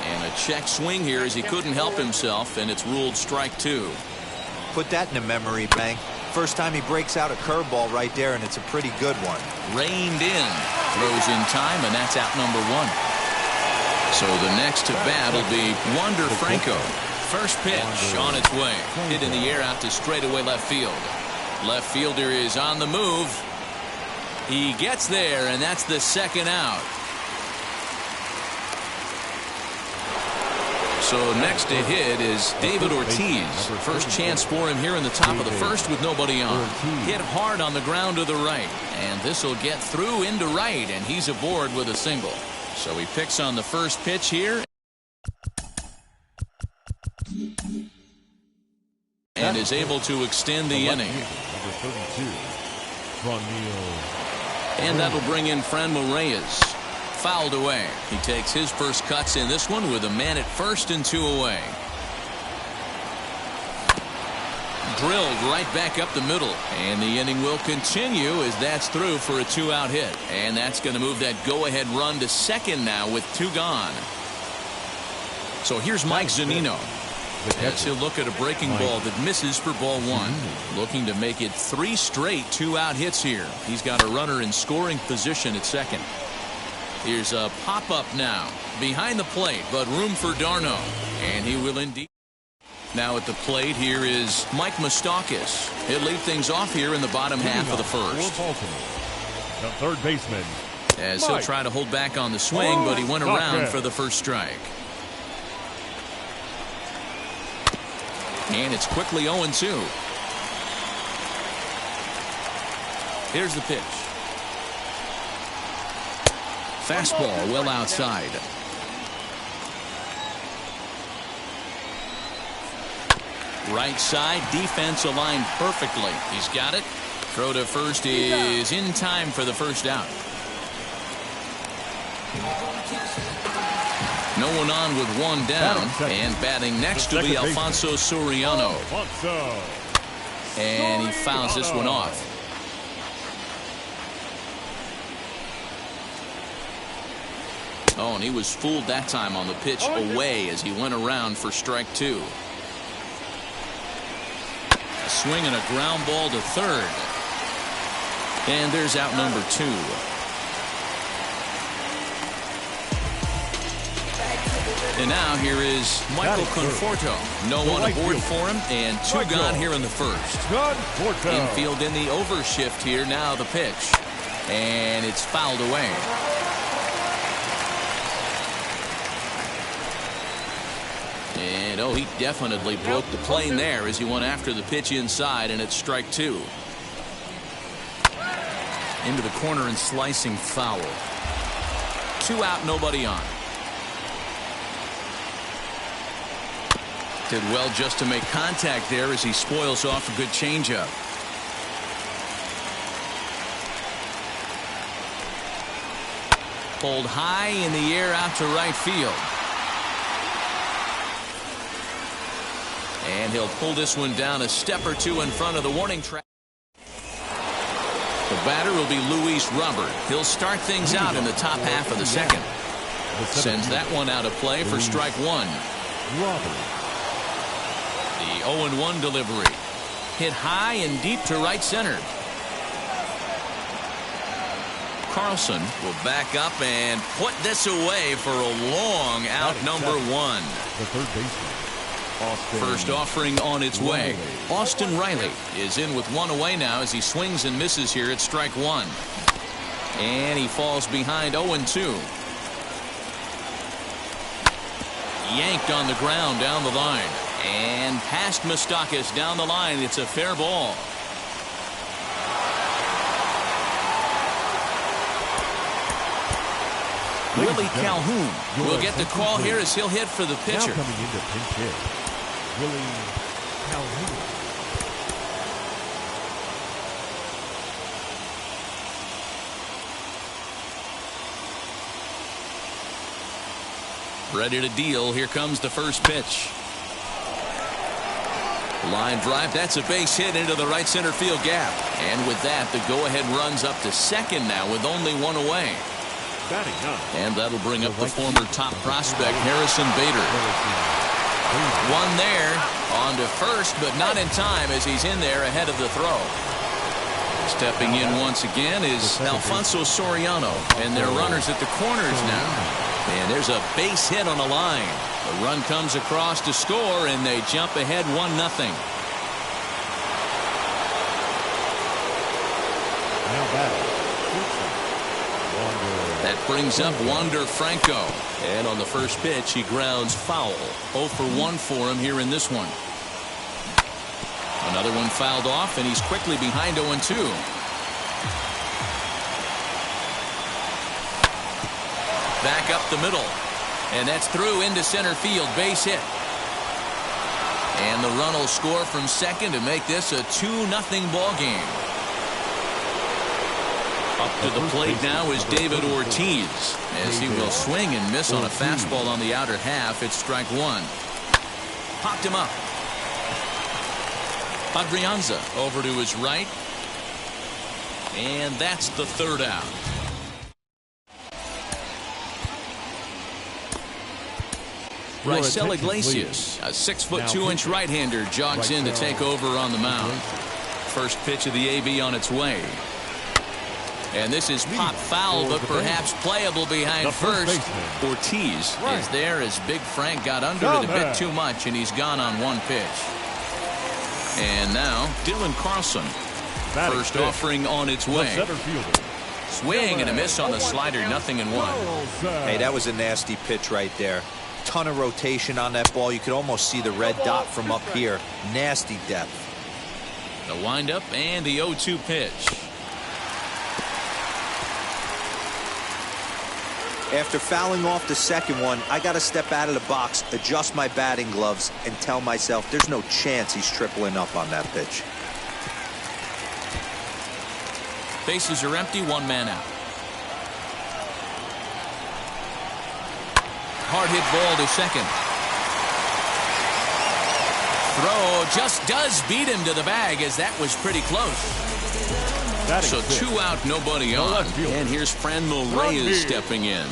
And a check swing here as he couldn't help himself, and it's ruled strike 2. Put that in a memory bank. First time he breaks out a curveball right there, and it's a pretty good one. Reined in. Throws in time, and that's out number 1. So the next to bat will be Wander Franco. First pitch on its way. Hit in the air out to straightaway left field. Left fielder is on the move. He gets there, and that's the second out. So next to hit is David Ortiz. First chance for him here in the top of the first with nobody on. Hit hard on the ground to the right, and this will get through into right, and he's aboard with a single. So he picks on the first pitch here and is able to extend the inning. And that'll bring in Franmil Reyes. Fouled away. He takes his first cuts in this one with a man at first and 2 away. Drilled right back up the middle, and the inning will continue as that's through for a 2-out hit, and that's going to move that go-ahead run to second now with 2 gone. So here's Mike Zunino as he'll look at a breaking ball that misses for ball 1. Looking to make it 3 straight 2-out hits here. He's got a runner in scoring position at second. Here's a pop-up now behind the plate, but room for Darno, and he will indeed. Now at the plate here is Mike Moustakas. He'll lead things off here in the bottom half of the first. The third baseman, as he'll try to hold back on the swing, but he went around for the first strike. And it's quickly 0-2. Here's the pitch. Fastball well outside. Right side, defense aligned perfectly. He's got it. Throw to first is in time for the first out. No one on with one down, and batting next will be Alfonso Soriano. And he fouls this one off. Oh, and he was fooled that time on the pitch away as he went around for strike 2. A swing and a ground ball to third. And there's out number 2. And now here is Michael Conforto. No one aboard for him, and 2 gone here in the first. Infield in the overshift here. Now the pitch. And it's fouled away. And oh, he definitely broke the plane there as he went after the pitch inside, and it's strike 2. Into the corner and slicing foul. 2 out, nobody on. Did well just to make contact there as he spoils off a good changeup. Pulled high in the air out to right field. And he'll pull this one down a step or 2 in front of the warning track. The batter will be Luis Robert. He'll start things out in the top half of the second. Sends that one out of play for strike 1. The 0-1 delivery. Hit high and deep to right center. Carlson will back up and put this away for a long out number 1. The third baseman. First offering on its way. Austin Riley is in with 1 away now as he swings and misses here at strike 1. And he falls behind 0-2. Yanked on the ground down the line. And past Moustakas down the line. It's a fair ball. Willie Calhoun will get the call here as he'll hit for the pitcher. Now coming into pinch hit, Willie Calhoun. Ready to deal. Here comes the first pitch. Line drive. That's a base hit into the right center field gap. And with that, the go-ahead runs up to second now with only 1 away. And that'll bring up the former top prospect, Harrison Bader. 1 there. On to first, but not in time as he's in there ahead of the throw. Stepping in once again is Alfonso Soriano. And they're runners at the corners now. And there's a base hit on the line. The run comes across to score, and they jump ahead 1-0. Now batting. That brings up Wander Franco. And on the first pitch, he grounds foul. 0 for 1 for him here in this one. Another one fouled off, and he's quickly behind 0-2. Back up the middle. And that's through into center field. Base hit. And the run will score from second to make this a 2-0 ball game. Up to the plate now is David Ortiz as he will swing and miss on a fastball on the outer half. It's strike 1. Popped him up. Adrianza over to his right. And that's the third out. Raisel Iglesias, a 6'2" right-hander, jogs in to take over on the mound. First pitch of the AB on its way. And this is pop foul, but perhaps playable behind first. Ortiz is there as Big Frank got under it a bit too much, and he's gone on 1 pitch. And now Dylan Carlson. First offering on its way. Swing and a miss on the slider, 0-1. Hey, that was a nasty pitch right there. Ton of rotation on that ball. You could almost see the red dot from up here. Nasty depth. The windup and the 0-2 pitch. After fouling off the second one, I got to step out of the box, adjust my batting gloves, and tell myself there's no chance he's tripling up on that pitch. Bases are empty, one man out. Hard hit ball to second. Throw just does beat him to the bag, as that was pretty close. So 2 out, nobody on. And here's Franmil Reyes stepping in.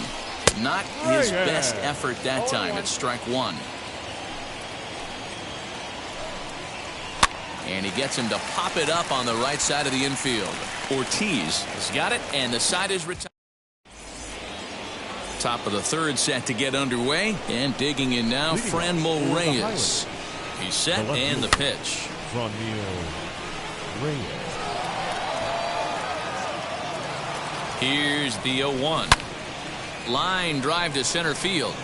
Not his best effort that time. It's strike one. And he gets him to pop it up on the right side of the infield. Ortiz has got it, and the side is retired. Top of the third set to get underway. And digging in now, Franmil Reyes. He's set, and the pitch. Franmil Reyes. Here's the 0-1. Line drive to center field.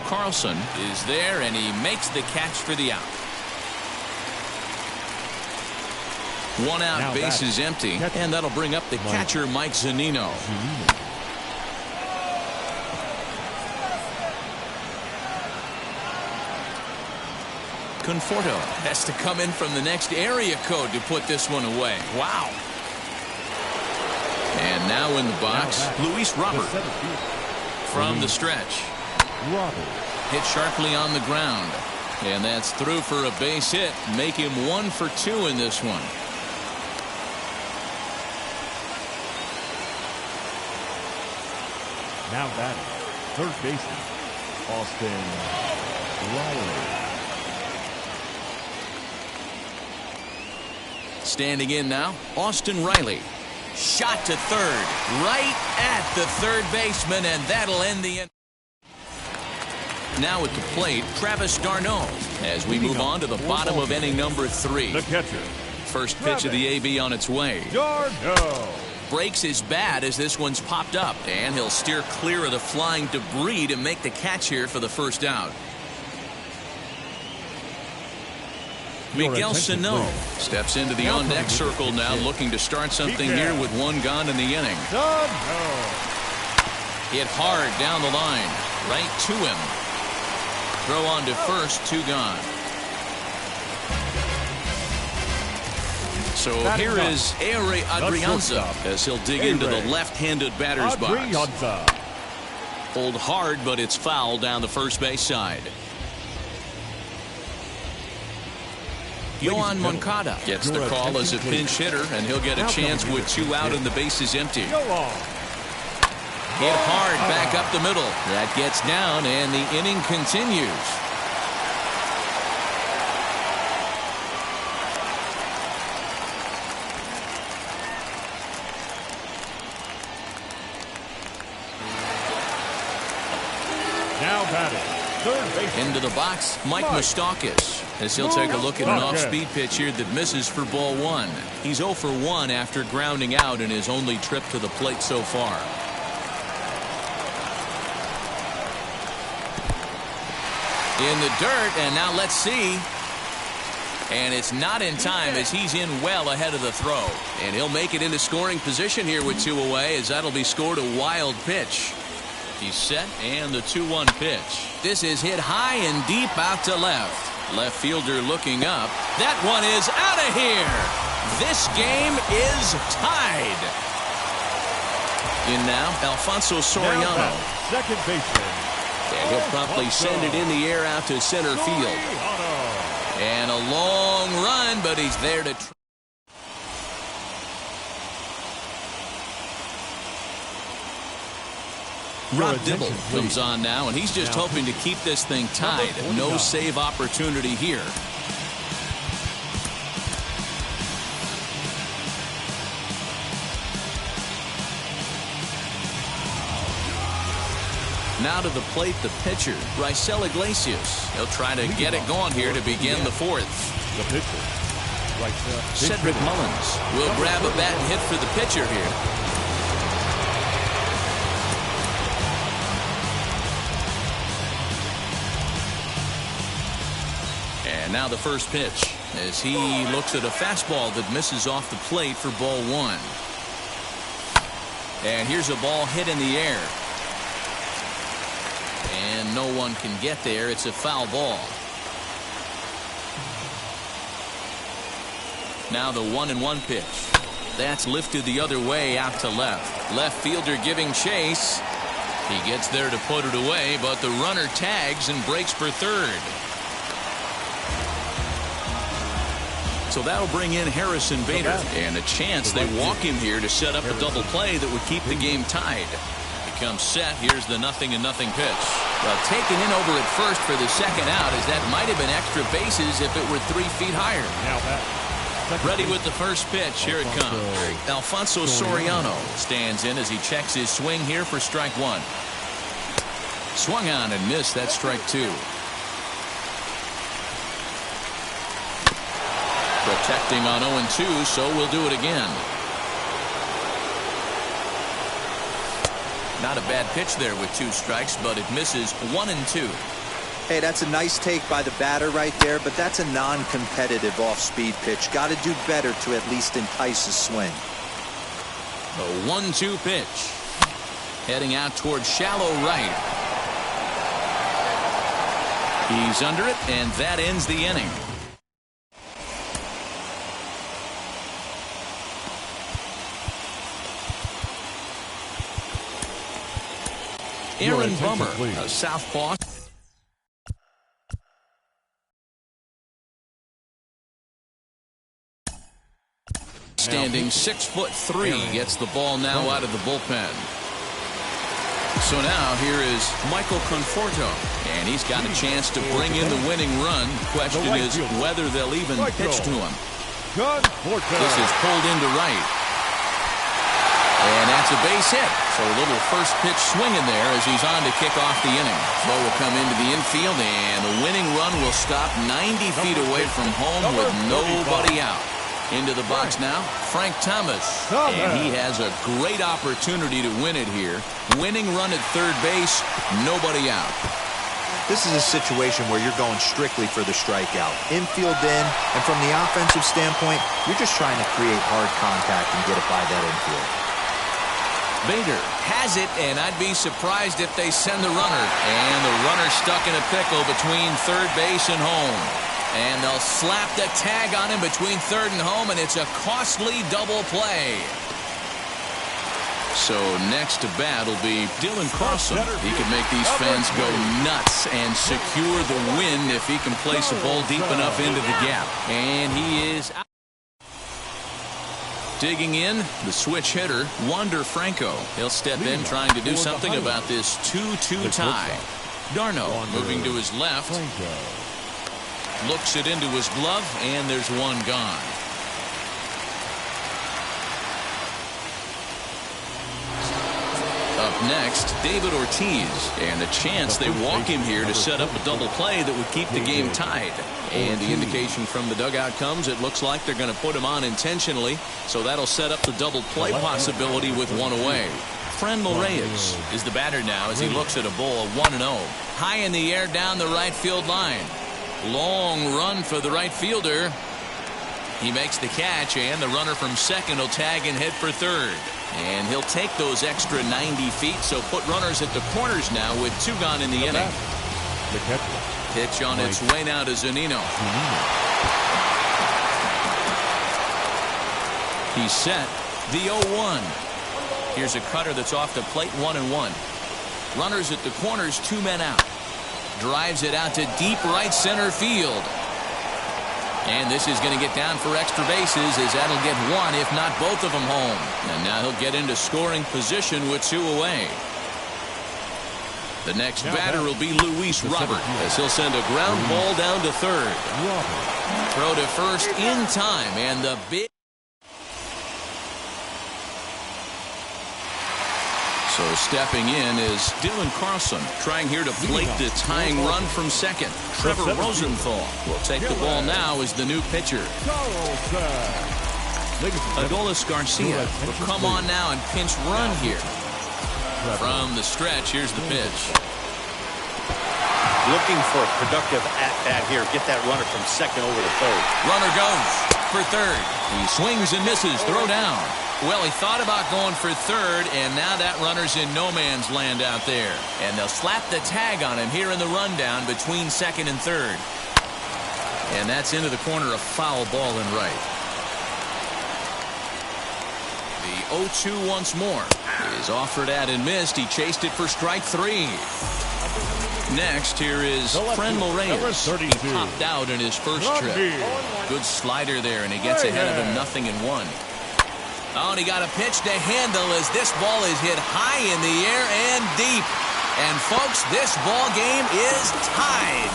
Carlson is there, and he makes the catch for the out. 1 out, Now base is empty, and that'll bring up the catcher, Mike Zunino. Conforto has to come in from the next area code to put this one away. Wow. And now in the box, Luis Robert from the stretch. Hit sharply on the ground. And that's through for a base hit. Make him 1 for 2 in this one. Now batting, third baseman, Austin Riley. Standing in now, Austin Riley. Shot to third, right at the third baseman, and that'll end the inning. Now at the plate, Travis d'Arnaud, as we move on to the bottom of inning number 3. The catcher. First pitch of the AB on its way. d'Arnaud. Breaks his bat as this one's popped up, and he'll steer clear of the flying debris to make the catch here for the first out. Miguel Sano steps into the on-deck circle now, looking to start something here with 1 gone in the inning. Hit hard down the line, right to him. Throw on to first, 2 gone. So here is Ehire Adrianza as he'll dig into the left-handed batter's box. Pulled hard, but it's foul down the first base side. Yohan Moncada gets the call as a pinch hitter, and he'll get a chance with 2 out and the base is empty. Hit hard back up the middle. That gets down, and the inning continues. Now batting, third baseman. Into the box, Mike Moustakas, as he'll take a look at an off-speed pitch here that misses for ball 1. He's 0 for 1 after grounding out in his only trip to the plate so far. In the dirt, and now let's see. And it's not in time, as he's in well ahead of the throw. And he'll make it into scoring position here with 2 away, as that'll be scored a wild pitch. He's set, and the 2-1 pitch. This is hit high and deep out to left. Left fielder looking up. That one is out of here. This game is tied. In now, Alfonso Soriano. Second baseman. And he'll promptly send it in the air out to center field. And a long run, but he's there to... Rob Dibble comes on now, and he's just hoping to keep this thing tied. No save opportunity here. Now to the plate, the pitcher, Raisel Iglesias. He'll try to get it going here to begin the 4th. The pitcher, Cedric Mullins will grab a bat and hit for the pitcher here. And now the first pitch, as he looks at a fastball that misses off the plate for ball 1. And here's a ball hit in the air. And no one can get there. It's a foul ball. Now the 1-1 pitch. That's lifted the other way out to left. Left fielder giving chase. He gets there to put it away, but the runner tags and breaks for third. So that'll bring in Harrison Bader, and a chance they walk him here to set up a double play that would keep the game tied. Becomes set. Here's the 0-0 pitch. Well, taken in over at first for the second out, as that might have been extra bases if it were 3 feet higher. Ready with the first pitch. Here it comes. Alfonso Soriano stands in as he checks his swing here for strike 1. Swung on and missed. That's strike 2. Protecting on 0-2, so we'll do it again. Not a bad pitch there with 2 strikes, but it misses 1-2. Hey, that's a nice take by the batter right there, but that's a non-competitive off-speed pitch. Got to do better to at least entice a swing. A 1-2 pitch. Heading out towards shallow right. He's under it, and that ends the inning. Aaron Bummer, a southpaw. Standing 6'3", gets the ball now out of the bullpen. So now here is Michael Conforto, and he's got a chance to bring in the winning run. Question is whether they'll even pitch to him. This is pulled into right. And that's a base hit. So a little first pitch swing in there as he's on to kick off the inning. Ball will come into the infield, and the winning run will stop 90 feet away from home with nobody out. Into the box now, Frank Thomas. And he has a great opportunity to win it here. Winning run at third base, nobody out. This is a situation where you're going strictly for the strikeout. Infield in, and from the offensive standpoint, you're just trying to create hard contact and get it by that infield. Bader has it, and I'd be surprised if they send the runner. And the runner's stuck in a pickle between third base and home. And they'll slap the tag on him between third and home, and it's a costly double play. So next to bat will be Dylan Carlson. He can make these fans go nuts and secure the win if he can place a ball deep enough into the gap. And he is out. Digging in, the switch hitter, Wander Franco. He'll step in trying to do something about this 2-2 tie. Darno moving to his left. Looks it into his glove, and there's one gone. Up next, David Ortiz, and a chance they walk him here to set up a double play that would keep the game tied. And the indication from the dugout comes, it looks like they're going to put him on intentionally, so that'll set up the double play possibility with one away. Franmil Reyes is the batter now as he looks at a ball 1-0. High in the air down the right field line. Long run for the right fielder. He makes the catch, and the runner from second will tag and head for third. And he'll take those extra 90 feet, so put runners at the corners now with 2 gone in the inning. Pitch on its way now to Zunino. He's set. The 0-1. Here's a cutter that's off the plate, 1-1. Runners at the corners, 2 men out. Drives it out to deep right center field. And this is going to get down for extra bases, as that'll get 1, if not both of them home. And now he'll get into scoring position with 2 away. The next batter will be Luis Robert, as he'll send a ground ball down to third. Throw to first in time, and the big... So stepping in is Dylan Carlson, trying here to plate the tying run from second. Trevor Rosenthal will take the ball now as the new pitcher. Adolis Garcia will come on now and pinch run here. From the stretch, here's the pitch. Looking for a productive at-bat here. Get that runner from second over to third. Runner goes for third. He swings and misses. Throw down. Well, he thought about going for third, and now that runner's in no man's land out there. And they'll slap the tag on him here in the rundown between second and third. And that's into the corner, a foul ball and right. The 0-2 once more is offered at and missed. He chased it for strike 3. Next, here is Frenmel Reyes. He popped out in his first trip. Good slider there, and he gets ahead of him 0-1. Oh, and he got a pitch to handle as this ball is hit high in the air and deep. And, folks, this ball game is tied.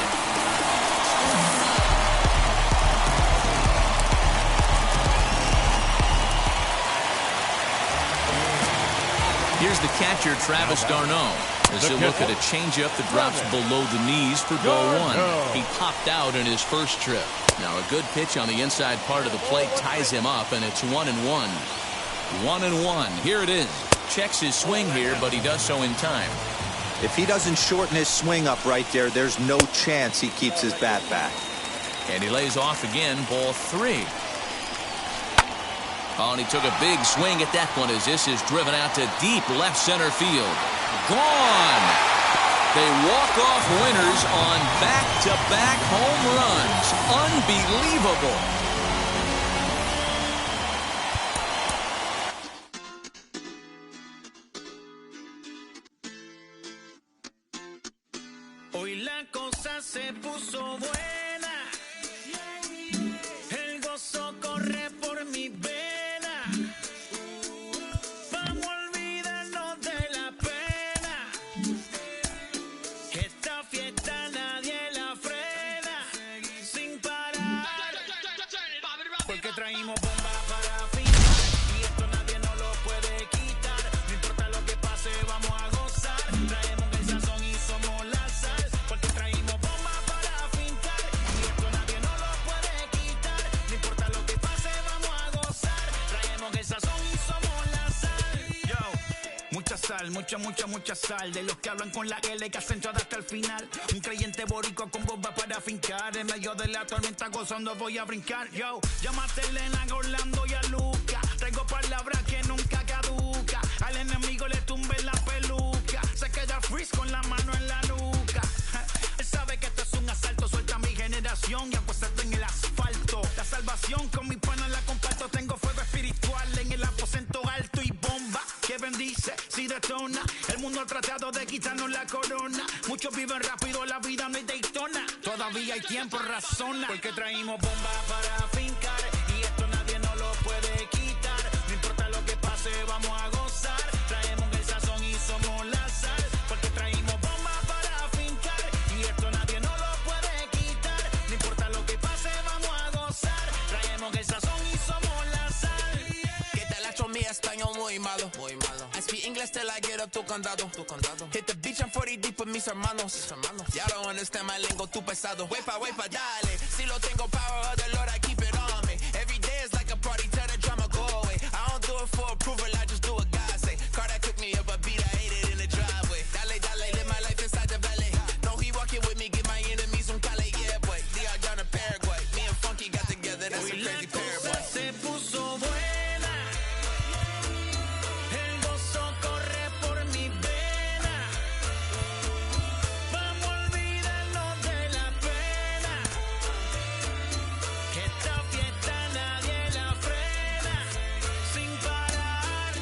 Here's the catcher, Travis d'Arnaud, as he'll look at a changeup that drops below the knees for ball 1. He popped out in his first trip. Now a good pitch on the inside part of the plate ties him up, and it's 1-1. 1-1. Here it is. Checks his swing here, but he does so in time. If he doesn't shorten his swing up right there, there's no chance he keeps his bat back. And he lays off again, ball 3. Oh, and he took a big swing at that one as this is driven out to deep left center field. Gone! They walk off winners on back-to-back home runs. Unbelievable! Hoy la cosa se puso buena. El gozo corre por mi vena. Vamos a olvidarnos de la pena. Esta fiesta nadie la frena. Sin parar. Porque traímos bomba para fincar. Y esto nadie nos lo puede quitar. No importa lo que pase, vamos a gozar. Traemos el sazón y somos la sal. Porque traímos bomba para fincar. Y esto nadie nos lo puede quitar. No importa lo que pase, vamos a gozar. Traemos el sazón y somos la sal. Yo, mucha sal, mucha sal. De los que hablan con la L que acentuada hasta el final. Un creyente boricua con bomba para fincar. En medio de la tormenta gozando voy a brincar. Yo, llámate a Elena, a Orlando y a Luca. Traigo palabras que nunca caduca. Al enemigo le tumbe la peluca. Se queda freeze con la mano en la nuca. Él sabe que esto es un asalto. Suelta mi generación y acuéstate en el asfalto. La salvación con mi pana la comparto. Tengo fuego espiritual en el aposento alto y bomba que bendice si detona. El mundo ha tratado de quitarnos la corona. Muchos viven rápido, la vida no es Daytona. Todavía hay tiempo, razona. Porque traímos bomba para fincar. Y esto nadie nos lo puede quitar. No importa lo que pase, vamos a gozar. Traemos el sazón y somos la sal. Porque traímos bomba para fincar. Y esto nadie nos lo puede quitar. No importa lo que pase, vamos a gozar. Traemos el sazón y somos la sal. Que te la echo mi español muy malo. I speak English till I get up tu condado. Hit the beach, I'm 40 deep with mis hermanos. Ya don't understand my lingo, tu pesado. Wepa, dale. Si lo tengo power of the Lord, I keep it on me. Every day is like a party, tell the drama go away. I don't do it for approval, I just do what God say. Car that cooked me up a beat, I ate it in the driveway. Dale, live my life inside the valley. No, he walking with me, give my enemies un cale, yeah, boy. DR down to Paraguay. Me and Funky got together, that's a crazy pair, boy. Se puso buena. El gozo corre por mi vena. Vamos a olvidarnos de la pena. Que esta fiesta nadie la frena. Sin parar.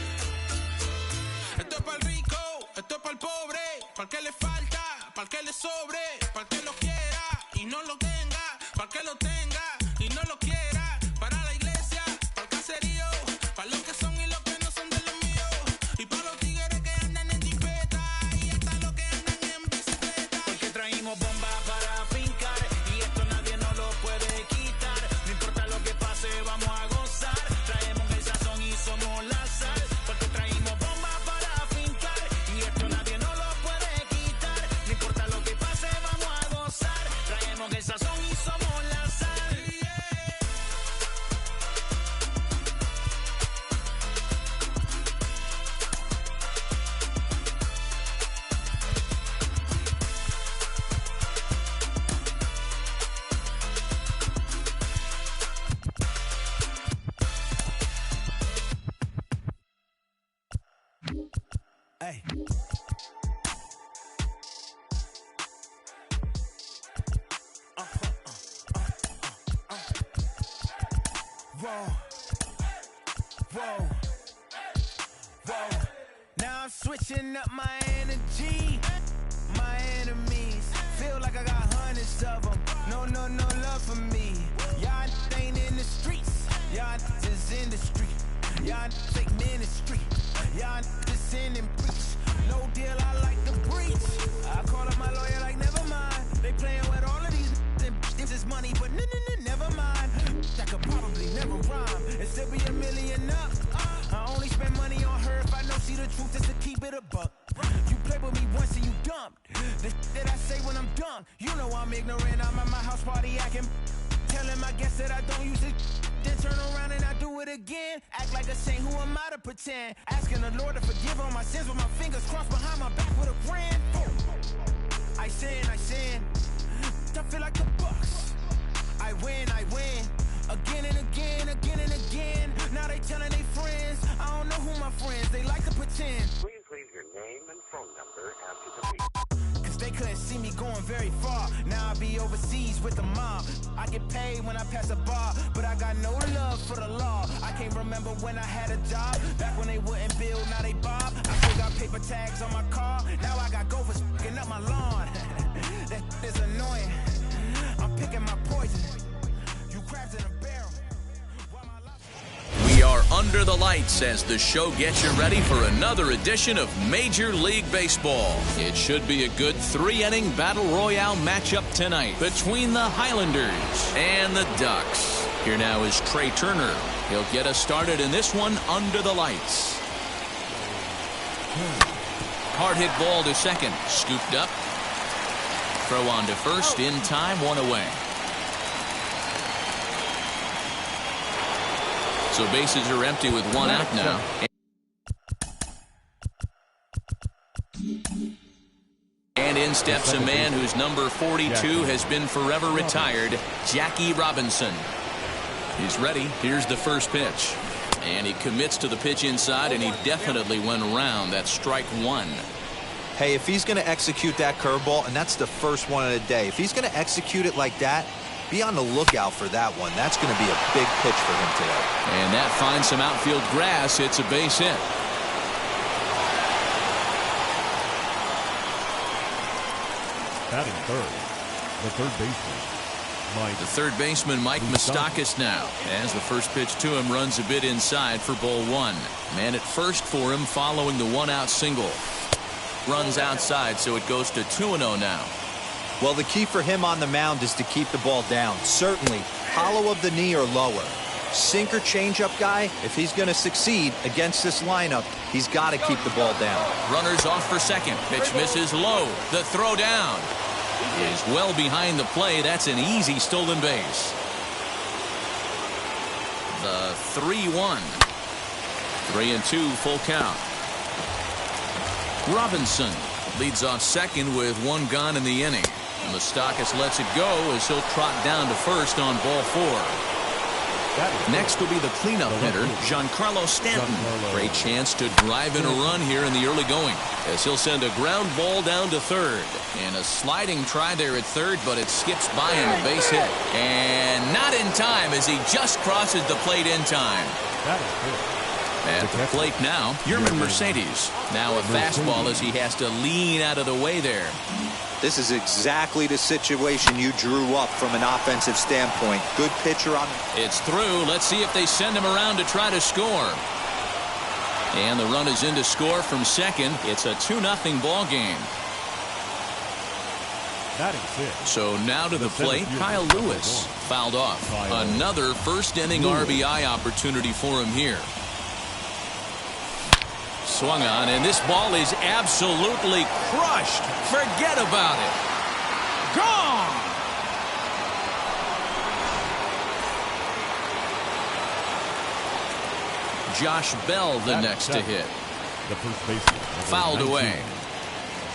Esto es para el rico, esto es para el pobre, para el que le falta, para el que le sobre, para el que lo quiera y no lo tenga, para el que lo tenga y no lo quiera, para la iglesia, para el caserío, para los que son y los que no son de los míos, y para los tigres que andan en jipeta y hasta los que andan en bicicleta. Porque traímos bomba para fincar. Y esto nadie nos lo puede quitar. No importa lo que pase, vamos a gozar. Traemos el sazón y somos la sal. Porque traímos bomba para fincar. Y esto nadie nos lo puede quitar. No importa lo que pase, vamos a gozar. Traemos el sazón y somos la sal. Hey. Whoa. I'm switching up my energy. My enemies feel like I got hundreds of them. No love for me. Y'all ain't in the streets. Y'all is in the street. Y'all take ministry. Y'all just sin and preach. No deal, I like the breach. I call up my lawyer like, never mind. They playing with all of these and this is money, but never mind. That could probably never rhyme and still be a million up. I only spend money on her if I know she the truth is to keep it a buck. You play with me once and you dumped. The that I say when I'm done, you know I'm ignorant. I'm at my house party acting. Telling my guests that I don't use it. Then turn around and I do it again. Act like a saint, who am I to pretend? Asking the Lord to forgive all my sins with my fingers crossed behind my back with a grand. I sin. I feel like the Bucks. I win. Again and again. Now they telling their friends. I don't know who my friends, they like to pretend. Please leave your name and phone number after the beep. Cause they couldn't see me going very far. Now I be overseas with the mob. I get paid when I pass a bar, but I got no love for the law. I can't remember when I had a job. Back when they wouldn't build, now they bob. I still got paper tags on my car. Now I got gophers f***ing up my lawn. That is annoying. I'm picking my poison. You crabs in a barrel. We are under the lights as the show gets you ready for another edition of Major League Baseball. It should be a good 3-inning battle royale matchup tonight between the Highlanders and the Ducks. Here now is Trey Turner. He'll get us started in this one under the lights. Hard hit ball to second. Scooped up. Throw on to first. In time, one away. So bases are empty with one out now. And in steps a man whose number 42 has been forever retired, Jackie Robinson. He's ready. Here's the first pitch. And he commits to the pitch inside, and he definitely went around. That's strike one. Hey, if he's going to execute that curveball, and that's the first one of the day, if he's going to execute it like that, be on the lookout for that one. That's going to be a big pitch for him today. And that finds some outfield grass. It's a base hit. Batting third, the third baseman, Mike Moustakas now, as the first pitch to him runs a bit inside for ball one. Man at first for him following the one-out single. Runs outside, so it goes to 2-0 now. Well, the key for him on the mound is to keep the ball down. Certainly, hollow of the knee or lower. Sinker changeup guy, if he's going to succeed against this lineup, he's got to keep the ball down. Runners off for second. Pitch misses low. The throw down is well behind the play. That's an easy stolen base. The 3-1. 3-2 full count. Robinson leads off second with one gone in the inning. Moustakas lets it go as he'll trot down to first on ball four. Next will be the cleanup hitter, Giancarlo Stanton. Great chance to drive in a run here in the early going as he'll send a ground ball down to third. And a sliding try there at third, but it skips by him, a base hit. And not in time as he just crosses the plate in time. At the plate now, Yerman Mercedes. Now a fastball as he has to lean out of the way there. This is exactly the situation you drew up from an offensive standpoint. Good pitcher on. It's through. Let's see if they send him around to try to score. And the run is in to score from second. It's a 2-0 ball game. So now to the plate, Kyle Lewis fouled off. Another first inning RBI opportunity for him here. Swung on, and this ball is absolutely crushed. Forget about it. Gone! Josh Bell the next to hit. The first baseman. Fouled away.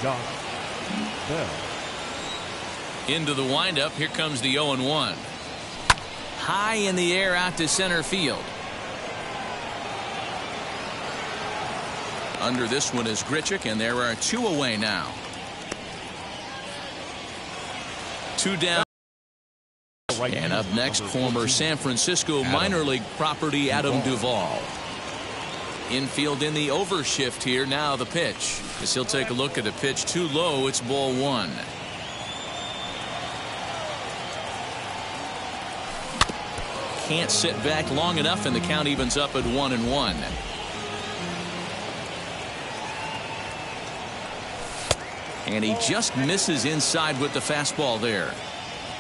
Josh Bell. Into the windup. Here comes the 0-1. High in the air out to center field. Under this one is Grichuk, and there are two away now. Two down. And up next, former San Francisco minor league property Adam Duvall. Infield in the overshift here. Now the pitch. As he'll take a look at a pitch too low. It's ball one. Can't sit back long enough, and the count evens up at 1-1. And he just misses inside with the fastball there.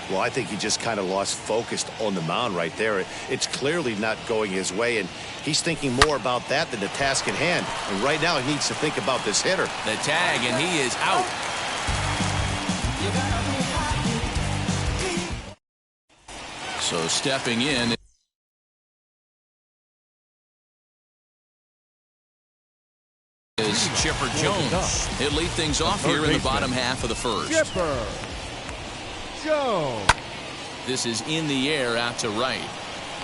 Well, I think he just kind of lost focus on the mound right there. It's clearly not going his way, and he's thinking more about that than the task at hand. And right now he needs to think about this hitter. The tag, and he is out. So stepping in is Chipper Jones. He'll lead things off here in the bottom half of the first. Chipper Jones. This is in the air out to right.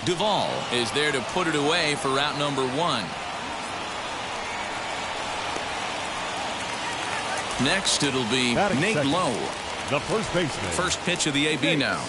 Duvall is there to put it away for route number one. Next, it'll be Nate Lowe. The first baseman. First pitch of the AB now.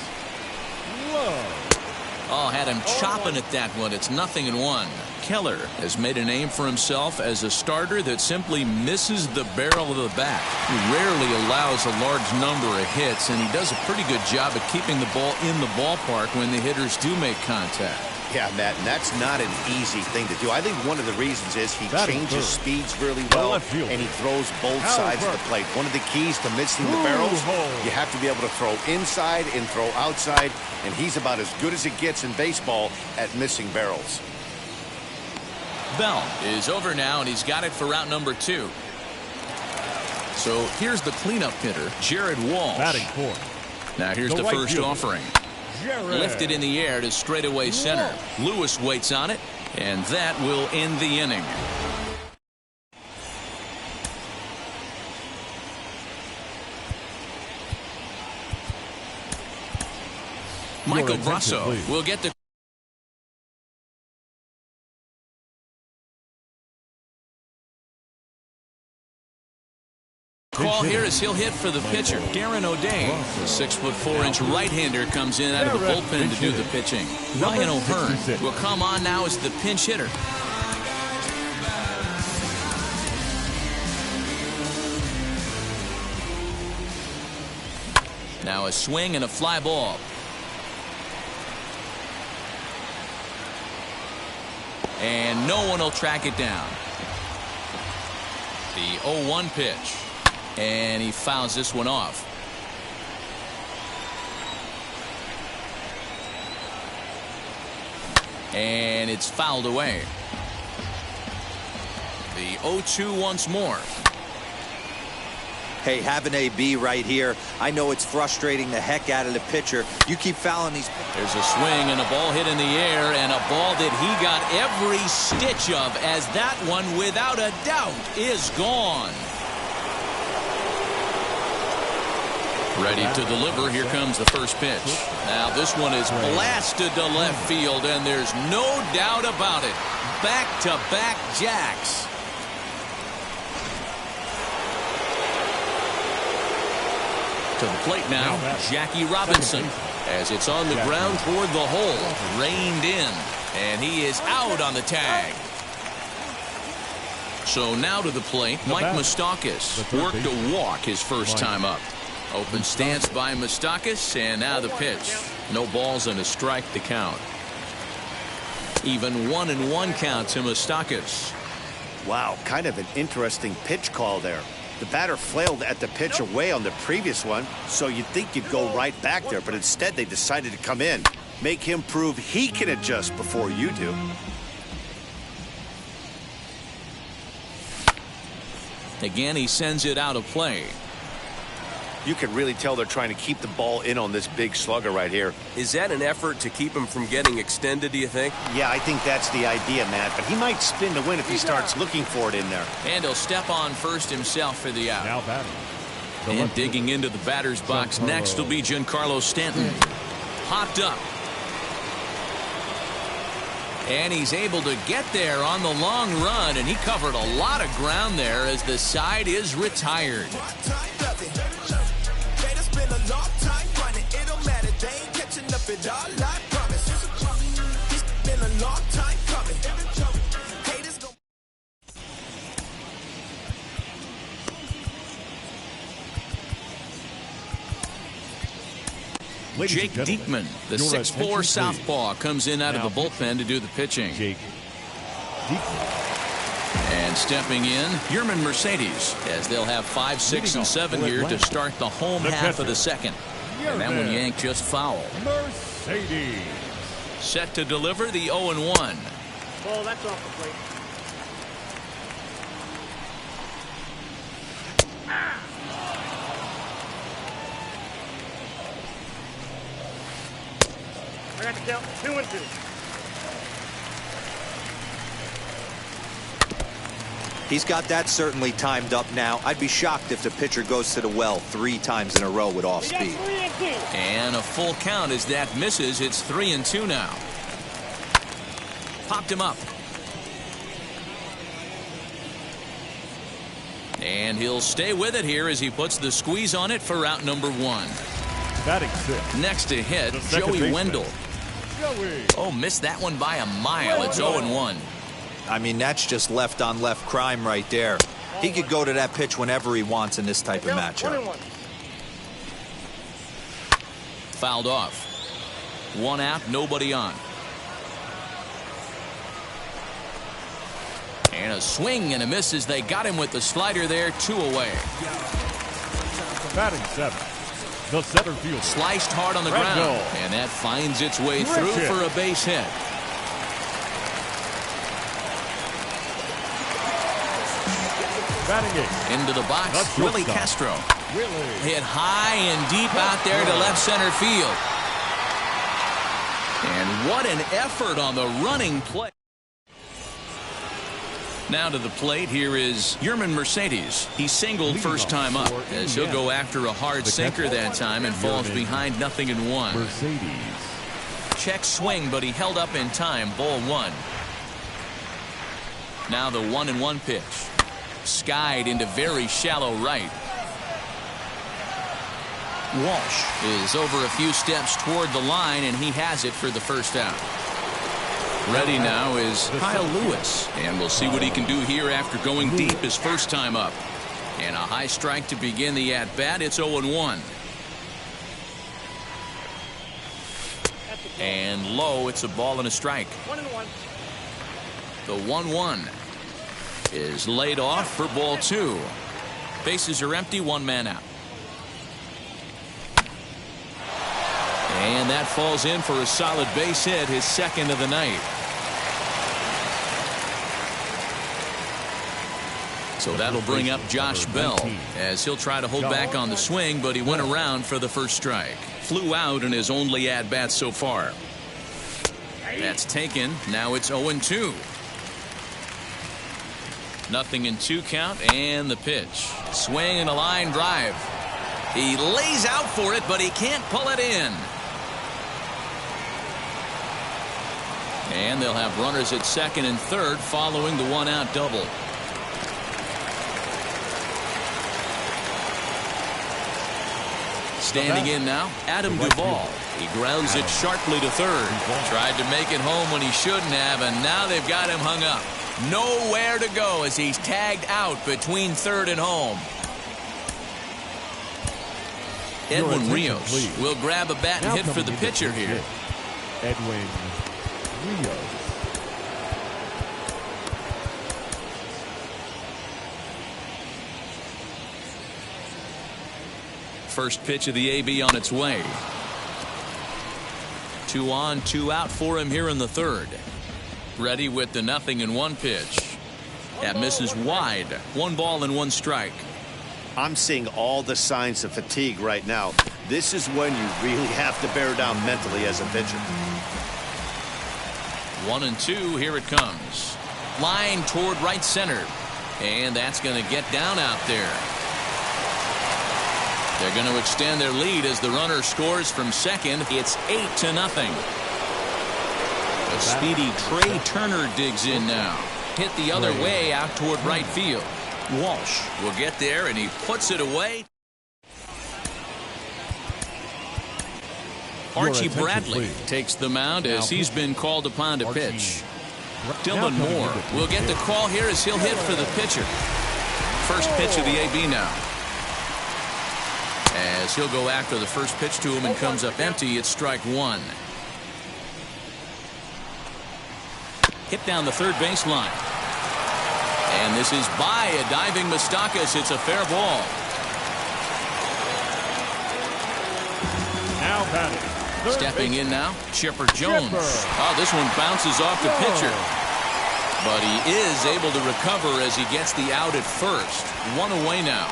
Oh, had him chopping at that one. It's 0-1. Keller has made a name for himself as a starter that simply misses the barrel of the bat. He rarely allows a large number of hits, and he does a pretty good job at keeping the ball in the ballpark when the hitters do make contact. Yeah, Matt, and that's not an easy thing to do. I think one of the reasons is he changes speeds really well, and he throws both sides of the plate. One of the keys to missing the barrels, you have to be able to throw inside and throw outside, and he's about as good as it gets in baseball at missing barrels. Bell is over now, and he's got it for route number two. So here's the cleanup hitter, Jared Walsh. Batting fourth. Now here's the first offering. Lifted in the air to straightaway center. Lewis waits on it, and that will end the inning. Michael Brasso will get the call here as he'll hit for the pitcher, Darren O'Day. The 6'4" right-hander comes in out of the bullpen to do the pitching. Ryan O'Hearn will come on now as the pinch hitter. Now a swing and a fly ball. And no one will track it down. The 0-1 pitch. And he fouls this one off. And it's fouled away. The 0-2 once more. Hey, have an AB right here. I know it's frustrating the heck out of the pitcher. You keep fouling these. There's a swing and a ball hit in the air, and a ball that he got every stitch of, as that one, without a doubt, is gone. Ready to deliver. Here comes the first pitch. Now this one is blasted to left field, and there's no doubt about it. Back-to-back jacks. To the plate now, Jackie Robinson. As it's on the ground toward the hole. Reined in. And he is out on the tag. So now to the plate, Mike Moustakas worked a walk his first time up. Open stance by Moustakas, and now the pitch. No balls and a strike to count. Even 1-1 count to Moustakas. Wow, kind of an interesting pitch call there. The batter flailed at the pitch away on the previous one, so you'd think you'd go right back there, but instead they decided to come in. Make him prove he can adjust before you do. Again, he sends it out of play. You can really tell they're trying to keep the ball in on this big slugger right here. Is that an effort to keep him from getting extended, do you think? Yeah, I think that's the idea, Matt. But he might spin to win if he starts looking for it in there. And he'll step on first himself for the out. Now batting. And digging into the batter's box next will be Giancarlo Stanton. Hopped up. And he's able to get there on the long run, and he covered a lot of ground there as the side is retired. Long time running, it don't matter, they ain't catching up at all, I promise. It's been a long time coming. Jake Diekman, the 6'4" southpaw, comes in out of the bullpen to do the pitching. Jake Diekman. And stepping in, Yerman Mercedes, as they'll have 5, 6, and 7 here to start the home half of the second. And that one yanked just foul. Mercedes. Set to deliver the 0-1. Ball, that's off the plate. I got the count 2-2. He's got that certainly timed up now. I'd be shocked if the pitcher goes to the well 3 times in a row with off speed. And a full count as that misses. It's 3-2 now. Popped him up. And he'll stay with it here as he puts the squeeze on it for out number 1. Batting 6. Next to hit, Joey Wendell. Oh, missed that one by a mile. It's 0-1. I mean, that's just left on left crime right there. He could go to that pitch whenever he wants in this type of matchup. Fouled off. 1 out, nobody on. And a swing and a miss as they got him with the slider there. 2 away. Batting 7. The center fielder. Sliced hard on the ground. And that finds its way through for a base hit. Batting 8. Into the box, Willie Castro. Hit high and deep out there to left center field. And what an effort on the running play. Now to the plate, here is Yerman Mercedes. He singled first time up as he'll go after a hard sinker that time and falls behind 0-1. Mercedes. Check swing, but he held up in time. Ball 1. Now the 1-1 pitch. Skied into very shallow right. Walsh is over a few steps toward the line, and he has it for the first out. Ready now is Kyle Lewis, and we'll see what he can do here after going deep his first time up. And a high strike to begin the at-bat. It's 0-1. And low, it's a ball and a strike. 1-1. The 1-1 is laid off for ball 2. Bases are empty, 1 man out. And that falls in for a solid base hit, his second of the night. So that'll bring up Josh Bell as he'll try to hold back on the swing, but he went around for the first strike. Flew out in his only at-bat so far. That's taken. Now it's 0-2. 0-2 count, and the pitch. Swing and a line drive. He lays out for it, but he can't pull it in. And they'll have runners at second and third following the 1-out double. Standing in now, Adam Duvall. He grounds it sharply to third. Tried to make it home when he shouldn't have, and now they've got him hung up. Nowhere to go as he's tagged out between third and home. Edwin Rios will grab a bat and hit for the pitcher here. Edwin Rios. First pitch of the AB on its way. 2 on, 2 out for him here in the third. Ready with the 0-1 pitch. That misses wide. 1 ball and 1 strike. I'm seeing all the signs of fatigue right now. This is when you really have to bear down mentally as a pitcher. 1-2, here it comes. Line toward right center. And that's going to get down out there. They're going to extend their lead as the runner scores from second. It's 8-0. A speedy Trey Turner digs in now. Hit the other way out toward right field. Walsh will get there, and he puts it away. Archie Bradley takes the mound as he's been called upon to pitch. Dylan Moore will get the call here as he'll hit for the pitcher. First pitch of the AB now. As he'll go after the first pitch to him and comes up empty. It's strike one. Hit down the third baseline. And this is by a diving Moustakas. It's a fair ball. Now batting. Stepping in now, Chipper Jones. Oh, this one bounces off the pitcher. But he is able to recover as he gets the out at first. One away now.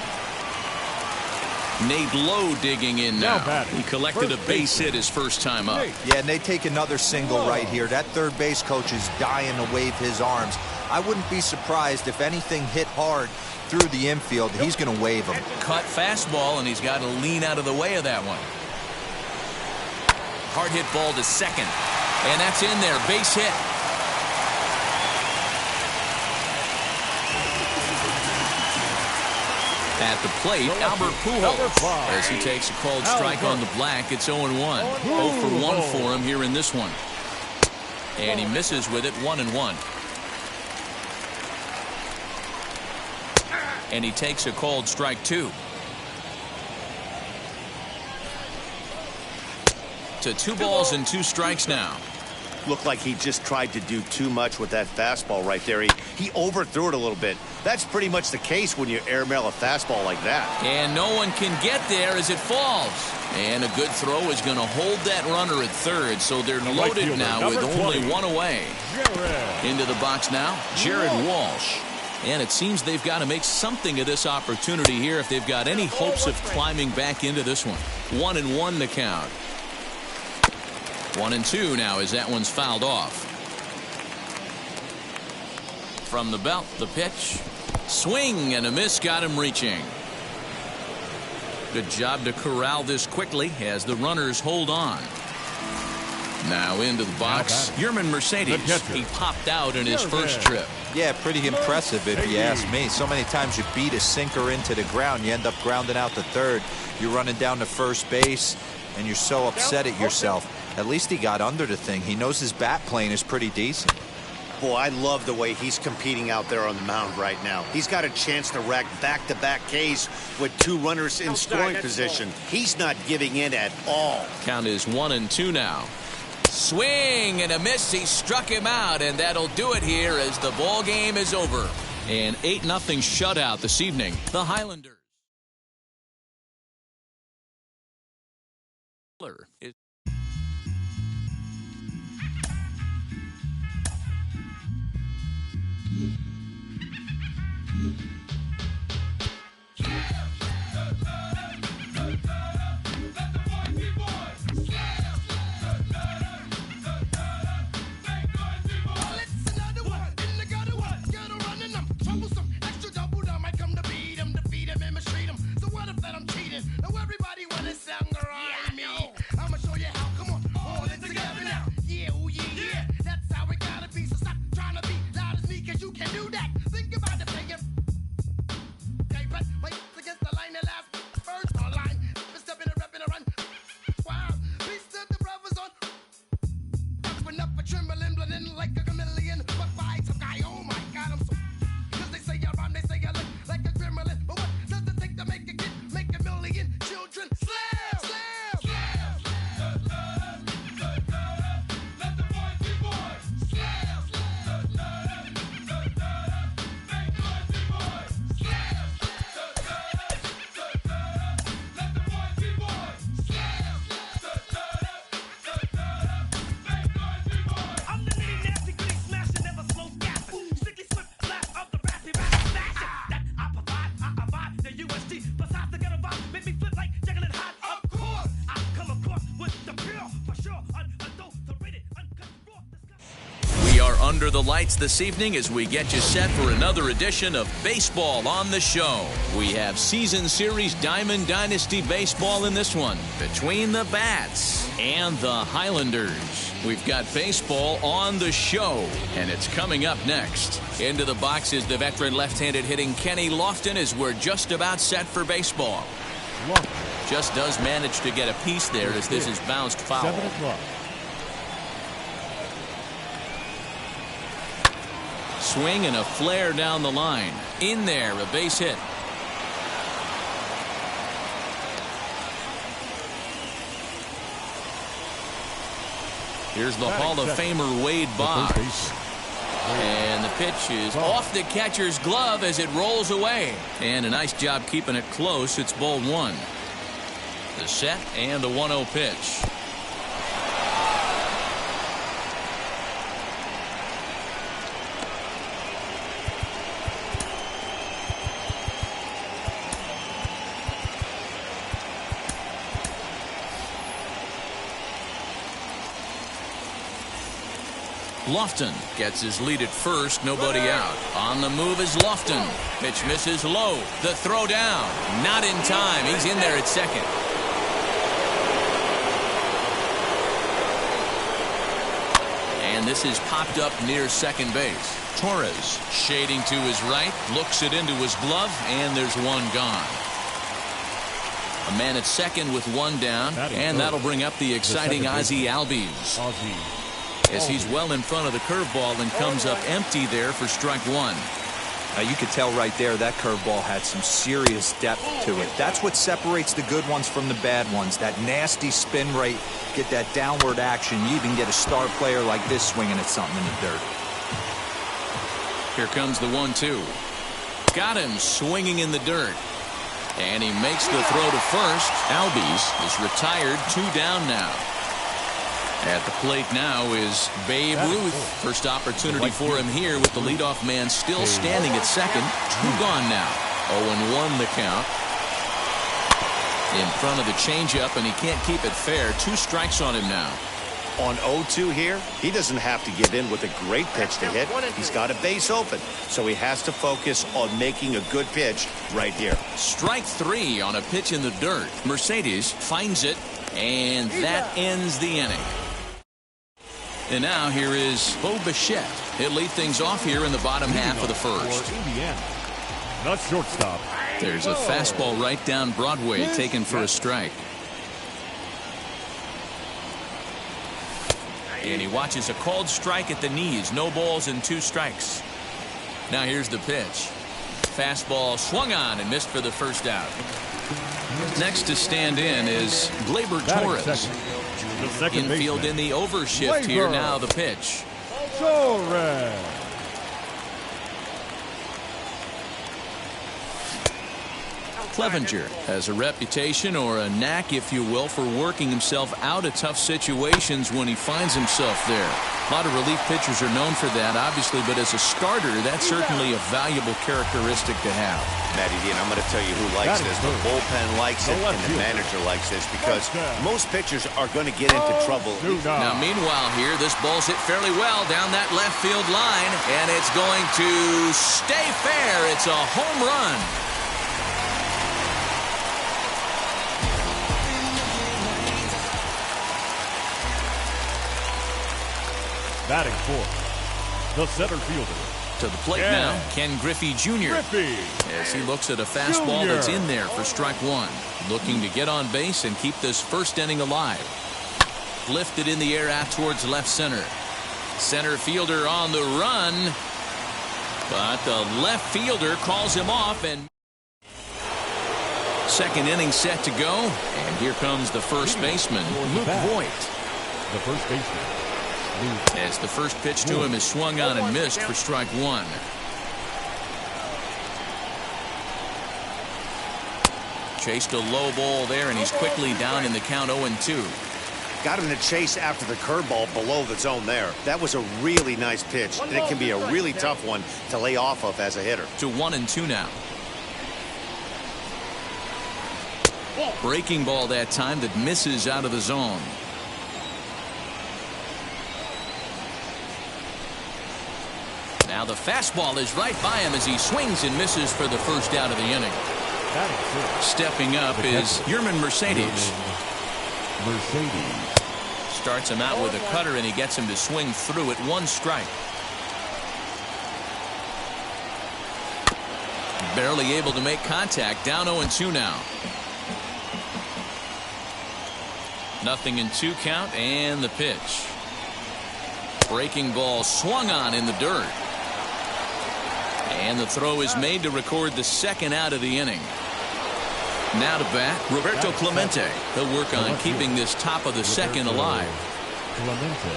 Nate Lowe digging in now. He collected a base hit his first time up. Yeah, and they take another single right here. That third base coach is dying to wave his arms. I wouldn't be surprised if anything hit hard through the infield. He's going to wave him. Cut fastball, and he's got to lean out of the way of that one. Hard hit ball to second. And that's in there. Base hit. At the plate, Albert Pujols, as he takes a called strike on the black. It's 0-1. 0 for 1 for him here in this one. And he misses with it, 1-1. And he takes a called strike 2. To 2 balls and 2 strikes now. Looked like he just tried to do too much with that fastball right there. He overthrew it a little bit. That's pretty much the case when you airmail a fastball like that. And no one can get there as it falls. And a good throw is going to hold that runner at third, so they're loaded now with only 1 away. Into the box now, Jared Walsh. And it seems they've got to make something of this opportunity here if they've got any hopes of climbing back into this one. 1-1 to count. 1-2 now as that one's fouled off. From the belt, the pitch. Swing and a miss, got him reaching. Good job to corral this quickly as the runners hold on. Now into the box, Yerman Mercedes. He popped out in his first trip. Yeah, pretty impressive if you ask me. So many times you beat a sinker into the ground, you end up grounding out to third. You're running down to first base, and you're so upset at yourself. At least he got under the thing. He knows his bat plane is pretty decent. Boy, I love the way he's competing out there on the mound right now. He's got a chance to rack back-to-back Ks with 2 runners in scoring position. He's not giving in at all. Count is 1-2 now. Swing and a miss. He struck him out, and that'll do it here as the ball game is over. An 8-0 shutout this evening. The Highlanders. Under the lights this evening as we get you set for another edition of Baseball on the Show. We have Season Series Diamond Dynasty Baseball in this one between the Bats and the Highlanders. We've got baseball on the show, and it's coming up next. Into the box is the veteran left-handed hitting Kenny Lofton as we're just about set for baseball. Just does manage to get a piece there as this is bounced foul. 7 o'clock. Swing and a flare down the line. In there, a base hit. Here's the Hall of Famer Wade Boggs. And the pitch is off the catcher's glove as it rolls away. And a nice job keeping it close. It's ball one. The set and the 1-0 pitch. Lofton gets his lead at first, nobody out. On the move is Lofton. Pitch misses low. The throw down. Not in time. He's in there at second. And this is popped up near second base. Torres shading to his right, looks it into his glove, and there's one gone. A man at second with one down, and that'll bring up the exciting Ozzie Albies. As he's well in front of the curveball and comes up empty there for strike one. Now you could tell right there that curveball had some serious depth to it. That's what separates the good ones from the bad ones. That nasty spin rate, get that downward action. You even get a star player like this swinging at something in the dirt. Here comes the 1-2. Got him swinging in the dirt. And he makes the throw to first. Albies is retired, 2 down now. At the plate now is Babe Ruth. First opportunity for him here with the leadoff man still standing at second. 2 gone now. 0-1 the count. In front of the changeup, and he can't keep it fair. 2 strikes on him now. On 0-2 here, he doesn't have to get in with a great pitch to hit. He's got a base open, so he has to focus on making a good pitch right here. Strike 3 on a pitch in the dirt. Mercedes finds it, and that ends the inning. And now here is Bo Bichette. He'll lead things off here in the bottom half of the first. Not shortstop. There's a fastball right down Broadway taken for a strike. And he watches a called strike at the knees. No balls and 2 strikes. Now here's the pitch. Fastball swung on and missed for the first out. Next to stand in is Gleyber Torres. Infield in the overshift here. Now the pitch. Torres. Clevenger has a reputation, or a knack if you will, for working himself out of tough situations when he finds himself there. A lot of relief pitchers are known for that, obviously, but as a starter, that's certainly a valuable characteristic to have. Matty D, and I'm going to tell you who likes this. The bullpen likes it, and the manager likes this, because most pitchers are going to get into trouble. Now, meanwhile here, this ball's hit fairly well down that left field line, and it's going to stay fair. It's a home run. Batting fourth, the center fielder. To the plate now, Ken Griffey Jr. As he looks at a fastball that's in there for strike 1. Looking to get on base and keep this first inning alive. Lifted in the air out towards left center. Center fielder on the run. But the left fielder calls him off, and second inning set to go. And here comes the first baseman, Luke Voigt. The first baseman. As the first pitch to him is swung on and missed for strike 1. Chased a low ball there, and he's quickly down in the count. 0-2. Got him to chase after the curveball below the zone there. That was a really nice pitch, and it can be a really tough one to lay off of as a hitter. To 1-2 now. Breaking ball that time that misses out of the zone. Now the fastball is right by him as he swings and misses for the first out of the inning. Stepping up is Yerman Mercedes. Starts him out with a cutter, and he gets him to swing through at 1 strike. Barely able to make contact. Down 0-2 now. 0-2 count, and the pitch. Breaking ball swung on in the dirt. And the throw is made to record the second out of the inning. Now to bat, Roberto Clemente. He'll work on keeping this top of the second alive. Clemente.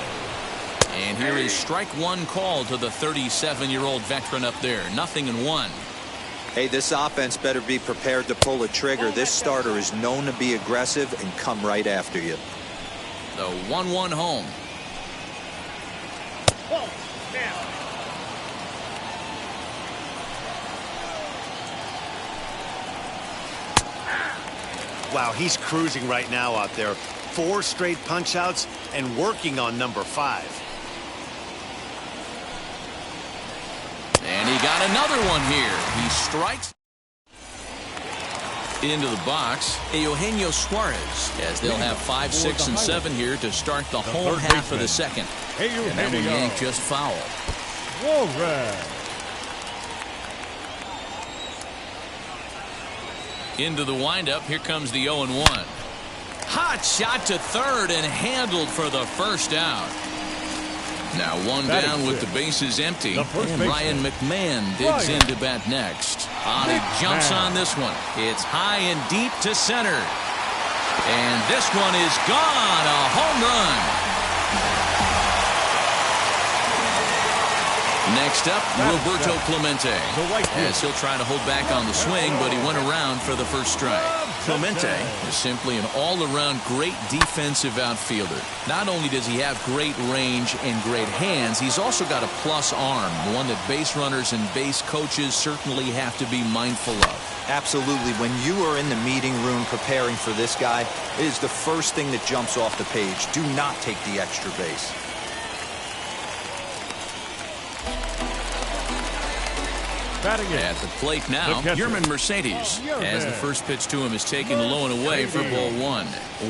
And here is strike one called to the 37-year-old veteran up there. 0-1. Hey, this offense better be prepared to pull a trigger. This starter is known to be aggressive and come right after you. The 1-1 home. Wow, he's cruising right now out there. 4 straight punch outs and working on number 5. And he got another one here. He strikes into the box. Eugenio Suarez, as they'll have 5, 6, and 7 here to start the home half of the second. And that one yanked just foul. Into the windup. Here comes the 0-1. Hot shot to third and handled for the first out. Now one down with the bases empty. And Ryan McMahon digs in to bat next. He jumps on this one. It's high and deep to center. And this one is gone. A home run. Next up, Roberto Clemente, as he'll try to hold back on the swing, but he went around for the first strike. Clemente is simply an all-around great defensive outfielder. Not only does he have great range and great hands, he's also got a plus arm, one that base runners and base coaches certainly have to be mindful of. Absolutely. When you are in the meeting room preparing for this guy, it is the first thing that jumps off the page. Do not take the extra base. At the plate now, Yerman Mercedes, as the first pitch to him is taken low and away for ball 1.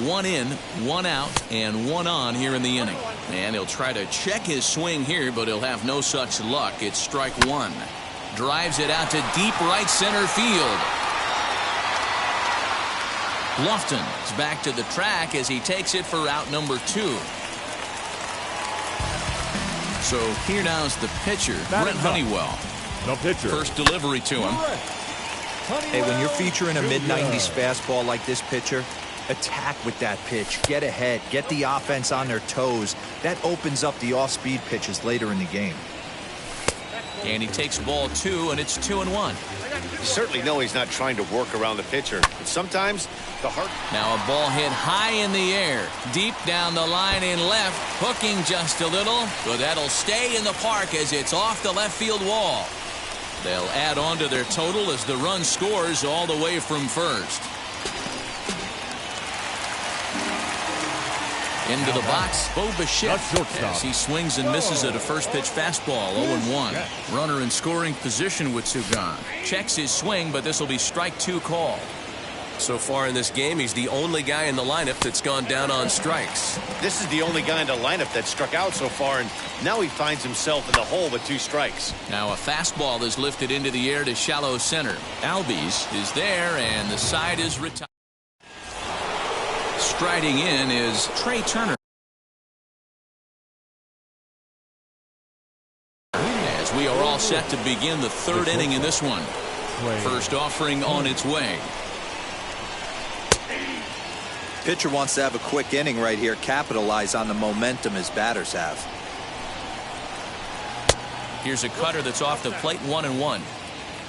1 in, 1 out, and 1 on here in the inning. And he'll try to check his swing here, but he'll have no such luck. It's strike 1. Drives it out to deep right center field. Lofton is back to the track as he takes it for out number 2. So here now is the pitcher, Brent Honeywell. No pitcher. First delivery to him. Hey, when you're featuring a mid-90s fastball like this pitcher, attack with that pitch. Get ahead. Get the offense on their toes. That opens up the off-speed pitches later in the game. And he takes ball 2, and it's 2-1. You certainly know he's not trying to work around the pitcher. But sometimes the heart. Now a ball hit high in the air, deep down the line in left, hooking just a little, but that'll stay in the park as it's off the left field wall. They'll add on to their total as the run scores all the way from first. Into the box, Bo Bichette, as he swings and misses at a first pitch fastball, 0-1. Runner in scoring position with Sugan. Checks his swing, but this will be strike 2 call. So far in this game, he's the only guy in the lineup that's gone down on strikes. This is the only guy in the lineup that struck out so far, and now he finds himself in the hole with 2 strikes. Now a fastball is lifted into the air to shallow center. Albies is there, and the side is retired. Striding in is Trey Turner. As we are all set to begin the 3rd inning in this one. First offering on its way. Pitcher wants to have a quick inning right here, capitalize on the momentum his batters have. Here's a cutter that's off the plate, 1-1.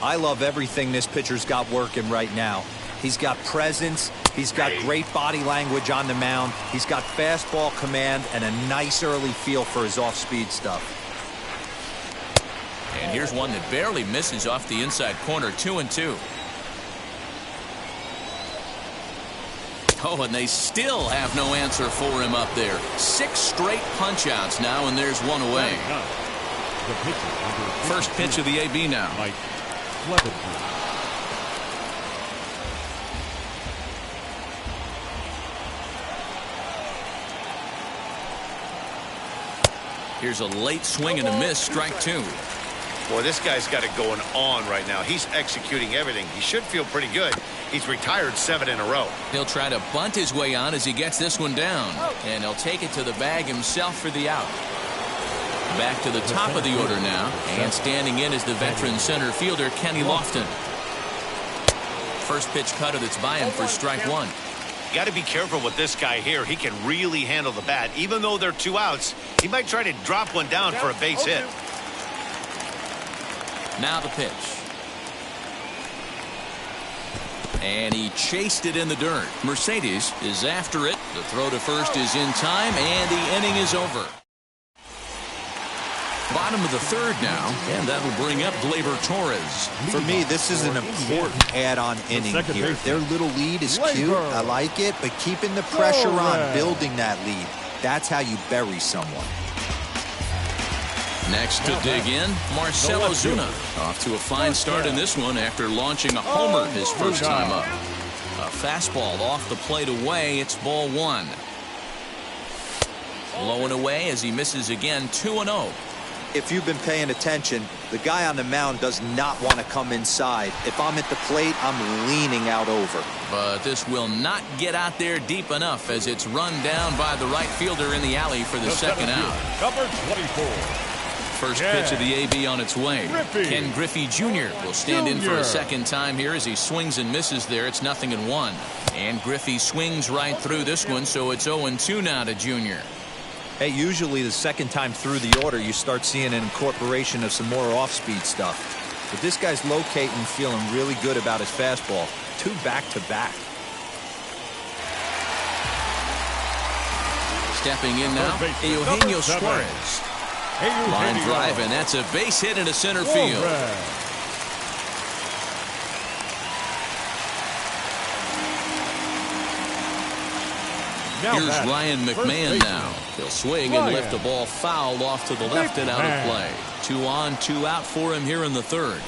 I love everything this pitcher's got working right now. He's got presence. He's got great body language on the mound. He's got fastball command and a nice early feel for his off-speed stuff. And here's one that barely misses off the inside corner, 2-2. Oh, and they still have no answer for him up there. 6 straight punch-outs now, and there's 1 away. First pitch of the AB now. Here's a late swing and a miss, strike 2. Boy, this guy's got it going on right now. He's executing everything. He should feel pretty good. He's retired 7 in a row. He'll try to bunt his way on as he gets this one down. And he'll take it to the bag himself for the out. Back to the top of the order now. And standing in is the veteran center fielder, Kenny Lofton. First pitch cutter that's by him for strike 1. You got to be careful with this guy here. He can really handle the bat. Even though they're 2 outs, he might try to drop one down for a base hit. Now the pitch. And he chased it in the dirt. Mercedes is after it. The throw to first is in time, and the inning is over. Bottom of the third now, and that'll bring up Gleyber Torres. For me, this is an important add-on inning here. Their little lead is cute. I like it, but keeping the pressure on, building that lead, that's how you bury someone. Next to dig in, Marcell Ozuna. Off to a fine start in this one after launching a homer his first time up. A fastball off the plate away. It's ball 1. Low and away as he misses again, 2-0. If you've been paying attention, the guy on the mound does not want to come inside. If I'm at the plate, I'm leaning out over. But this will not get out there deep enough as it's run down by the right fielder in the alley for the second out. Number 24. First pitch of the AB on its way. Ken Griffey Jr. will stand in for a second time here as he swings and misses there. It's 0-1. And Griffey swings right through this one, so it's 0-2 now to Jr. Hey, usually the second time through the order, you start seeing an incorporation of some more off-speed stuff. But this guy's locating, feeling really good about his fastball. 2 back-to-back. Stepping in now, Eugenio Suarez. Line drive, and that's a base hit into center field. Here's Ryan McMahon now. He'll swing and lift the ball foul off to the left and out of play. 2 on, 2 out for him here in the third.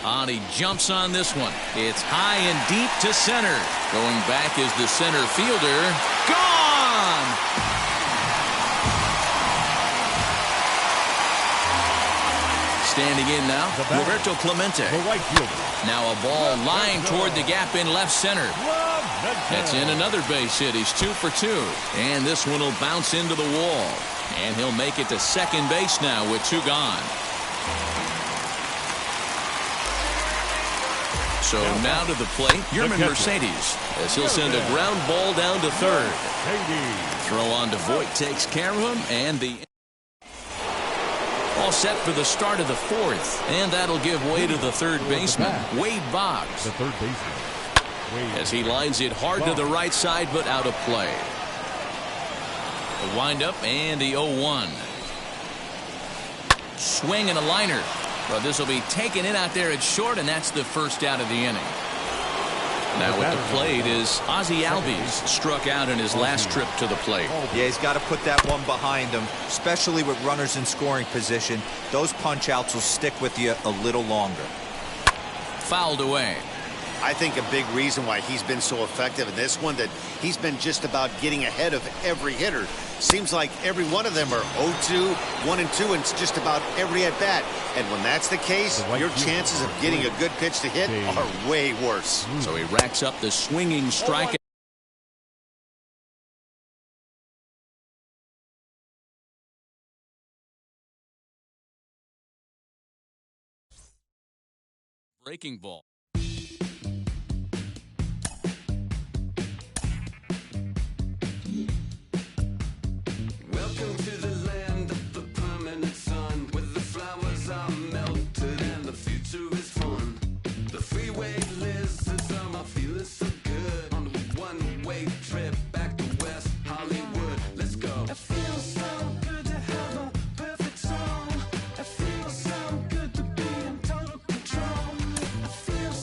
And he jumps on this one. It's high and deep to center. Going back is the center fielder. Gone! Standing in now, Roberto Clemente. Now a ball lined toward the gap in left center. That's in another base hit. He's 2 for 2. And this one will bounce into the wall. And he'll make it to second base now with 2 gone. So now to the plate, Yerman Mercedes, as he'll send a ground ball down to third. Throw on to Voit takes care of him, and the all set for the start of the fourth. And that'll give way to the third baseman, Wade Boggs. The third baseman. As he lines it hard to the right side, but out of play. A windup and the 0-1. Swing and a liner. Well, this will be taken in out there at short, and that's the first out of the inning. Now at the plate is Ozzie Albies, struck out in his last trip to the plate. Yeah, he's got to put that one behind him, especially with runners in scoring position. Those punch-outs will stick with you a little longer. Fouled away. I think a big reason why he's been so effective in this one, that he's been just about getting ahead of every hitter. Seems like every one of them are 0-2, 1-2, and it's just about every at-bat. And when that's the case, your chances of getting a good pitch to hit are way worse. So he racks up the swinging strike. Breaking ball. Welcome to the land of the permanent sun, where the flowers are melted and the future is fun. The freeway lizards are feeling so good on the one-way trip back to West Hollywood. Let's go. It feels so good to have a perfect song. It feels so good to be in total control. It feels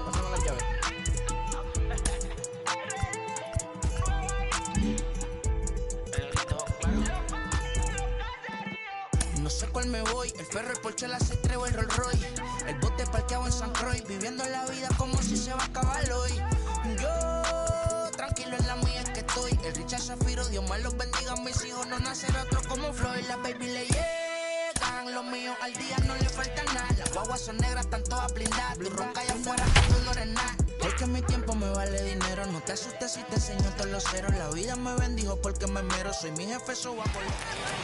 Pásame la llave. No sé cuál me voy, el perro, el Porsche, la C3 o el Rolls Royce. El bote parqueado en San Croix, viviendo la vida como si se va a acabar hoy. Yo, tranquilo en la mía es que estoy. El Richard Zafiro, Dios más los bendiga, mis hijos no nacerá otro como Floyd. Las baby le llegan, los míos al día no le falta nada. Las guaguas son negras, están todas blindadas. Tú ronca allá afuera, tú no eres nada. Porque mi tiempo me vale dinero, no te asustes si te enseño todos los ceros. La vida me bendijo porque me mero, soy mi jefe, so va por lo que...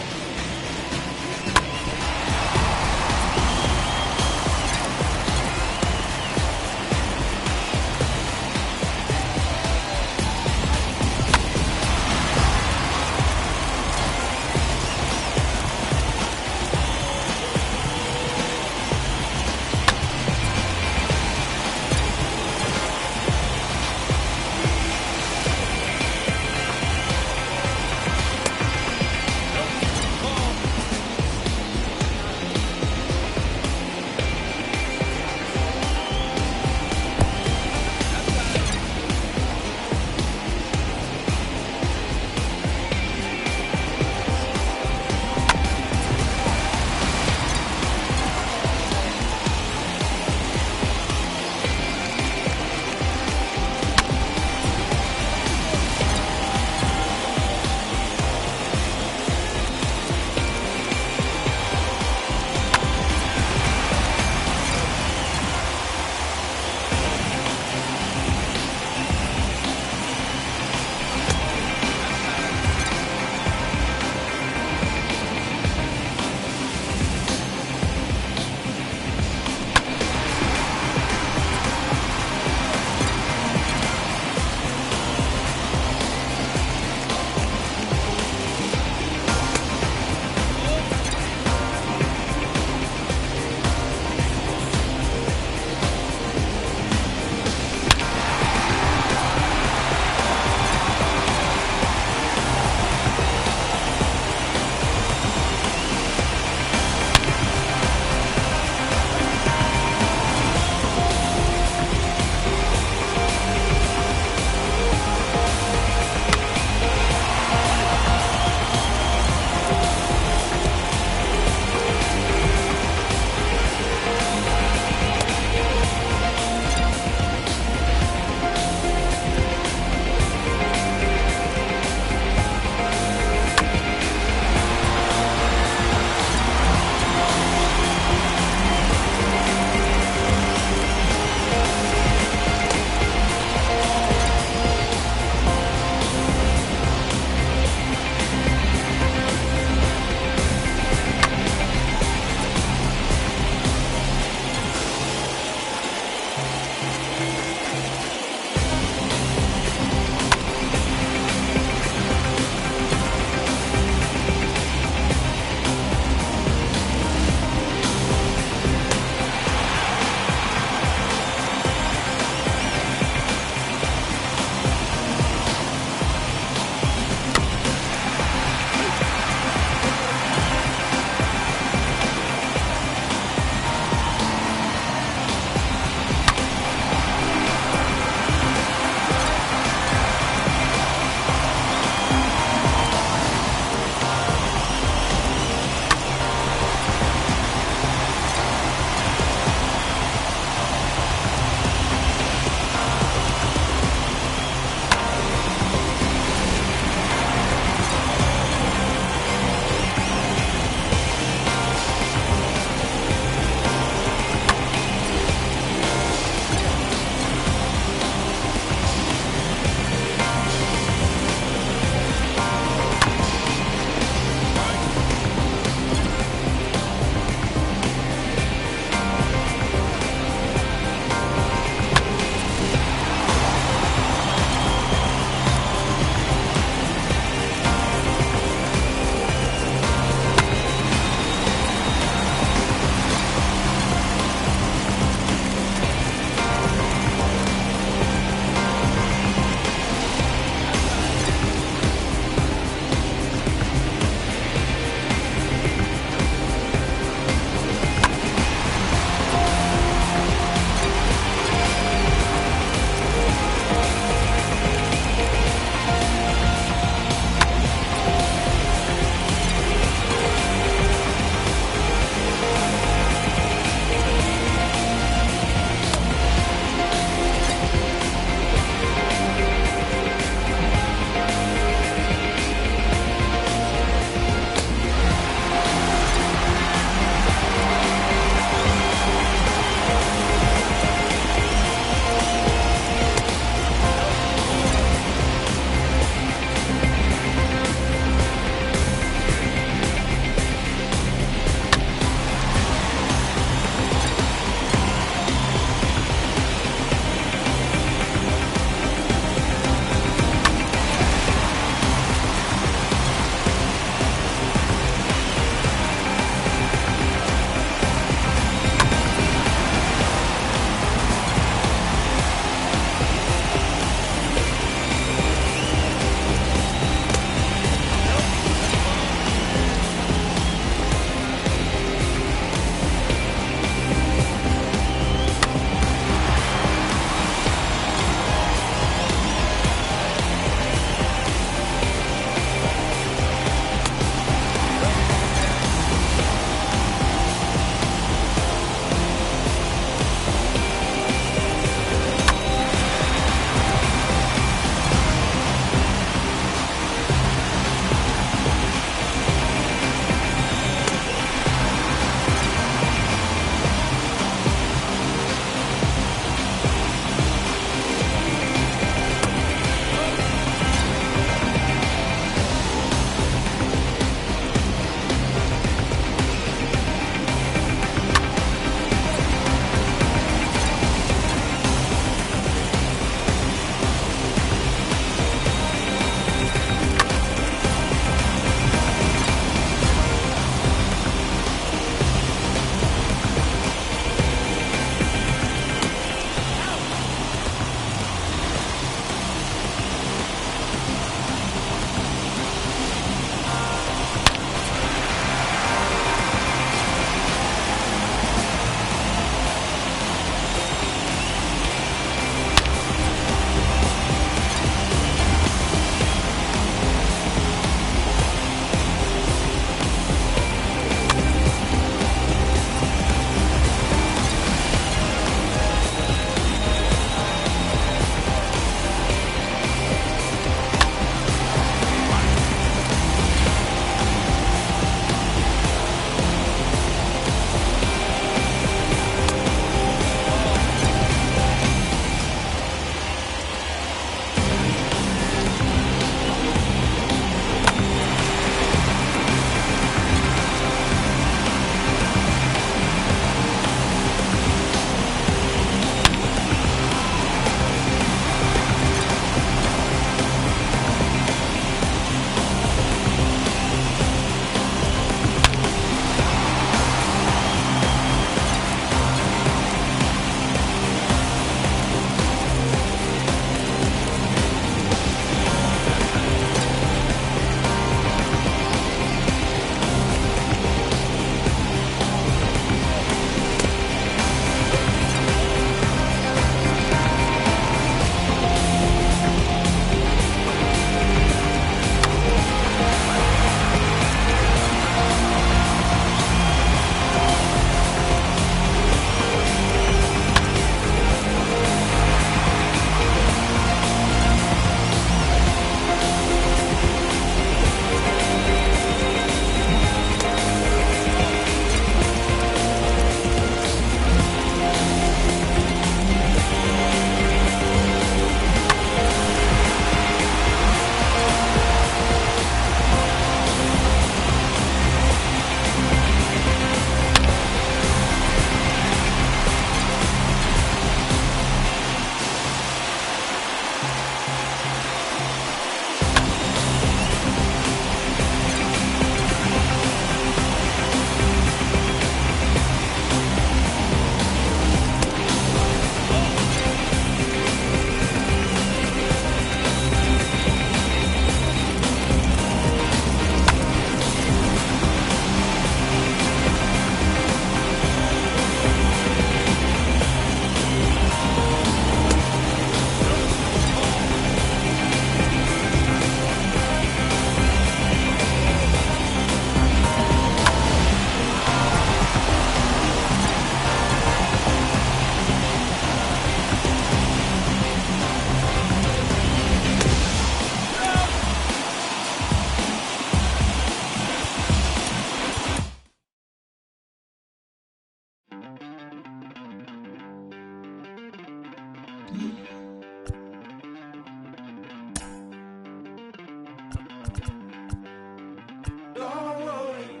Don't worry,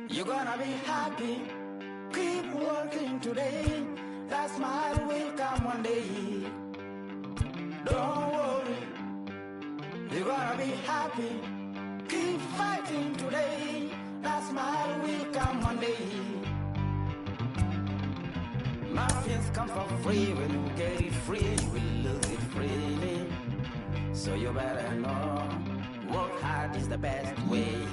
you're gonna be happy. Keep working today. That smile will come one day. Don't worry, you're gonna be happy. Keep fighting today. That smile will come one day. Muffins come for free. When you get it free, you will lose it freely. So you better know, work hard is the best way.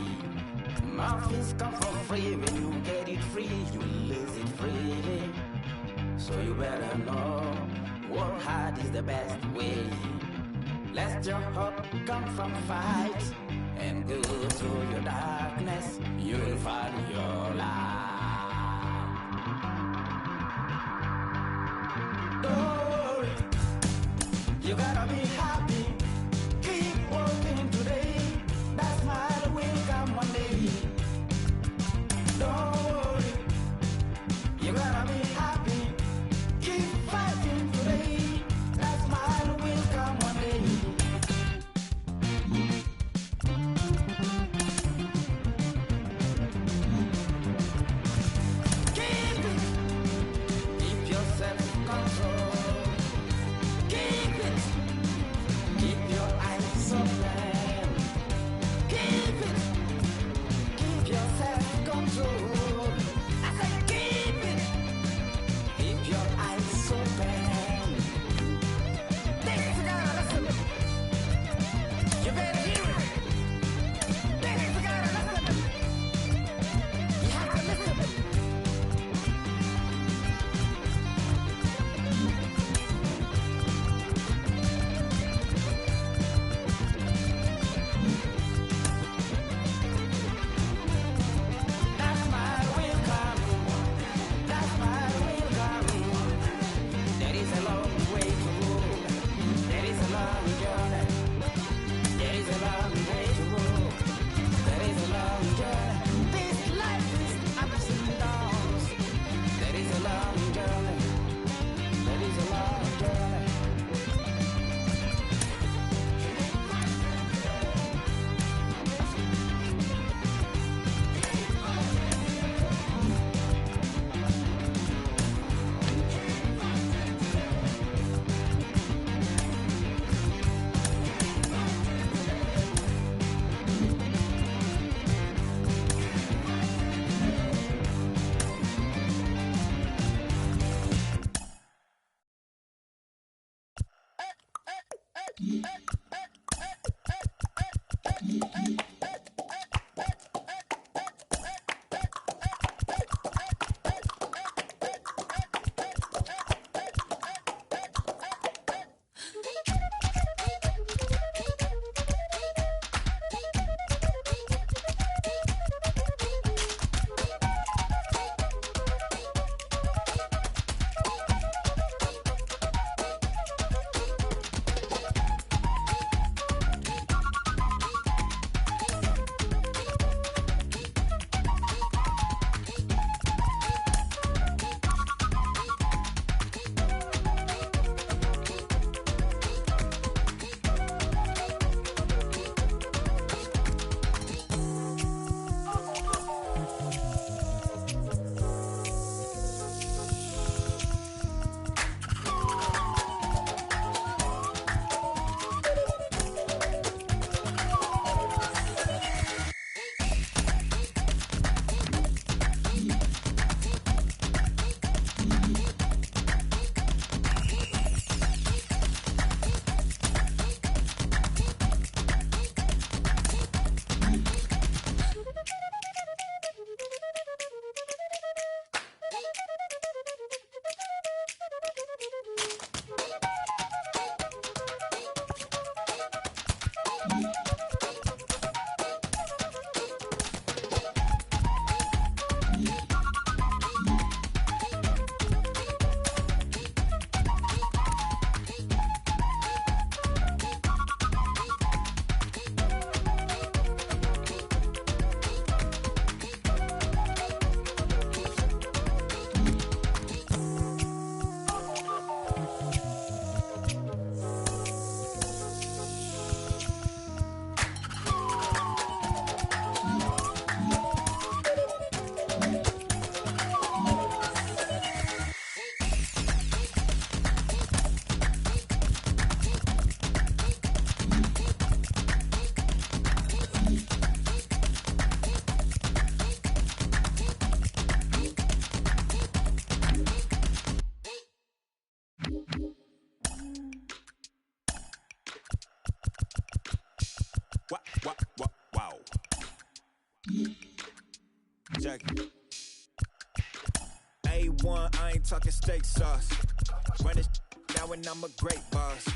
Muffins come for free. When you get it free, you will lose it freely. So you better know, work hard is the best way. Let your hope come from fight and go through your darkness. You will find your light. Don't worry, you gotta be happy. Keep working today. That smile will come one day. Don't worry, you gotta be happy. Keep fighting today. That smile will come one day. Keep it. Keep your self-control. Keep it. Keep your eyes open. Keep it. Keep your self-control. I say keep it. Keep your eyes open. Ladies and gentlemen, listen. You better hear it. Ladies and gentlemen, listen. You have to listen. That smile will come. That smile will come. There is a long way to go. There is a long journey. There is a long way to go. There is a long journey. This life is ups and downs. There is a long journey. There is a long journey. one, I ain't talking steak sauce. Run this now and I'm a great boss.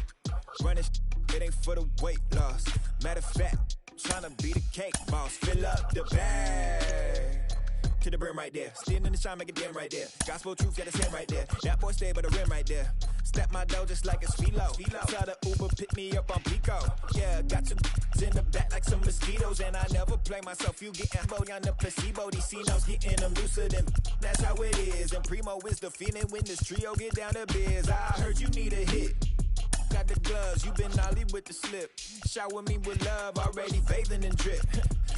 Run this, it ain't for the weight loss. Matter of fact, tryna be the cake boss. Fill up the bag to the brim right there. Standing in the shine, make it dim right there. Gospel truth, got his hand right there. That boy stay by the rim right there. Step my dough just like it's philo. Tell the Uber, pick me up on Pico. Yeah, got some in the back like some mosquitoes. And I never play myself, you getting body on the placebo. These C-notes getting them looser than that's how it is. And Primo is the feeling when this trio get down to biz. I heard you need a hit. Got the gloves, you been ollie with the slip. Shower me with love, already bathing in drip.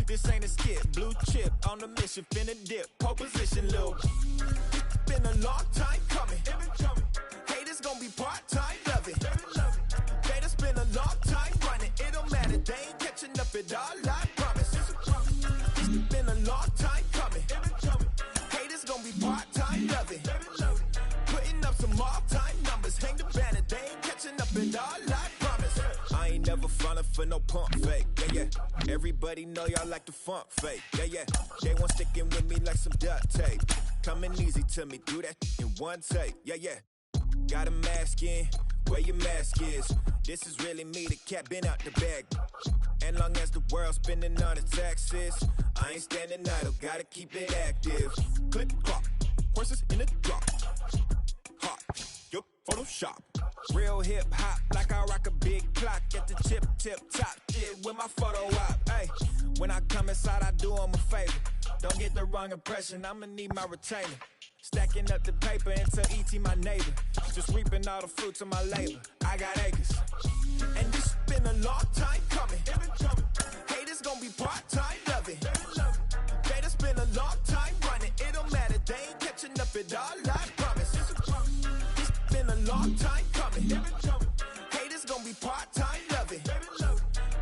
This ain't a skip, blue chip on the mission, finna dip. Pole position, little. It's been a long time coming. Haters gonna be part-time, love it. Haters been a long time running. It don't matter, they ain't catching up at all, I promise. It's been a long time coming. Haters gonna be part-time, love it. Putting up some all-time numbers. Hang the banner, they ain't catching up at all, I promise. I ain't never falling for no pump fake, yeah, yeah. Everybody know y'all like the funk fake, yeah, yeah. They want sticking with me like some duct tape. Coming easy to me, do that in one take, yeah, yeah. Got a mask in, where your mask is. This is really me, the cat been out the bag. And long as the world's spending on the taxes, I ain't standing idle, gotta keep it active. Click clock, horses in the drop. Hot, yup, Photoshop. Real hip hop, like I rock a big clock at the tip top. Shit with my photo op. Hey, when I come inside, I do them a favor. Don't get the wrong impression, I'ma need my retainer. Stacking up the paper until E.T. my neighbor. Just reaping all the fruits of my labor. I got acres. And this been a long time coming. Haters gonna be part-time, love it. Haters been a long time running. It don't matter, they ain't catching up at all, I promise. It's been a long time coming. Haters gonna be part-time, love it.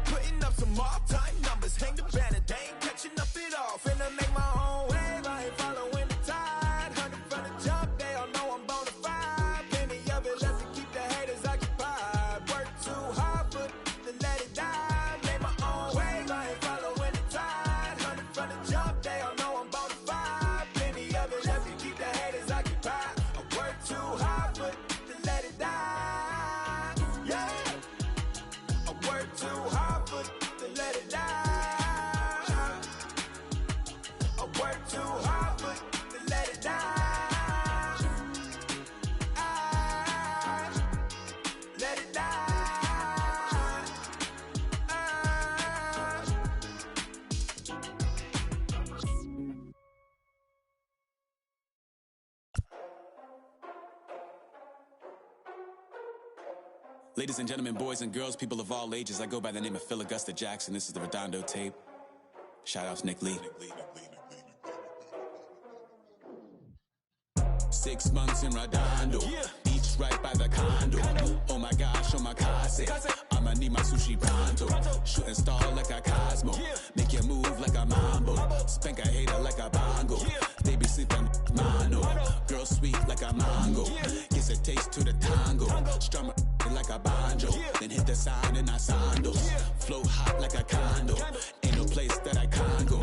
Putting up some all-time numbers. Hang the banner, they ain't catching up at all. Finna make my own wave, I ain't following the tide. 100 from the jump, they all know I'm bona fide. Plenty of it left to keep the haters occupied. Work too hard, but to let it die. Make my own wave, I ain't following the tide. 100 from the jump, they all know I'm bona fide. Plenty of it left to keep the haters occupied. I work too hard, but to let it die. Yeah, I work too hard, but to let it die. I work too hard, but to let it die. Let it die. Ladies and gentlemen, boys and girls, people of all ages, I go by the name of Phil Augusta Jackson. This is the Redondo tape. Shout out to Nick Lee. 6 months in Redondo, beach right by the condo. Oh my gosh, oh my casa, I'ma need my sushi pronto. Shooting star like a Cosmo, make you move like a mambo. Spank a hater like a bongo. They be sleeping mano. Girl sweet like a mango. Gets a taste to the tango. Strum like a banjo. Then hit the sign in our sandals. Flow hot like a condo. Ain't no place that I can't go.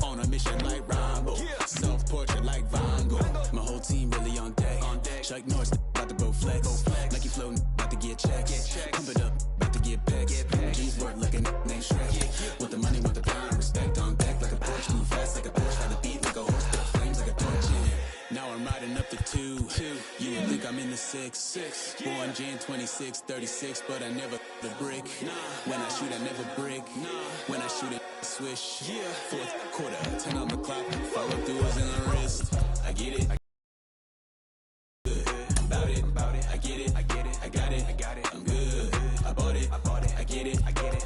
On a mission like Rambo. Self-portrait like Van Gogh. My whole team really on deck. Chuck Norris about to go flex. Nike flow about to get checks. Pump it up, about to get packs. G's work like a named Shrek. With the money, with the time, respect on deck like a Porsche. Move fast like a Porsche. By the beat like a horse. Flames like a torch. Now I'm riding up the 2. You would think I'm in the 6. Born Jan 26, 36, but I never the brick. When I shoot, I never brick. When I shoot it, I swish. Fourth quarter, 10 on the clock. Follow throughs in the wrist. I get it. About it. I get it. I got it. I'm good. I bought it. I get it. I got it.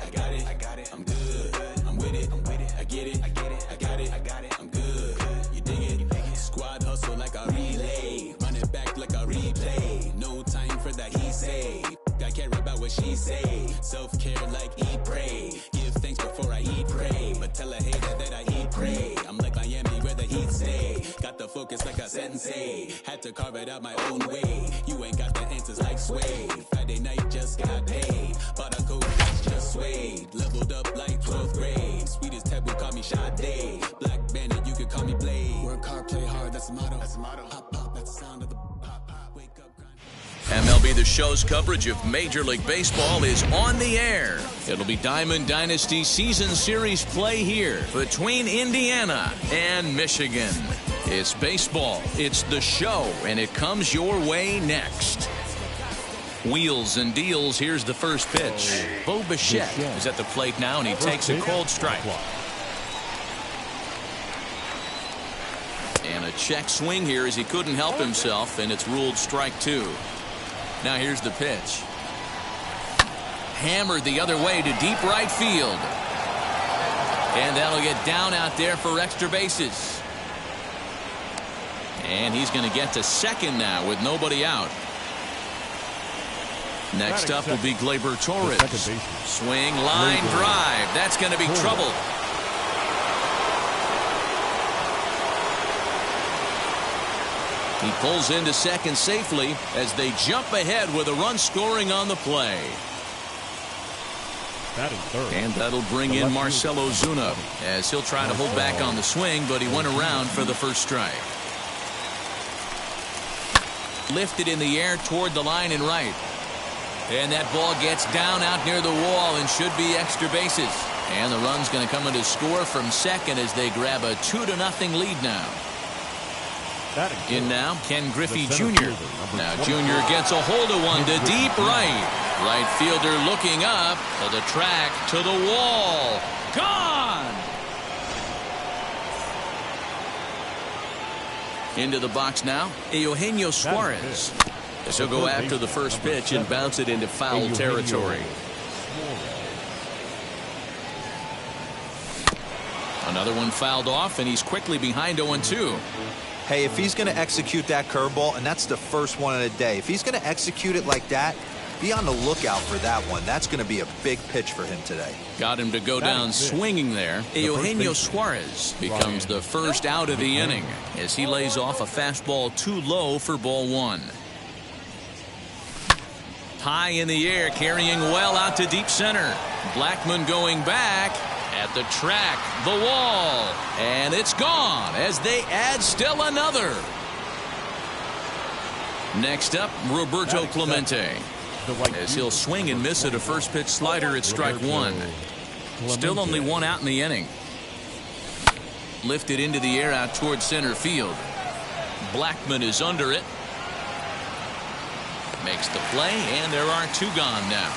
I'm good. I'm with it. I get it. I got it. I'm good. You dig it? Squad hustle like a relay. Run it back like a replay. No time for that he say. I care about what she say. Self-care like eat, pray. Give thanks before I eat, pray. But tell a hater that I eat, pray. I'm like Miami where the heat stay. Got the focus like a sensei. Had to carve it out my own way. You ain't got the answers like Sway. Friday night just got paid. Bought a coat just swayed. Leveled up like 12th grade. Sweetest taboo call me Sade. Black bandit, you can could call me Blade. Work hard, play hard, that's the motto. That's the motto. Pop, pop, that's the sound of the pop, pop. Wake up, grind. MLB The Show's coverage of Major League Baseball is on the air. It'll be Diamond Dynasty Season Series play here between Indiana and Michigan. It's baseball, it's The Show, and it comes your way next. Wheels and deals, here's the first pitch. Bo Bichette is at the plate now, and he takes a cold strike. And a check swing here as he couldn't help himself, and it's ruled strike 2. Now here's the pitch. Hammered the other way to deep right field. And that'll get down out there for extra bases. And he's going to get to second now with nobody out. Next up will be Gleyber Torres. Swing, line, drive. That's going to be trouble. He pulls into second safely as they jump ahead with a run scoring on the play. And that'll bring in Marcell Ozuna as he'll try to hold back on the swing, but he went around for the first strike. Lifted in the air toward the line and right. And that ball gets down out near the wall and should be extra bases. And the run's going to come in to score from second as they grab a 2-0 lead now. In now, Ken Griffey Jr. Now Jr. gets a hold of one to deep right. Right fielder looking up to the track, to the wall. Gone! Into the box now, Eugenio Suarez. This will go after the first pitch and bounce it into foul territory. Another one fouled off, and he's quickly behind 0-2. Hey, if he's going to execute that curveball, and that's the first one of the day, if he's going to execute it like that, be on the lookout for that one. That's going to be a big pitch for him today. Got him to go down swinging there. Eugenio Suarez becomes the first out of the inning as he lays off a fastball too low for ball 1. High in the air, carrying well out to deep center. Blackmon going back. At the track, the wall, and it's gone as they add still another. Next up, Roberto Clemente. As he'll swing and miss at a first pitch slider at strike 1. Still only one out in the inning. Lifted into the air out toward center field. Blackmon is under it. Makes the play, and there are 2 gone now.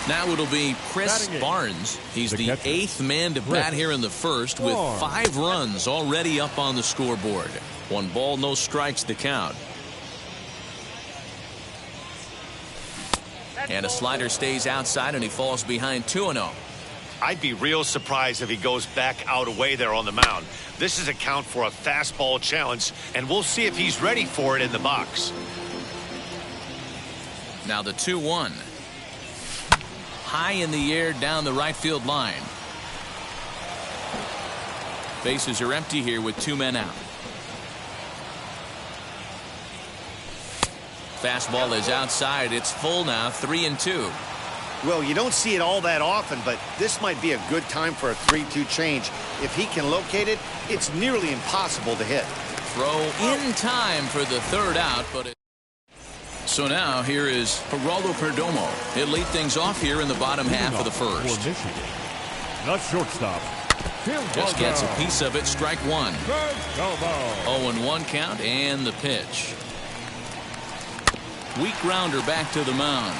Now it'll be Chris Barnes. He's the 8th man to bat here in the first with 5 runs already up on the scoreboard. 1 ball, no strikes to count. And a slider stays outside and he falls behind 2-0. I'd be real surprised if he goes back out away there on the mound. This is a count for a fastball challenge, and we'll see if he's ready for it in the box. Now the 2-1. High in the air down the right field line. Bases are empty here with 2 men out. Fastball is outside. It's full now, 3-2. Well, you don't see it all that often, but this might be a good time for a 3-2 change. If he can locate it, it's nearly impossible to hit. Throw in time for the 3rd out, but it... So now here is Geraldo Perdomo. He'll lead things off here in the bottom half of the first. Not shortstop. Just gets a piece of it, strike 1. 0-1 count and the pitch. Weak grounder back to the mound.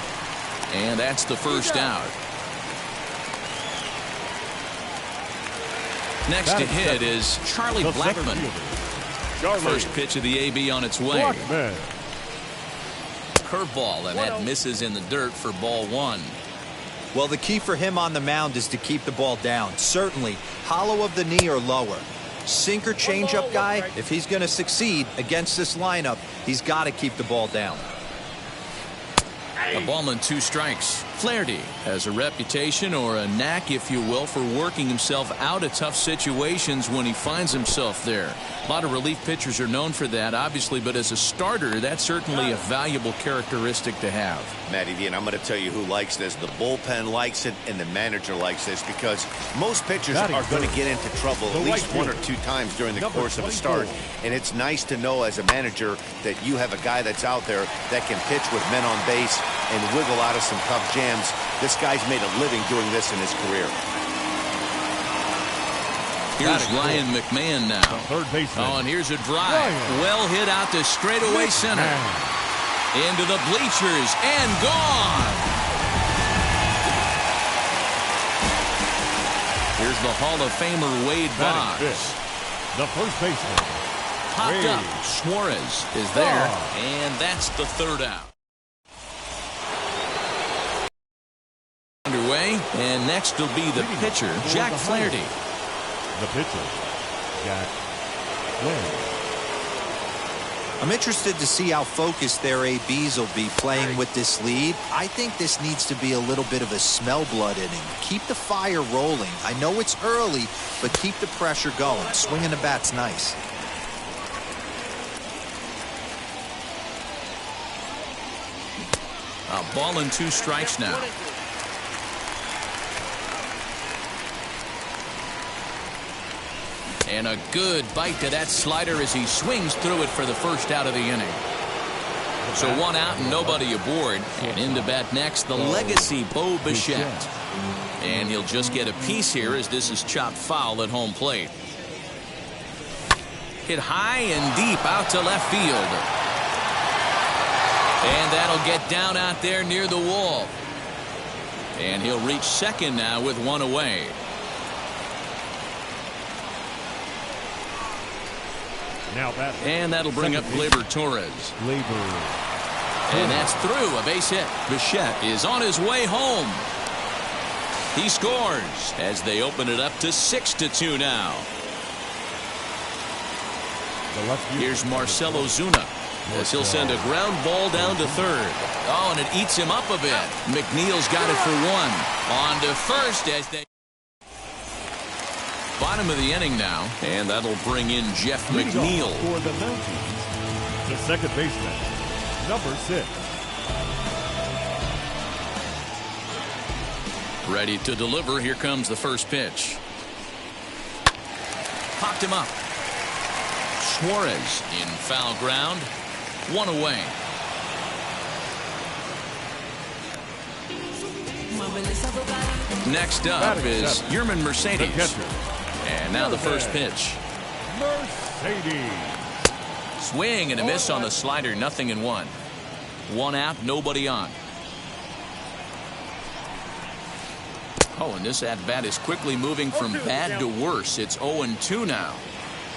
And that's the first out. Next to hit is Charlie Blackmon. First pitch of the AB on its way. Curveball, and that misses in the dirt for ball 1. Well, the key for him on the mound is to keep the ball down. Certainly, hollow of the knee or lower. Sinker changeup guy, if he's going to succeed against this lineup, he's got to keep the ball down. A ball and 2 strikes. Flaherty has a reputation, or a knack, if you will, for working himself out of tough situations when he finds himself there. A lot of relief pitchers are known for that, obviously, but as a starter, that's certainly a valuable characteristic to have. Matty D, and I'm going to tell you who likes this. The bullpen likes it, and the manager likes this, because most pitchers are going to get into trouble at least one or two times during the course of a start, and it's nice to know as a manager that you have a guy that's out there that can pitch with men on base and wiggle out of some tough jams. This guy's made a living doing this in his career. Here's Ryan McMahon now. Third baseman. Oh, and here's a drive. Well hit out to straightaway center. Into the bleachers and gone. Here's the Hall of Famer Wade Boggs. The first baseman. Popped up. Suarez is there, and that's the third out. Underway, and next will be the pitcher, Jack Flaherty. The pitcher, Jack Flaherty. I'm interested to see how focused their ABs will be playing with this lead. I think this needs to be a little bit of a smell blood inning. Keep the fire rolling. I know it's early, but keep the pressure going. Swinging the bat's nice. A ball and 2 strikes now. And a good bite to that slider as he swings through it for the first out of the inning. So 1 out and nobody aboard. And in to bat next, the legacy Bo Bichette. And he'll just get a piece here as this is chopped foul at home plate. Hit high and deep out to left field. And that'll get down out there near the wall. And he'll reach second now with 1 away. Now and that'll bring up Gleyber Torres. And that's through. A base hit. Bichette is on his way home. He scores as they open it up to 6-2 now. Here's Marcell Ozuna as he'll send a ground ball down to third. Oh, and it eats him up a bit. McNeil's got it for 1. On to first as they... Bottom of the inning now, and that'll bring in Jeff McNeil. For the Mounties, the second baseman, number 6. Ready to deliver. Here comes the first pitch. Popped him up. Suarez in foul ground. 1 away. Next up is Yerman Mercedes. And now the first pitch. Mercedes. Swing and a miss on the slider. 0-1. 1 out, nobody on. Oh, and this at-bat is quickly moving from bad to worse. It's 0-2 now.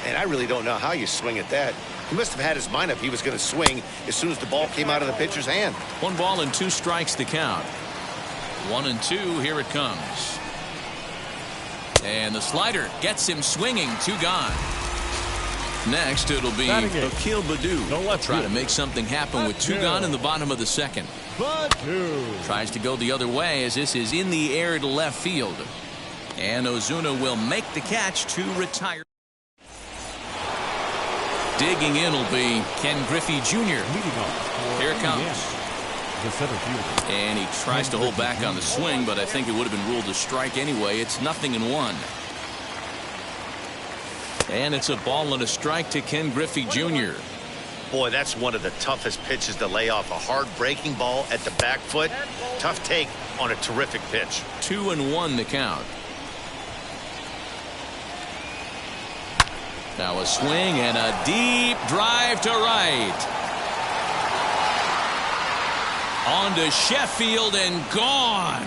And I really don't know how you swing at that. He must have had his mind up he was going to swing as soon as the ball came out of the pitcher's hand. 1 ball and 2 strikes to count. 1-2, here it comes. And the slider gets him swinging. 2 gone. Next, it'll be Akil Baddoo. Try to make something happen with 2 gone in the bottom of the second. Tries to go the other way as this is in the air to left field. And Ozuna will make the catch to retire. Digging in will be Ken Griffey Jr. Here it comes. And he tries to hold back on the swing, but I think it would have been ruled a strike anyway. It's 0-1. And it's a ball and a strike to Ken Griffey Jr. Boy, that's one of the toughest pitches to lay off. A hard breaking ball at the back foot. Tough take on a terrific pitch. 2-1 the count. Now a swing and a deep drive to right. On to Sheffield and gone.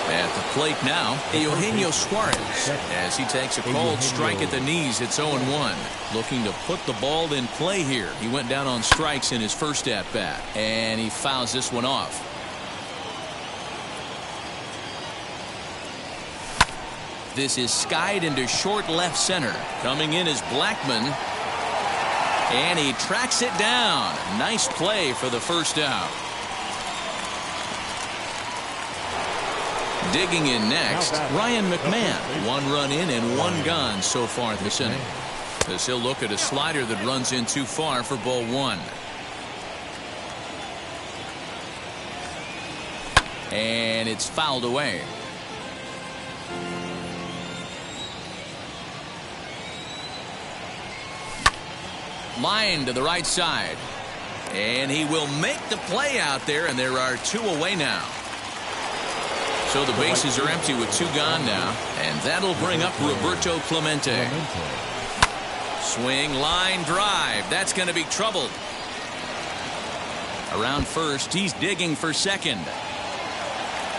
At the plate now, Eugenio Suarez as he takes a cold strike at the knees. It's 0-1. Looking to put the ball in play here. He went down on strikes in his first at-bat, and he fouls this one off. This is skied into short left center. Coming in is Blackman. And he tracks it down. Nice play for the first out. Digging in next, Ryan McMahon. 1 run in and 1 gone so far this inning. As he'll look at a slider that runs in too far for ball 1. And it's fouled away. Line to the right side. And he will make the play out there, and there are 2 away now. So the bases are empty with 2 gone now, and that'll bring up Roberto Clemente. Swing, line, drive. That's going to be trouble. Around first, he's digging for second.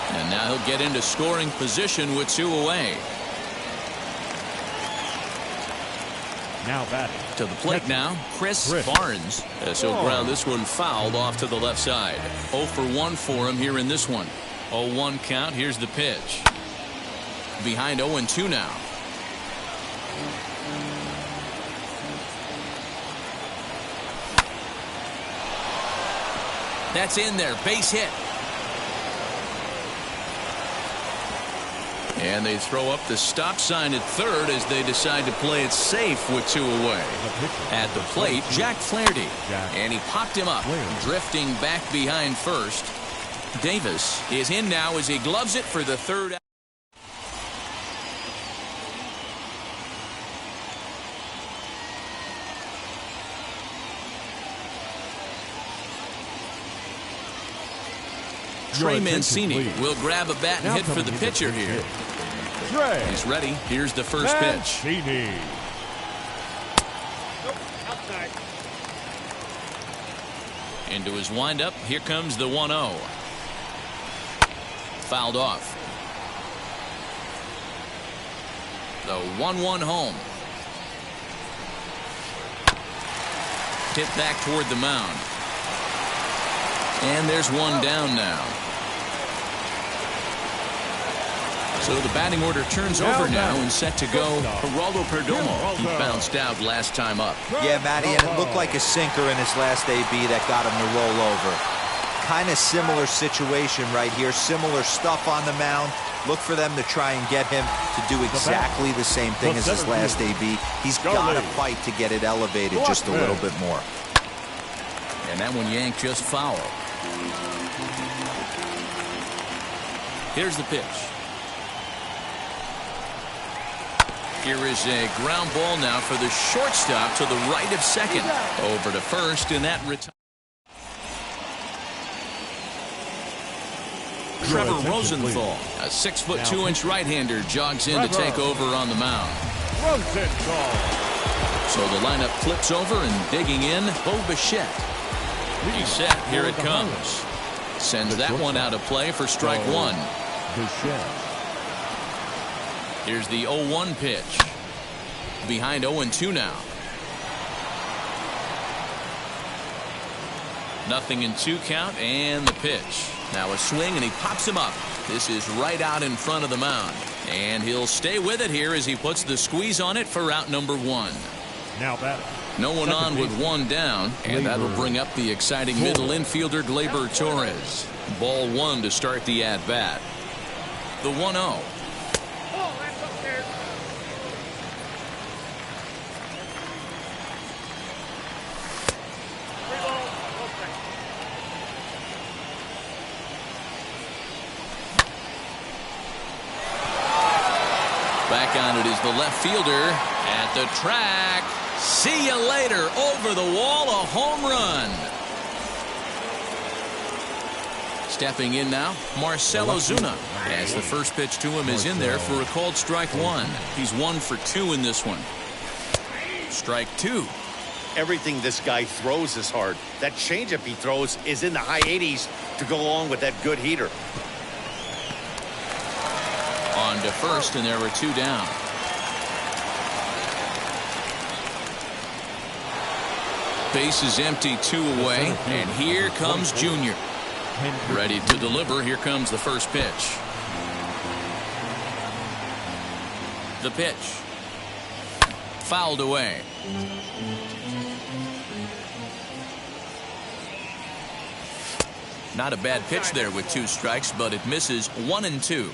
And now he'll get into scoring position with 2 away. Now batting. To the plate now, Chris Barnes. So ground this one fouled off to the left side. 0 for 1 for him here in this one. 0-1 count. Here's the pitch. Behind 0-2 now. That's in there. Base hit. And they throw up the stop sign at third as they decide to play it safe with 2 away. At the plate, Jack Flaherty. And he popped him up, drifting back behind first. Davis is in now as he gloves it for the third out. Trey Mancini will grab a bat and hit for the pitcher here. He's ready. Here's the first pitch. Outside. Into his windup. Here comes the 1-0. Fouled off. The 1-1 home. Hit back toward the mound. And there's 1 down now. So the batting order turns over now and set to go. Geraldo Perdomo. He bounced out last time up. Yeah, Matty, and it looked like a sinker in his last AB that got him to roll over. Kind of similar situation right here. Similar stuff on the mound. Look for them to try and get him to do exactly the same thing as his last AB. He's got to fight to get it elevated just a little bit more. And that one yanked just foul. Here's the pitch. Here is a ground ball now for the shortstop to the right of second. Over to first, and that retires. Trevor Rosenthal, a 6'2" right-hander, jogs in to take over on the mound. So the lineup flips over and digging in, Bo Bichette. He's set. Here it comes. Sends that one out of play for strike 1. Here's the 0-1 pitch. Behind 0-2 now. Nothing in 2 count, and the pitch. Now a swing, and he pops him up. This is right out in front of the mound. And he'll stay with it here as he puts the squeeze on it for out number 1. Now batter. No one on with 1 down, and that'll bring up the exciting middle infielder Gleyber Torres. Ball 1 to start the at-bat. The 1-0. Oh, that's upstairs. Back on it is the left fielder at the track. See you later. Over the wall, a home run. Stepping in now, Marcell Ozuna, as the first pitch to him is in there for a called strike 1. He's 1 for 2 in this one. Strike 2. Everything this guy throws is hard. That changeup he throws is in the high 80s to go along with that good heater. On to first, and there were 2 down. Base is empty, 2 away, and here comes Junior. Ready to deliver. Here comes the first pitch. The pitch. fouled away. Not a bad pitch there with 2 strikes, but it misses 1-2.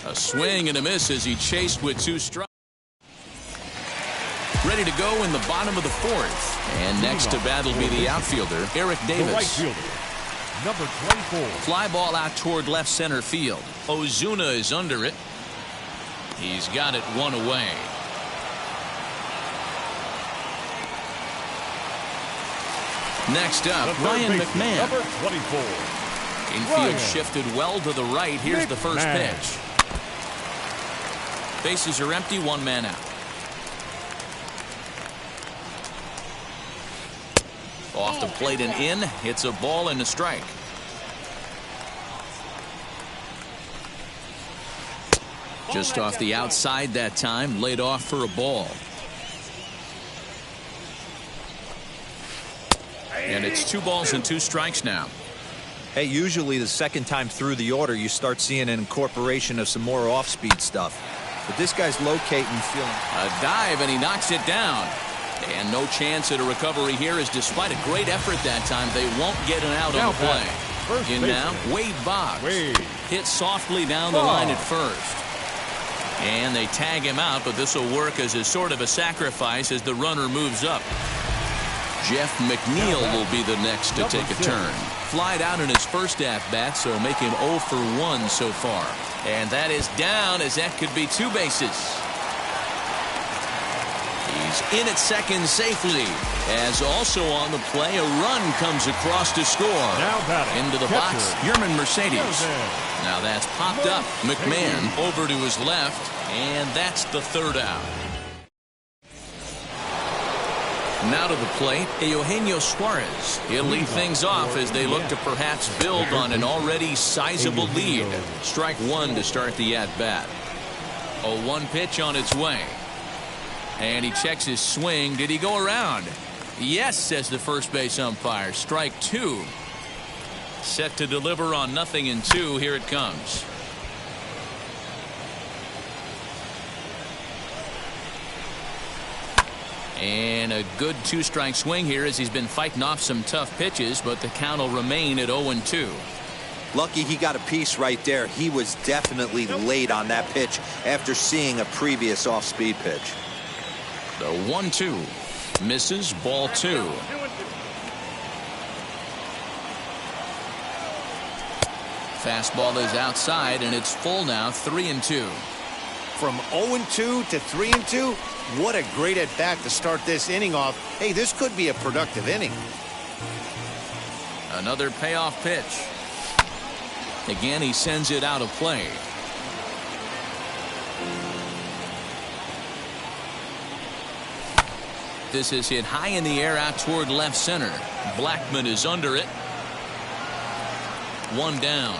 A swing and a miss as he chased with 2 strikes. Ready to go in the bottom of the 4th. And next to bat will be the outfielder, Eric Davis. The right fielder, number 24. Fly ball out toward left center field. Ozuna is under it. He's got it 1 away. Next up, Ryan McMahon. Number 24. Infield Ryan shifted well to the right. Here's the first McMahon. pitch. Bases are empty, 1 man out. Off the plate and in. It's a ball and a strike. Just off the outside that time, laid off for a ball. And it's 2 balls and 2 strikes now. Hey, usually the second time through the order, you start seeing an incorporation of some more off-speed stuff. But this guy's locating, feeling. A dive, and he knocks it down. And no chance at a recovery here, as despite a great effort that time, they won't get an out on the play. In now, Wade Boggs. Hit softly down the line at first. And they tag him out, but this will work as a sort of a sacrifice as the runner moves up. Jeff McNeil will be the next to take a turn. Flied out in his first at-bat, so make him 0 for 1 so far. And that is down, as that could be 2 bases. He's in at second safely, as also on the play, a run comes across to score. Into the box, Yerman Mercedes. Now that's popped up. McMahon over to his left, and that's the 3rd out. Now to the plate, Eugenio Suarez. He'll lead things off as they look to perhaps build on an already sizable lead. Strike 1 to start the at-bat. A 1 pitch on its way. And he checks his swing. Did he go around? Yes, says the first base umpire. Strike 2. Set to deliver on 0-2. Here it comes. And a good 2-strike swing here as he's been fighting off some tough pitches, but the count will remain at 0-2. Lucky he got a piece right there. He was definitely late on that pitch after seeing a previous off-speed pitch. The 1-2 misses, ball 2. Fastball is outside, and it's full now, 3-2. From 0-2 to 3-2, what a great at-bat to start this inning off. Hey, this could be a productive inning. Another payoff pitch. Again, he sends it out of play. This is hit high in the air out toward left center. Blackman is under it. 1 down.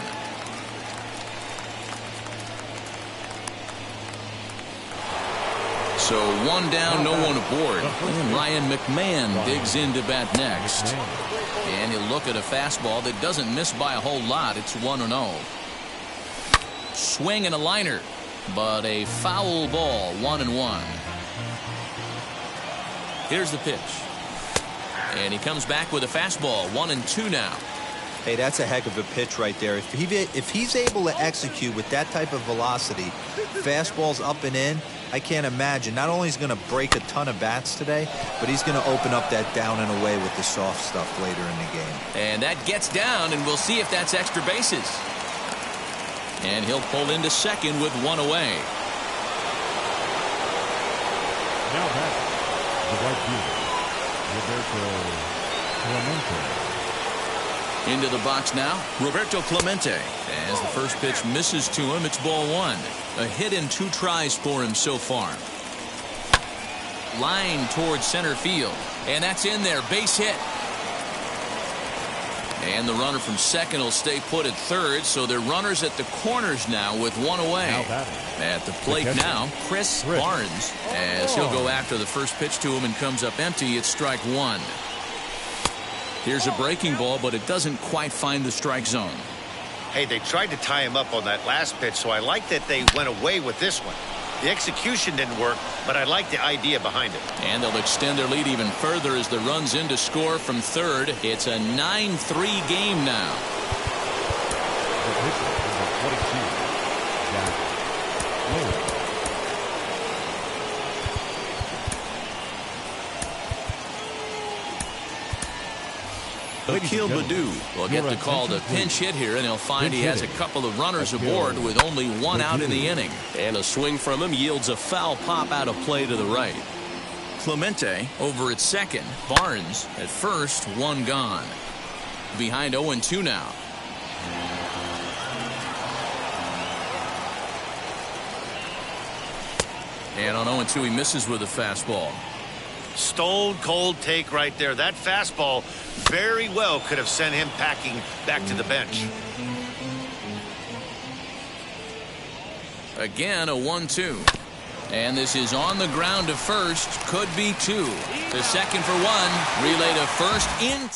So 1 down, no one aboard. And Ryan McMahon digs into bat next. And he'll look at a fastball that doesn't miss by a whole lot. It's 1-0. Swing and a liner, but a foul ball, 1-1. Here's the pitch. And he comes back with a fastball, 1-2 now. Hey, that's a heck of a pitch right there. If he's able to execute with that type of velocity, fastballs up and in, I can't imagine. Not only is he going to break a ton of bats today, but he's going to open up that down and away with the soft stuff later in the game. And that gets down, and we'll see if that's extra bases. And he'll pull into second with 1 away. Now back, the right fielder, Roberto Clemente. Into the box now, Roberto Clemente. As the first pitch misses to him, it's ball 1. A hit in 2 tries for him so far. Line towards center field. And that's in there. Base hit. And the runner from second will stay put at third, so they're runners at the corners now with 1 away. At the plate now, Chris Barnes. As he'll go after the first pitch to him and comes up empty, it's strike 1. Here's a breaking ball, but it doesn't quite find the strike zone. Hey, they tried to tie him up on that last pitch, so I like that they went away with this one. The execution didn't work, but I like the idea behind it. And they'll extend their lead even further as the runs in to score from third. It's a 9-3 game now. Akil Baddoo will get the call to pinch hit here, and he'll find he has a couple of runners aboard with only one out in the inning. And a swing from him yields a foul pop out of play to the right. Clemente over at second. Barnes at first, one gone. Behind 0-2 now. And on 0-2 he misses with a fastball. Stone cold take right there. That fastball very well could have sent him packing back to the bench. Again, a 1-2. And this is on the ground to first. Could be two. To second for one. Relay to first in.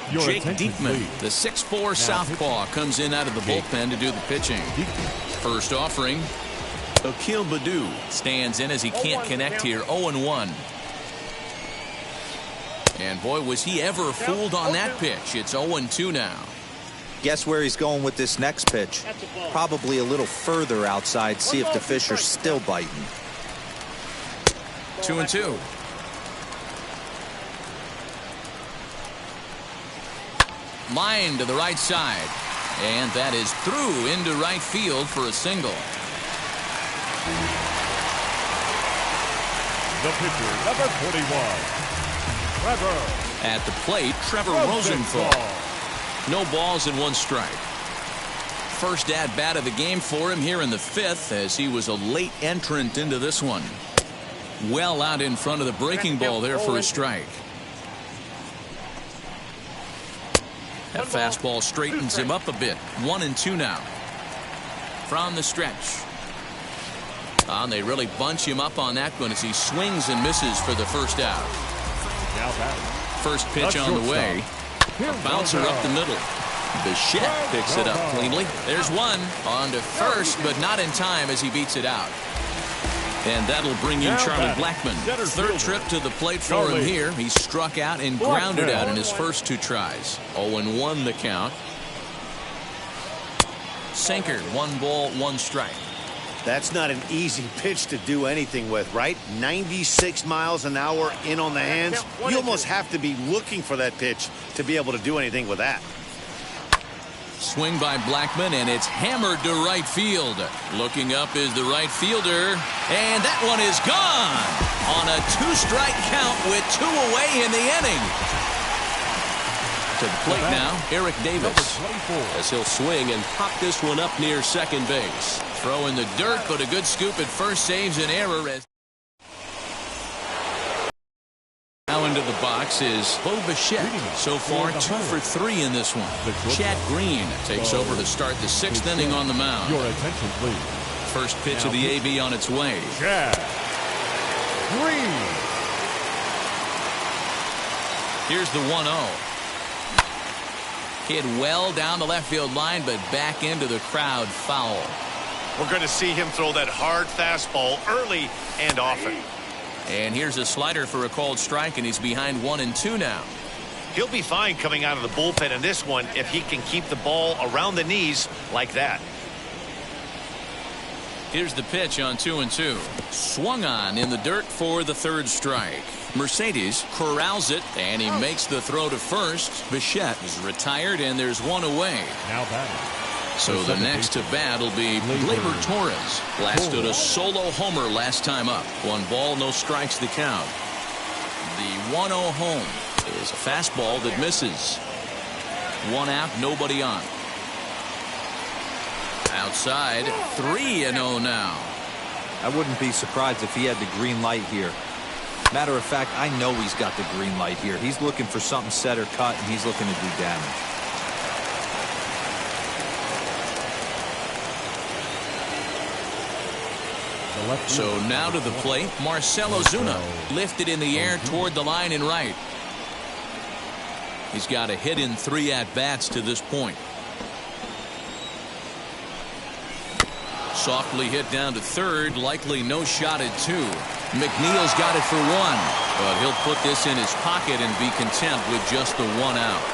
Jake Diekman, the 6'4" southpaw, comes in out of the bullpen to do the pitching. First offering, Akil Baddoo stands in as he can't connect here. 0-1. And boy, was he ever fooled on that pitch. It's 0-2 now. Guess where he's going with this next pitch? Probably a little further outside. See if the fish are still biting. 2-2. Line to the right side. And that is through into right field for a single. The pitcher, number 41, Trevor. At the plate, Trevor Rosenthal. No balls and one strike. First at bat of the game for him here in the fifth, as he was a late entrant into this one. Well out in front of the breaking ball there for a strike. That fastball straightens him up a bit. 1-2 now. From the stretch. And they really bunch him up on that one as he swings and misses for the first out. First pitch on the way. A bouncer up the middle. Bichette picks it up cleanly. There's one on to first, but not in time as he beats it out. And that'll bring in Charlie Blackmon. Third trip to the plate for him here. He struck out and grounded out in his first two tries. 0-1 the count. Sinker, 1 ball, 1 strike. That's not an easy pitch to do anything with, right? 96 miles an hour in on the hands. You almost have to be looking for that pitch to be able to do anything with that. Swing by Blackmon, and it's hammered to right field. Looking up is the right fielder, and that one is gone on a 2-strike count with 2 away in the inning. To the plate now, Eric Davis, as he'll swing and pop this one up near second base. Throw in the dirt, but a good scoop at first saves an error. As now into the box is Bo Bichette. So far, 2 for 3 in this one. Chad Green takes over to start the 6th inning on the mound. Your attention, please. First pitch of the AB on its way. Chad Green. Here's the 1-0. Hit well down the left field line, but back into the crowd foul. We're going to see him throw that hard fastball early and often. And here's a slider for a called strike, and he's behind 1-2 now. He'll be fine coming out of the bullpen in this one if he can keep the ball around the knees like that. Here's the pitch on 2-2. Swung on in the dirt for the 3rd strike. Mercedes corrals it, and he makes the throw to first. Bichette is retired, and there's 1 away. Now batting. So the next to bat will be Gleyber Torres. Blasted a solo homer last time up. 1 ball, no strikes the count. The 1-0 home is a fastball that misses. 1 out, nobody on. Outside, 3-0 now. I wouldn't be surprised if he had the green light here. Matter of fact, I know he's got the green light here. He's looking for something set or cut, and he's looking to do damage. So now to the plate, Marcell Ozuna lifted in the air toward the line and right. He's got a hit in 3 at-bats to this point. Softly hit down to third, likely no shot at 2. McNeil's got it for 1, but he'll put this in his pocket and be content with just the 1 out.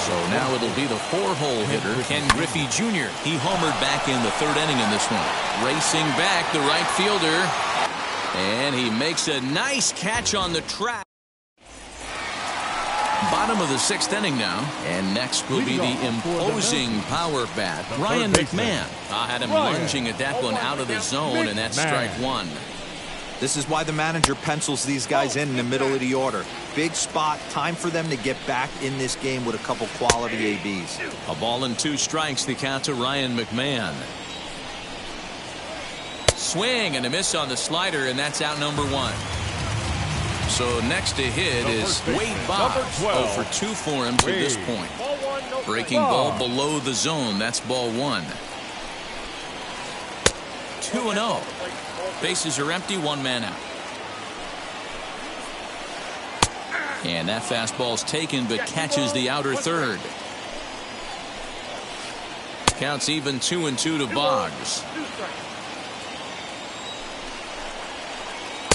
So now it'll be the 4-hole hitter, Ken Griffey Jr. He homered back in the 3rd inning in this one. Racing back, the right fielder, and he makes a nice catch on the track. Bottom of the 6th inning now, and next will be the imposing power bat, Ryan McMahon. I had him lunging at that one out of the zone, and that's strike 1. This is why the manager pencils these guys in the middle of the order. Big spot, time for them to get back in this game with a couple quality ABs. A ball and 2 strikes, the count to Ryan McMahon. Swing and a miss on the slider, and that's out number 1. So next to hit is Wade Boggs. 0 for 2 for him to this point. Breaking ball below the zone. That's ball 1. 2-0. Bases are empty, 1 man out. And that fastball's taken but catches the outer third. Counts even 2-2 to Boggs.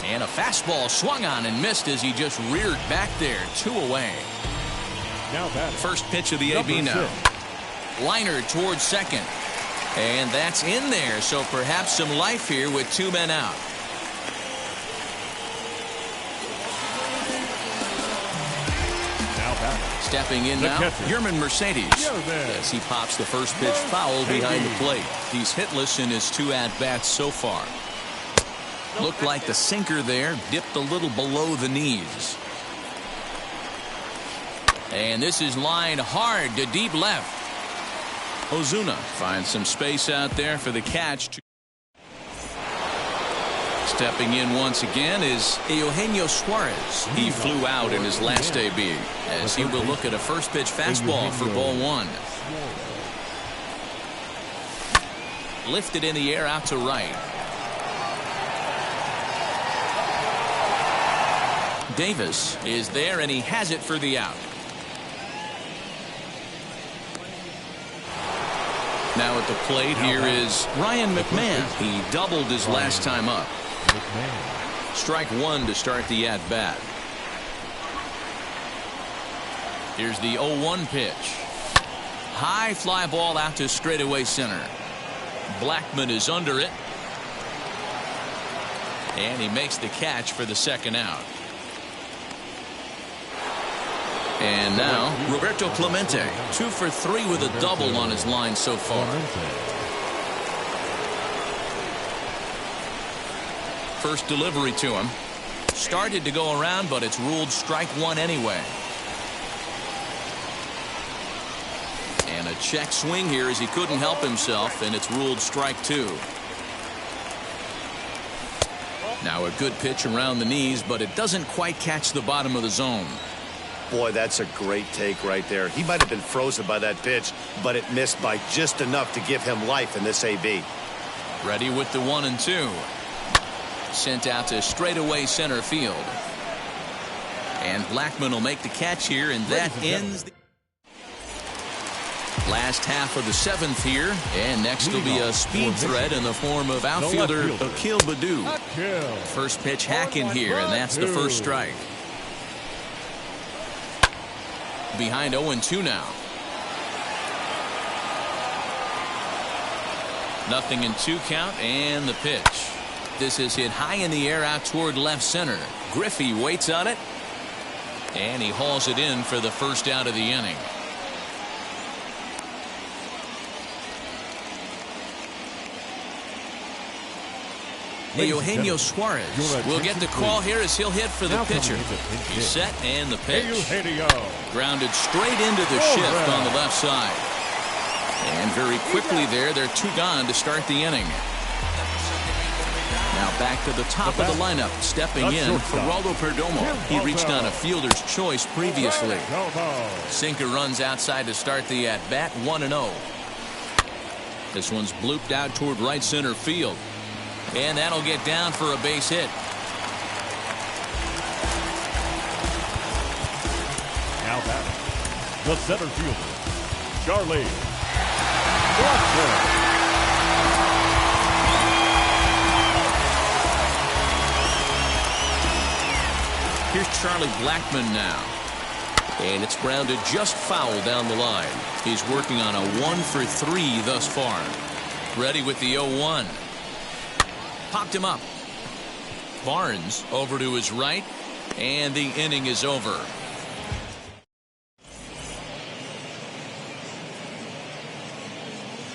And a fastball swung on and missed as he just reared back there. 2 away. First pitch of the AB now. Liner towards second. And that's in there, so perhaps some life here with 2 men out. Stepping in now, Yerman Mercedes. As he pops the first pitch foul behind the plate. He's hitless in his 2 at-bats so far. Looked like the sinker there, dipped a little below the knees. And this is lined hard to deep left. Ozuna finds some space out there for the catch. Stepping in once again is Eugenio Suarez. He flew out in his last AB as he will look at a first pitch fastball for ball 1. Lifted in the air out to right. Davis is there and he has it for the out. Now at the plate here is Ryan McMahon. He doubled his last time up. Strike 1 to start the at-bat. Here's the 0-1 pitch. High fly ball out to straightaway center. Blackman is under it. And he makes the catch for the second out. And now Roberto Clemente, 2 for 3 with a double on his line so far. First delivery to him. Started to go around, but it's ruled strike 1 anyway. And a check swing here as he couldn't help himself, and it's ruled strike 2. Now a good pitch around the knees, but it doesn't quite catch the bottom of the zone. Boy, that's a great take right there. He might have been frozen by that pitch, but it missed by just enough to give him life in this AB. Ready with the 1-2. Sent out to straightaway center field. And Blackman will make the catch here, and that ends the last half of the 7th here. And next will be a speed threat in the form of outfielder Akil Baddoo. First pitch hacking here, and that's the first strike. Behind 0-2 now. 0-2 count, and the pitch. This is hit high in the air out toward left center. Griffey waits on it, and he hauls it in for the first out of the inning. Eugenio Suarez will get the call here as he'll hit for the pitcher. He's set, and the pitch. Grounded straight into the shift on the left side. And very quickly there, they're 2 gone to start the inning. Now back to the top of the lineup. Stepping in, Geraldo Perdomo. He reached on a fielder's choice previously. Sinker runs outside to start the at-bat, 1-0. This one's blooped out toward right center field. And that'll get down for a base hit. Now that the center fielder, Charlie Blackmon. Here's Charlie Blackmon now. And it's grounded just foul down the line. He's working on a 1-for-3 thus far. Ready with the 0-1. Popped him up. Barnes over to his right. And the inning is over.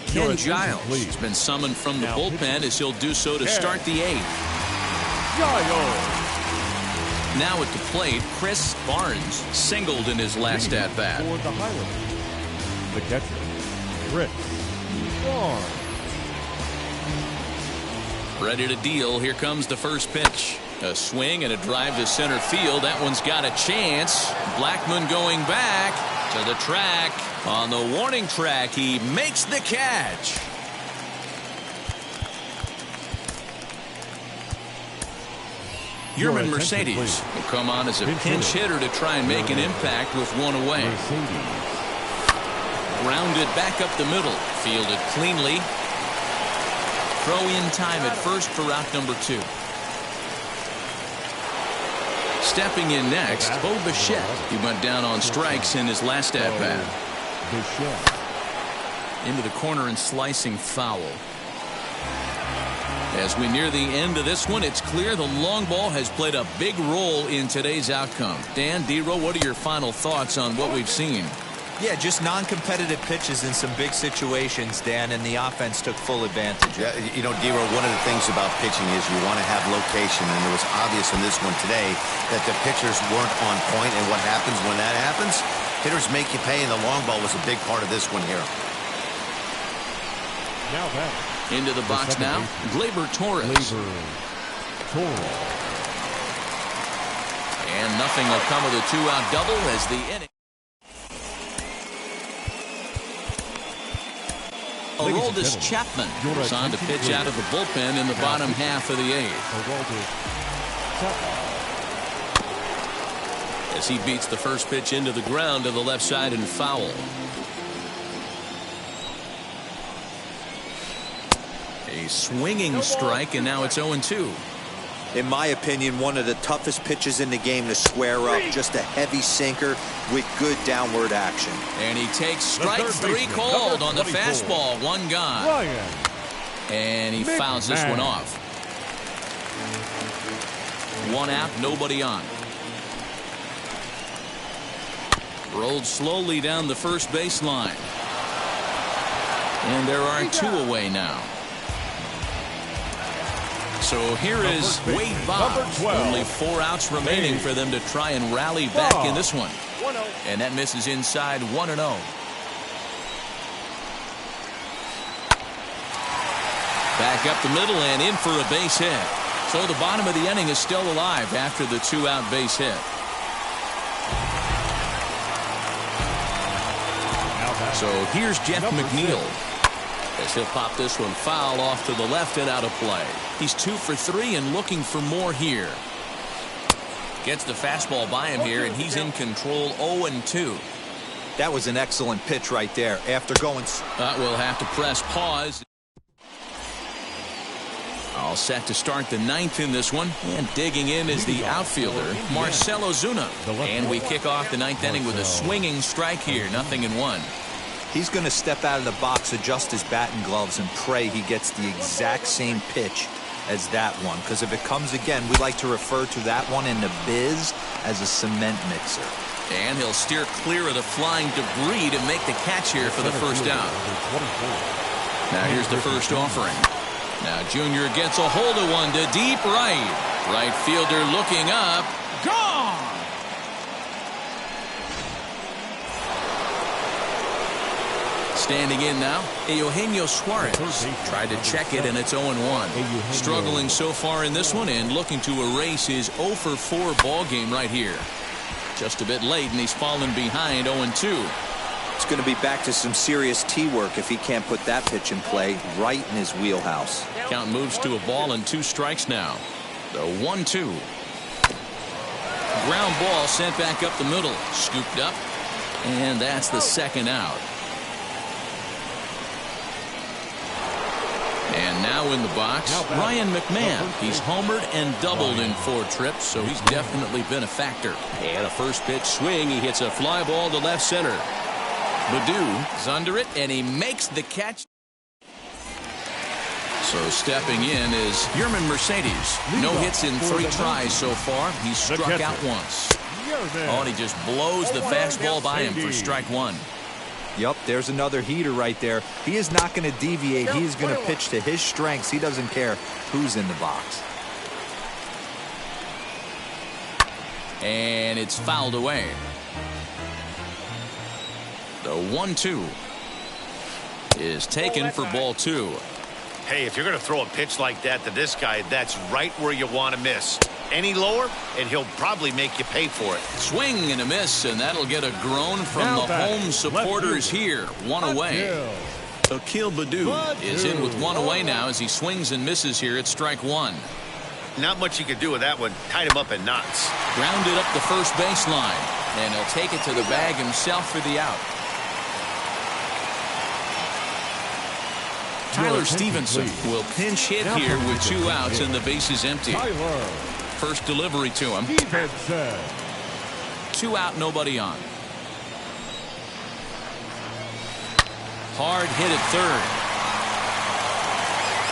Ken Giles has been summoned from the bullpen as he'll do so to start the 8th. Giles. Now at the plate, Chris Barnes singled in his last at-bat. For the Highlanders, the catcher, Chris Barnes. Ready to deal. Here comes the first pitch. A swing and a drive to center field. That one's got a chance. Blackmon going back to the track. On the warning track, he makes the catch. Yerman Mercedes will come on as a pinch hitter to try and make an impact with one away. Grounded back up the middle. Fielded cleanly. Throw in time at first for out number 2. Stepping in next, Bo Bichette. He went down on strikes in his last at-bat. Into the corner and slicing foul. As we near the end of this one, it's clear the long ball has played a big role in today's outcome. Dan, D-Row, what are your final thoughts on what we've seen? Yeah, just non-competitive pitches in some big situations, Dan, and the offense took full advantage. Yeah, you know, D-Row, one of the things about pitching is you want to have location, and it was obvious in this one today that the pitchers weren't on point, and what happens when that happens? Hitters make you pay, and the long ball was a big part of this one here. Now that. Into the box now, Gleyber Torres. And nothing will come of the 2-out double as the inning. Aroldis Chapman is on to pitch out of the bullpen in the bottom half of the 8th. As he beats the first pitch into the ground to the left side and foul. A swinging strike, and now it's 0-2. In my opinion, one of the toughest pitches in the game to square up. Just a heavy sinker with good downward action. And he takes strike 3 called on the fastball. 1 gone. And he fouls this one off. 1 out, nobody on. Rolled slowly down the first baseline. And there are 2 away now. So here is Wade Boggs. Only 4 outs remaining for them to try and rally back in this one. And that misses inside 1-0. Back up the middle and in for a base hit. So the bottom of the inning is still alive after the 2-out base hit. So here's Jeff McNeil. As he'll pop this one foul off to the left and out of play. He's 2 for 3 and looking for more here. Gets the fastball by him here, and he's in control. 0-2. That was an excellent pitch right there. After going... We'll have to press pause. All set to start the 9th in this one. And digging in is the outfielder, Marcell Ozuna. And we kick off the 9th inning with a swinging strike here. 0-1. He's going to step out of the box, adjust his batting gloves, and pray he gets the exact same pitch as that one. Because if it comes again, we like to refer to that one in the biz as a cement mixer. And he'll steer clear of the flying debris to make the catch here for the first out. Now here's the first offering. Now Junior gets a hold of one to deep right. Right fielder looking up. Gone! Standing in now, Eugenio Suarez tried to check it, and it's 0-1. Struggling so far in this one and looking to erase his 0-for-4 ball game right here. Just a bit late, and he's fallen behind 0-2. It's going to be back to some serious tee work if he can't put that pitch in play right in his wheelhouse. Count moves to a ball and 2 strikes now. The 1-2. Ground ball sent back up the middle. Scooped up And that's the second out. And now in the box, Ryan McMahon. He's homered and doubled in 4 trips, so he's definitely been a factor. And a first pitch swing. He hits a fly ball to left center. Baddoo is under it, and he makes the catch. So stepping in is Yerman Mercedes. No hits in 3 tries so far. He's struck out once. Oh, and he just blows the fastball by him for strike 1. Yep, there's another heater right there. He is not going to deviate. He is going to pitch to his strengths. He doesn't care who's in the box. And it's fouled away. The 1-2 is taken for ball 2. Hey, if you're going to throw a pitch like that to this guy, that's right where you want to miss. Any lower, and he'll probably make you pay for it. Swing and a miss, and that'll get a groan from the home supporters here. 1 away. Akil Baddoo is in with 1 away now as he swings and misses here at strike 1. Not much you could do with that one. Tied him up in knots. Grounded up the first baseline, and he'll take it to the bag himself for the out. Tyler Stevenson will pinch hit here with 2 outs and the base is empty. First delivery to him. 2 out, nobody on. Hard hit at third.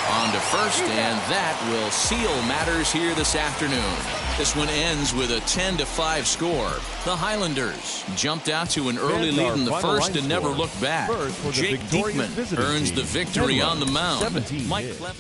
On to first, and that will seal matters here this afternoon. This one ends with a 10-5 score. The Highlanders jumped out to an early lead in the first and never looked back. Jake Diekman earns the victory on the mound. Mike Cleveland.